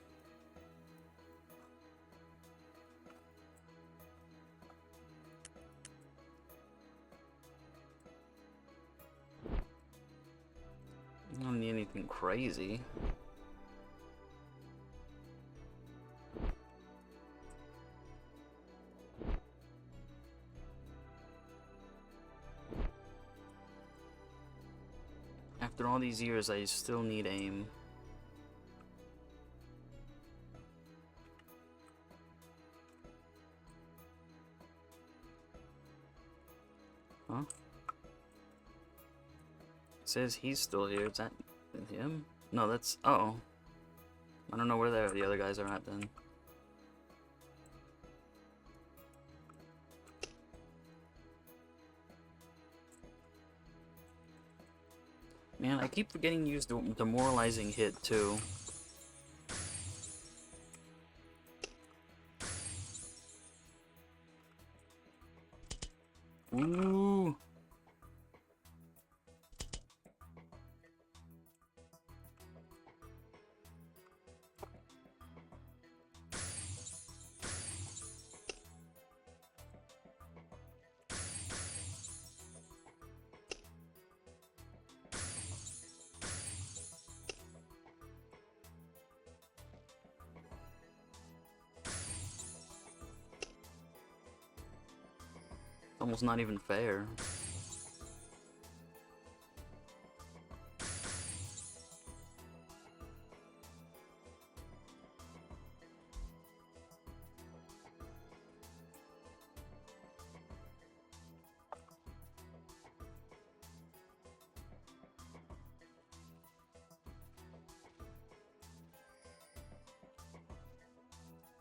I don't need anything crazy. After all these years, I still need aim. Huh? It says he's still here. Is that him? No, that's... Uh-oh. I don't know where the other guys are at then. Man, I keep forgetting to use the demoralizing hit, too. Ooh! Almost not even fair.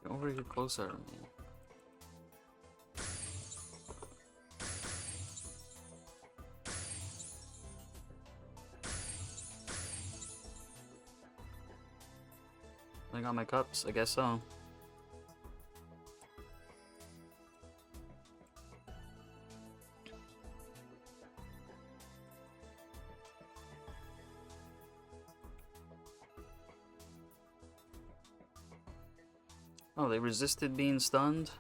Get over here closer to me. I got my cups, I guess so. Oh, they resisted being stunned?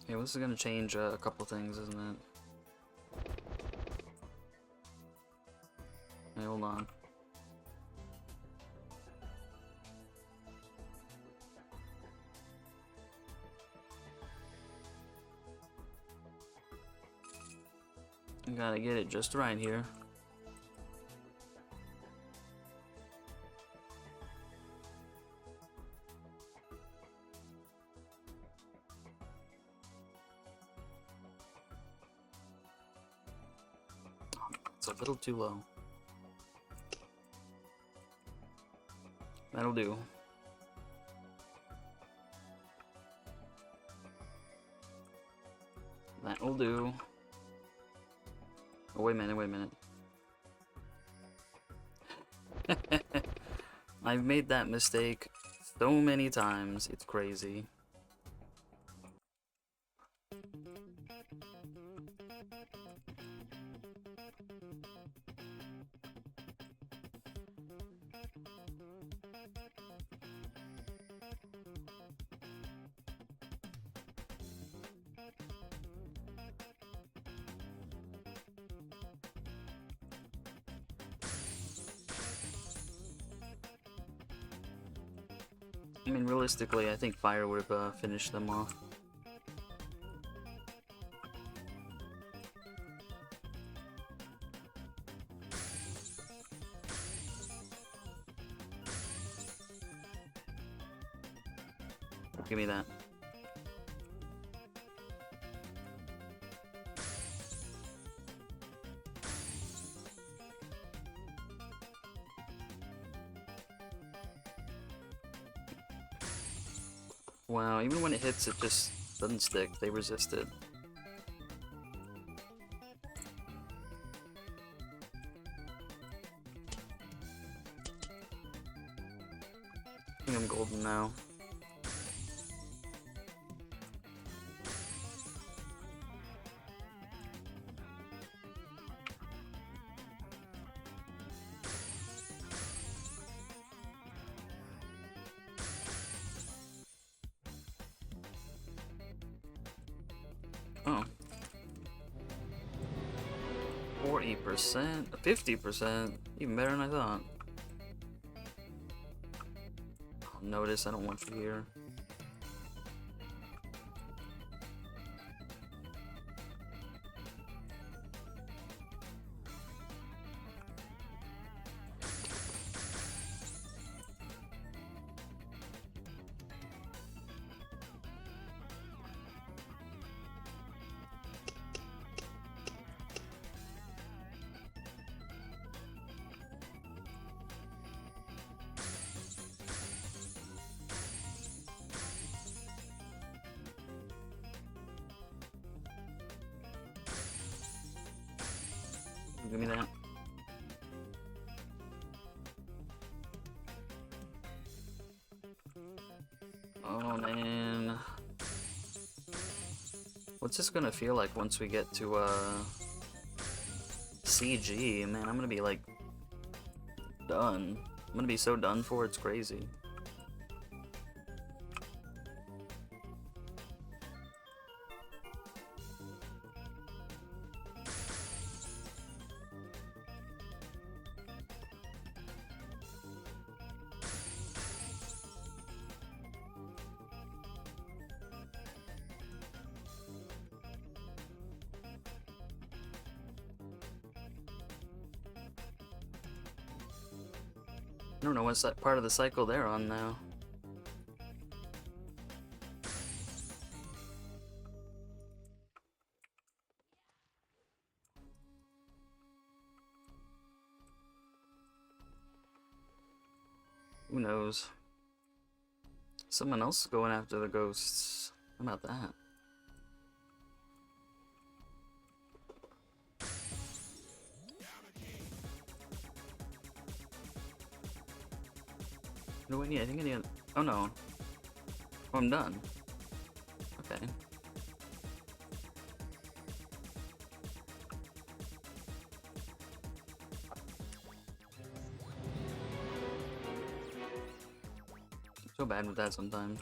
Okay, well, this is gonna change a couple things, isn't it? Hey, hold on. I gotta get it just right here. It's a little too low. That'll do. That'll do. Oh, wait a minute, wait a minute. I've made that mistake so many times, it's crazy. I mean, realistically, I think fire would have finished them off. Give me that. Wow, even when it hits, it just doesn't stick. They resist it. I think I'm golden now. Oh. 40%? 50%? Even better than I thought. Notice, I don't want you here. Give me that. Oh man. What's this gonna feel like once we get to CG? Man, I'm gonna be like done. I'm gonna be so done for, it's crazy. I don't know what's that part of the cycle they're on now. Who knows? Someone else is going after the ghosts. How about that? What do I need? I think I need... Oh no. Oh, I'm done. Okay. So bad with that sometimes.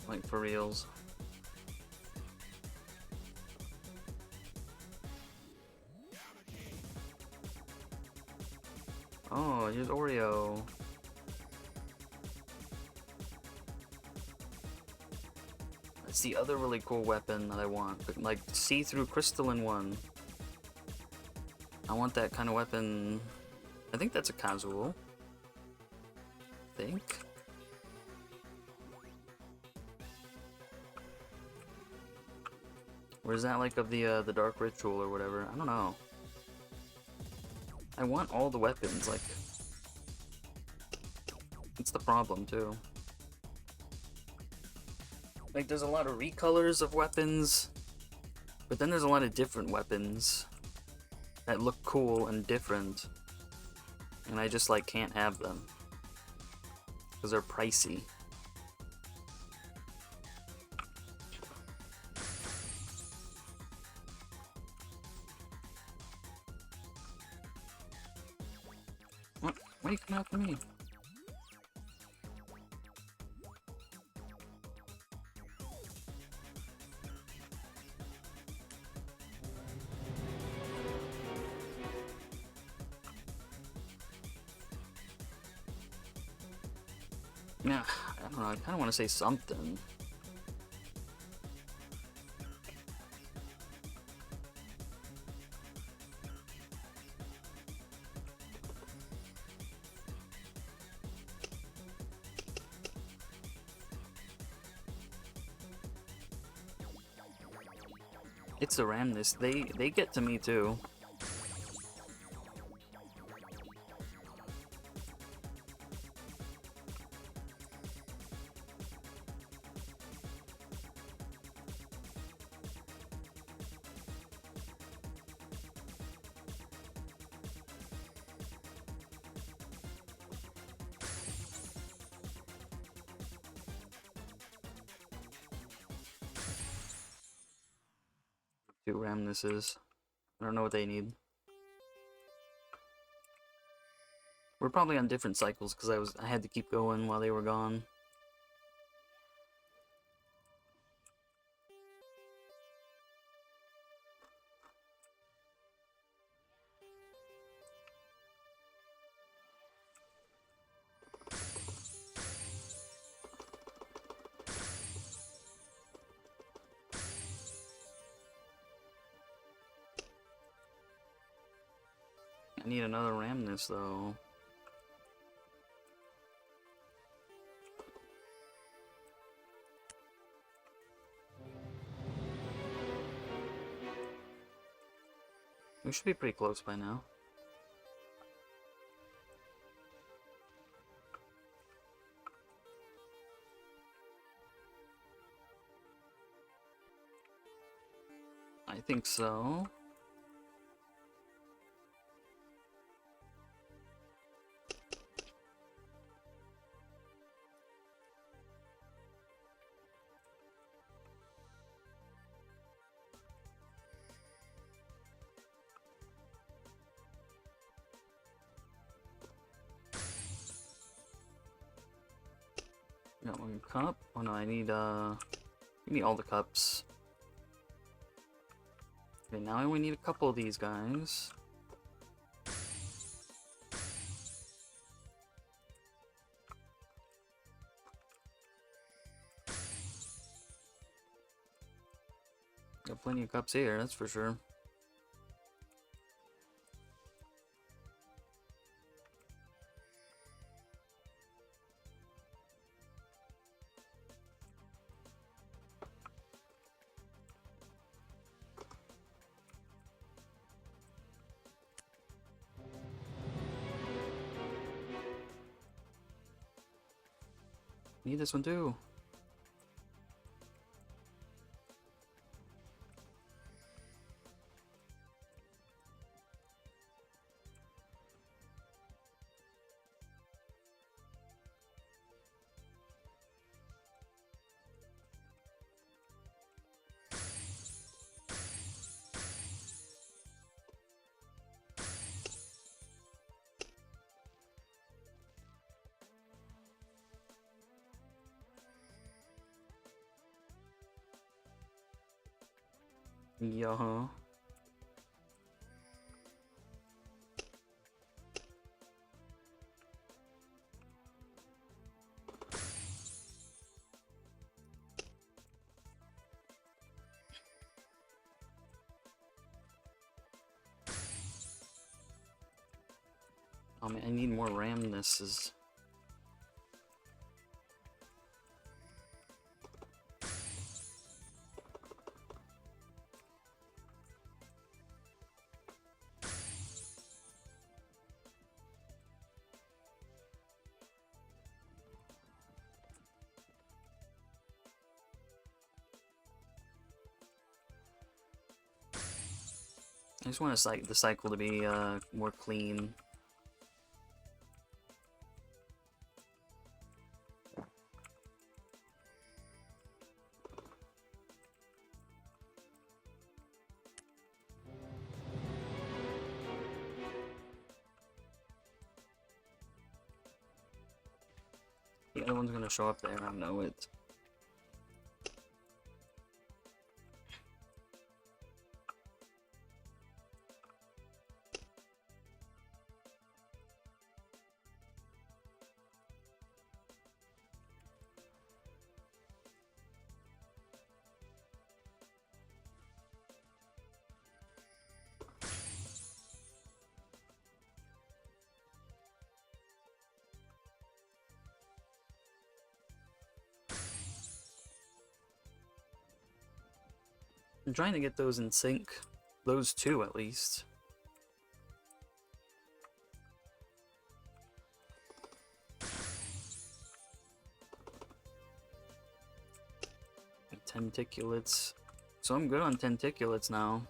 Like for reals. Oh, here's Oreo. That's the other really cool weapon that I want. Like, see-through crystalline one. I want that kind of weapon. I think that's a Khazul. I think. Or is that like of the Dark Ritual or whatever? I don't know. I want all the weapons, like... It's the problem, too. Like, there's a lot of recolors of weapons, but then there's a lot of different weapons that look cool and different, and I just, like, can't have them. Because they're pricey. What? Why are you coming after me? Yeah, I don't know, I kind of want to say something. It's the ramness. They get to me too. Two ramnesses. I don't know what they need. We're probably on different cycles because I had to keep going while they were gone. I need another ramness though. We should be pretty close by now. I think so. Got one cup. Oh no, I need give me all the cups. Okay, now I only need a couple of these guys. Got plenty of cups here, that's for sure. Need this one too. Yeah. Oh man, I need more ramnesses. I just want the cycle to be more clean. The other one's gonna show up there, I know it. I'm trying to get those in sync. Those two, at least. Tenticulates. So I'm good on tenticulates now.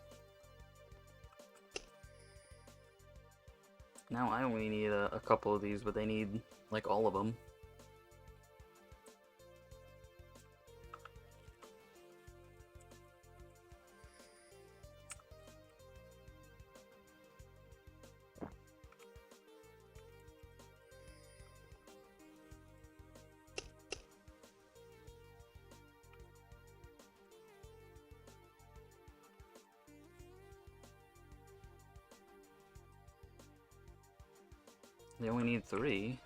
Now I only need a couple of these, but they need, like, all of them. They only need 3.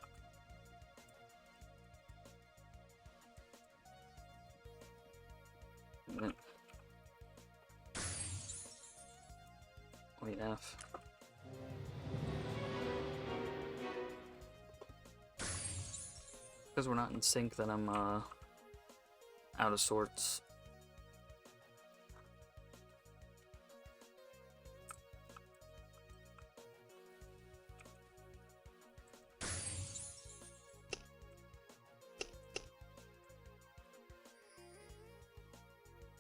Wait, F. Because we're not in sync, then I'm out of sorts.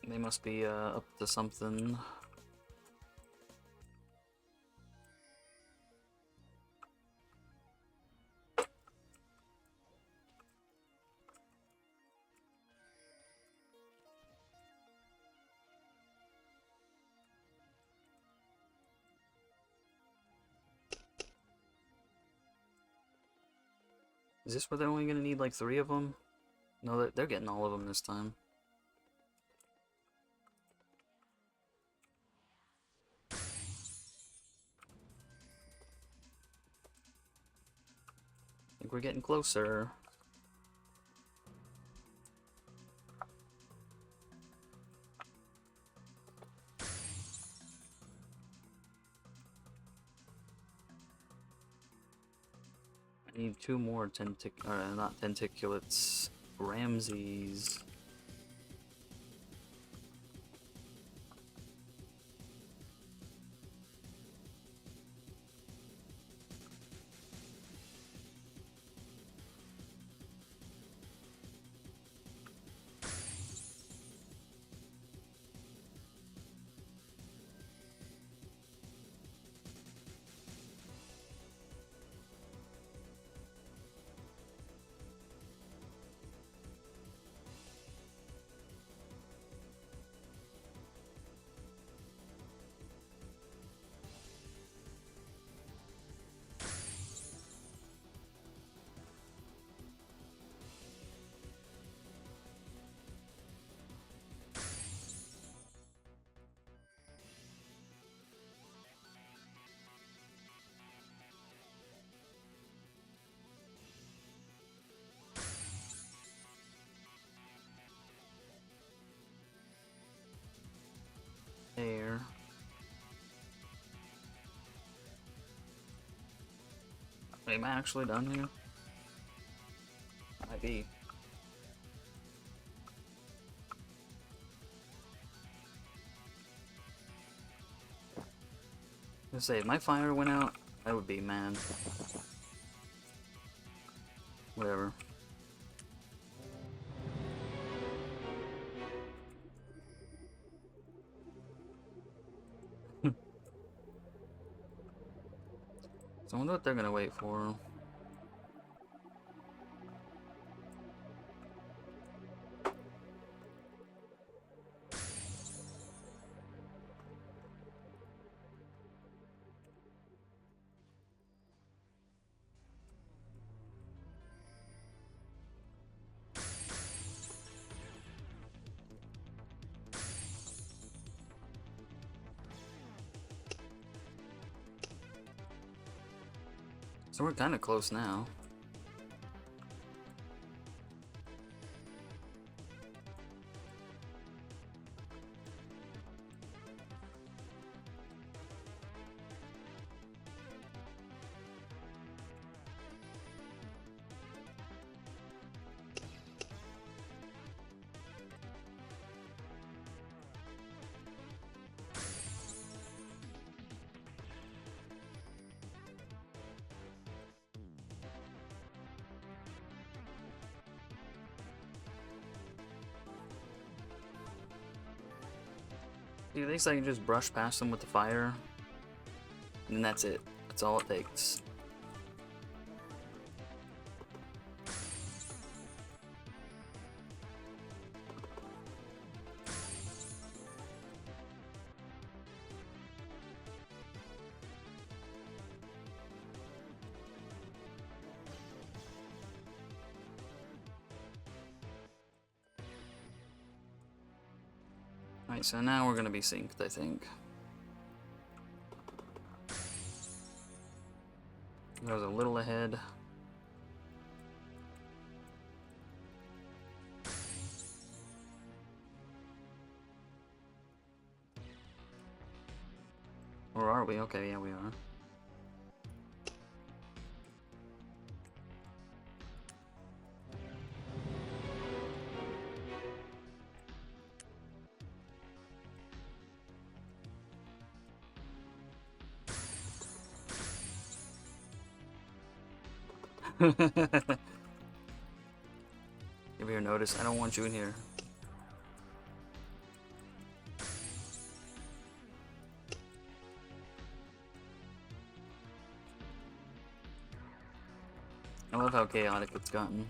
They must be up to something. Is this where they're only gonna need like 3 of them? No, they're getting all of them this time. I think we're getting closer. I need 2 more not tenticulates. Ramses. There. Wait, am I actually done here? Might be. I was gonna say, if my fire went out, I would be mad. Whatever. So I wonder what they're gonna wait for. So we're kind of close now. Dude, at least I can just brush past them with the fire. And then that's it. That's all it takes. Alright, so now we're gonna be synced, I think. I was a little ahead. Or are we? Okay, yeah, we are. Give me your notice. I don't want you in here. I love how chaotic it's gotten.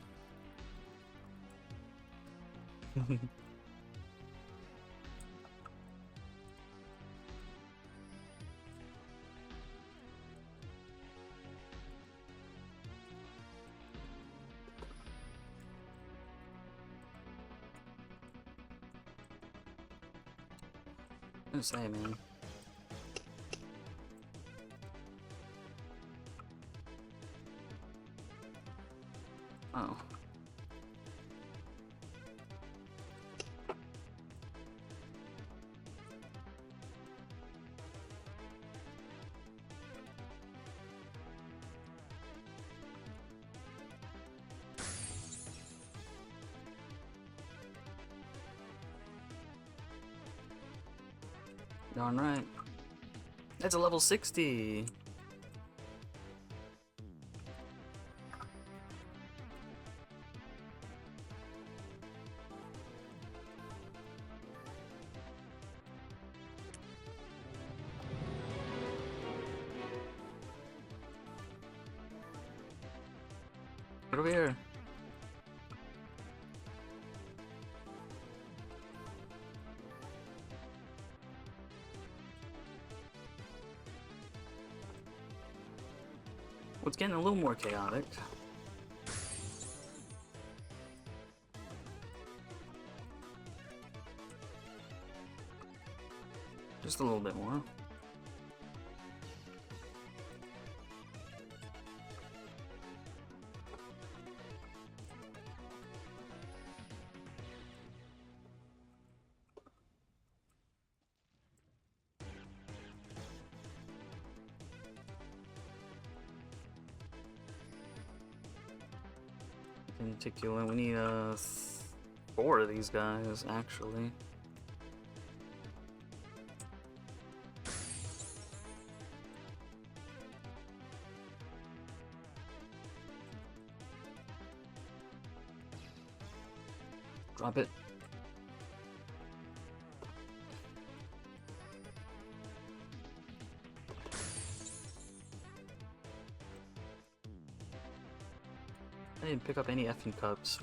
gonna say, man. Oh. Darn right. That's a level 60. Get over here. Well, it's getting a little more chaotic. Just a little bit more. Particular, we need 4 of these guys actually. Drop it. I didn't pick up any effing cups.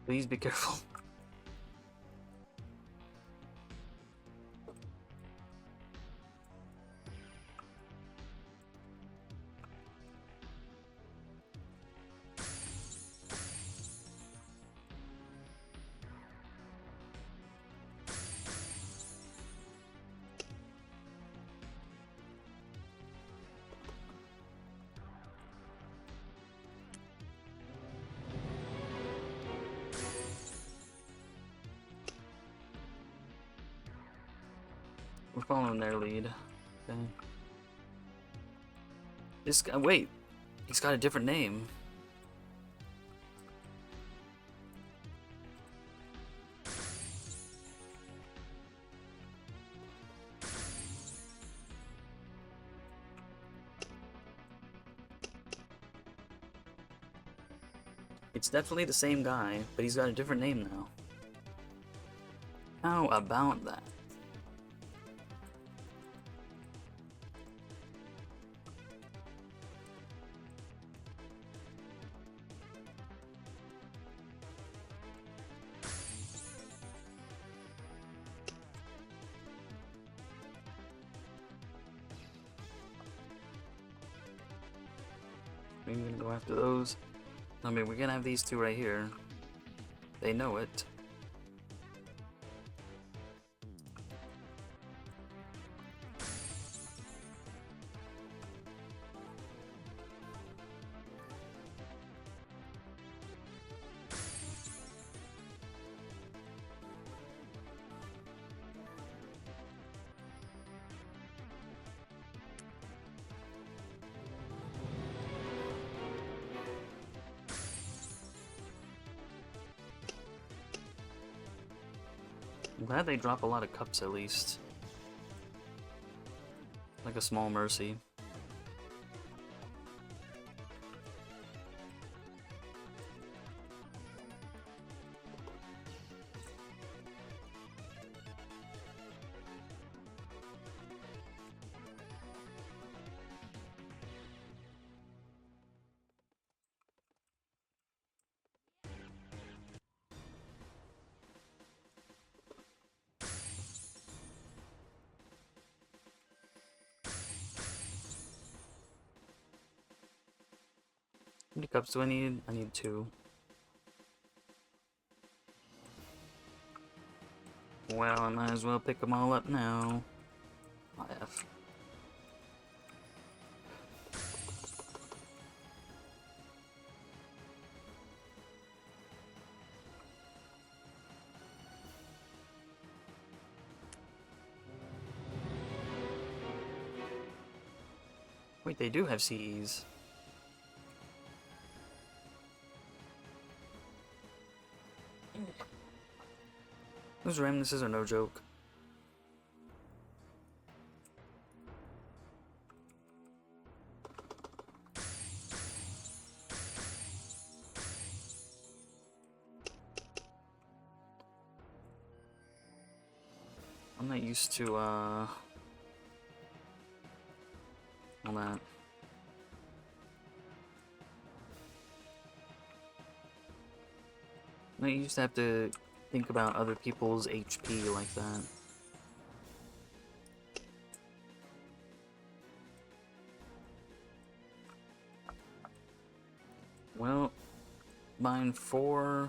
Please be careful. We're following their lead. Okay. This guy, wait, he's got a different name. It's definitely the same guy, but he's got a different name now. How about that? We're gonna go after those. I mean, we're gonna have these 2 right here. They know it. I'm glad they drop a lot of cups at least. Like a small mercy. How many cups do I need? I need 2. Well, I might as well pick them all up now. IF. Wait, they do have CEs. Those reminiscences are no joke. I'm not used to, all that. I used to have to think about other people's HP like that. Well, buying 4C.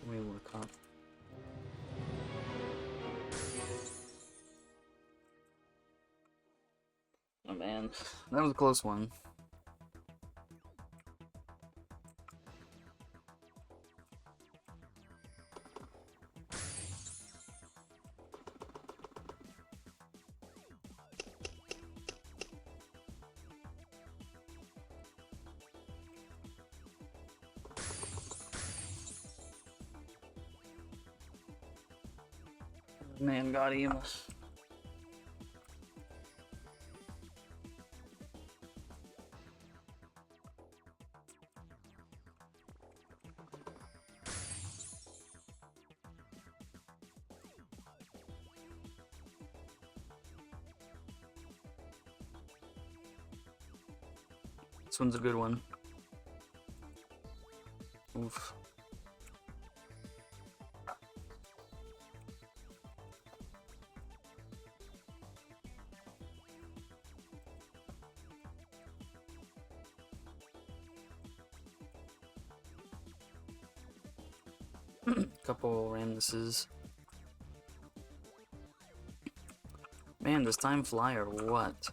Let me look up. Oh man, that was a close one. Man, got him. This one's a good one. Oof. Couple randomnesses. Man, does time fly or what?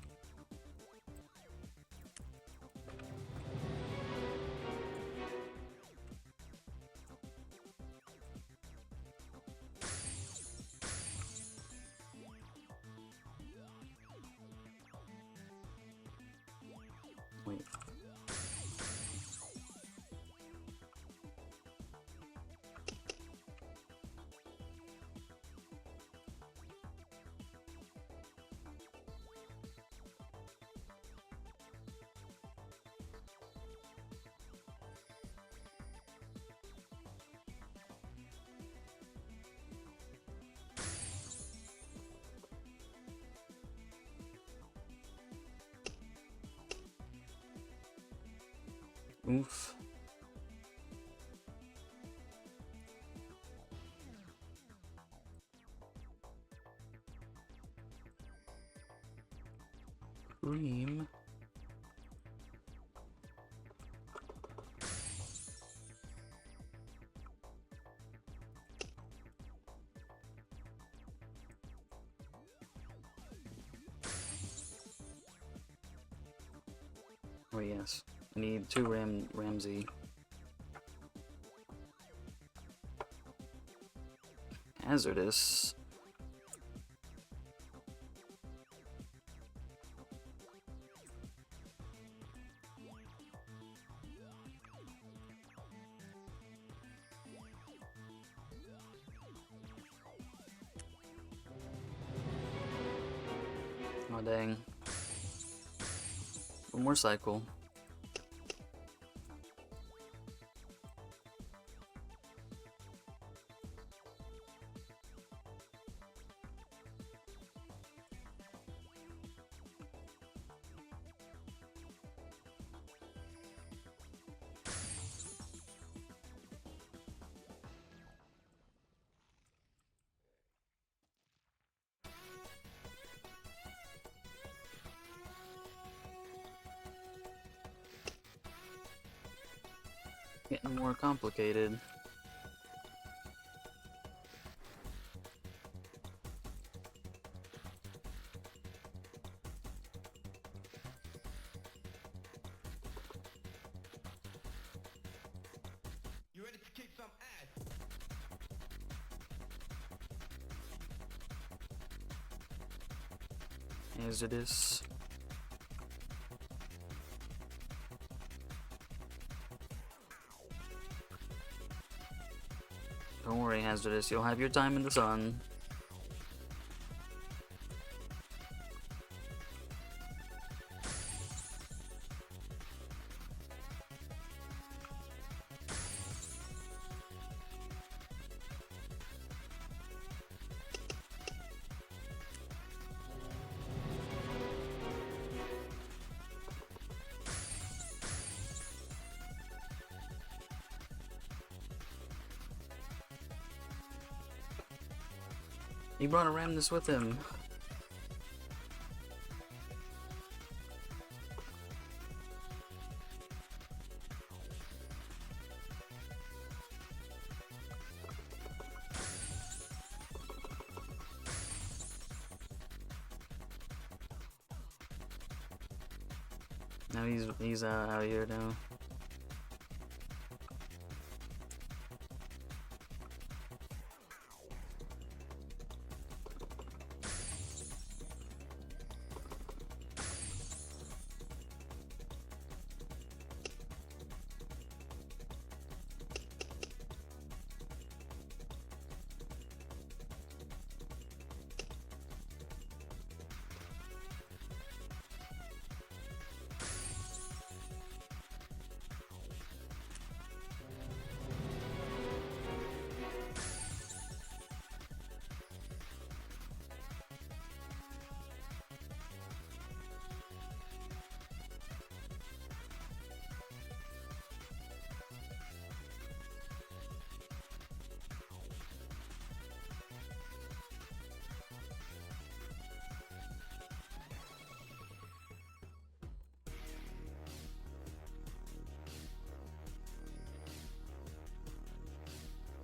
Wait. Oof. Cream. Oh yes, I need 2 Ramsey. Hazardous. Oh dang. One more cycle. Getting more complicated. You ready to kick some ass? Hazardous. Don't worry, Hazardous, you'll have your time in the sun. He brought a Ramnus with him. Now he's out here now.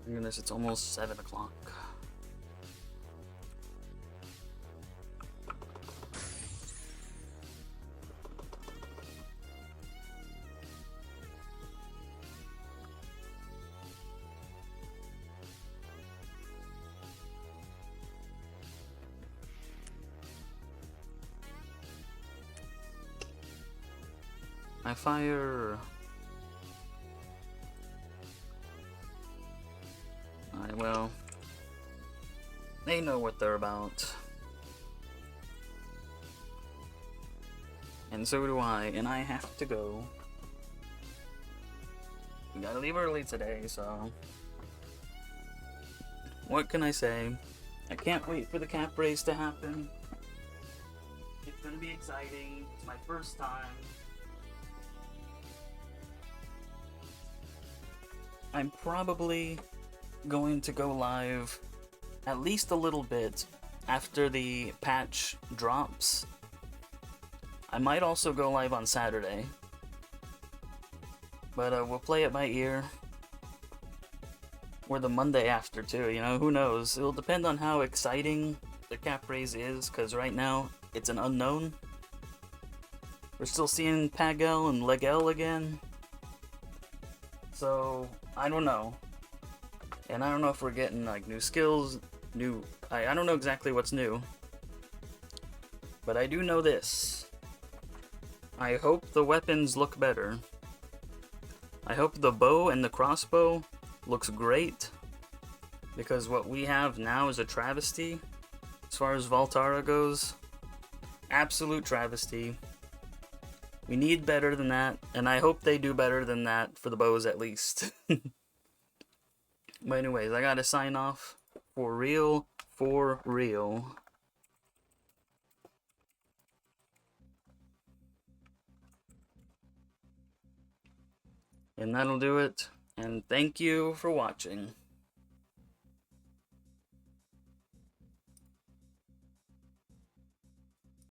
Goodness, it's almost 7 o'clock. I fire. Alright, well, they know what they're about. And so do I, and I have to go. We gotta leave early today, so... What can I say? I can't wait for the cap race to happen. It's gonna be exciting. It's my first time. I'm probably going to go live at least a little bit after the patch drops. I might also go live on Saturday, but we'll play it by ear. Or the Monday after too, you know, who knows? It'll depend on how exciting the cap raise is, because right now it's an unknown. We're still seeing Pagel and Legel again. So, I don't know. And I don't know if we're getting like new skills, I don't know exactly what's new. But I do know this. I hope the weapons look better. I hope the bow and the crossbow looks great. Because what we have now is a travesty. As far as Valtara goes. Absolute travesty. We need better than that. And I hope they do better than that for the bows at least. But anyways, I gotta sign off. For real. For real. And that'll do it. And thank you for watching.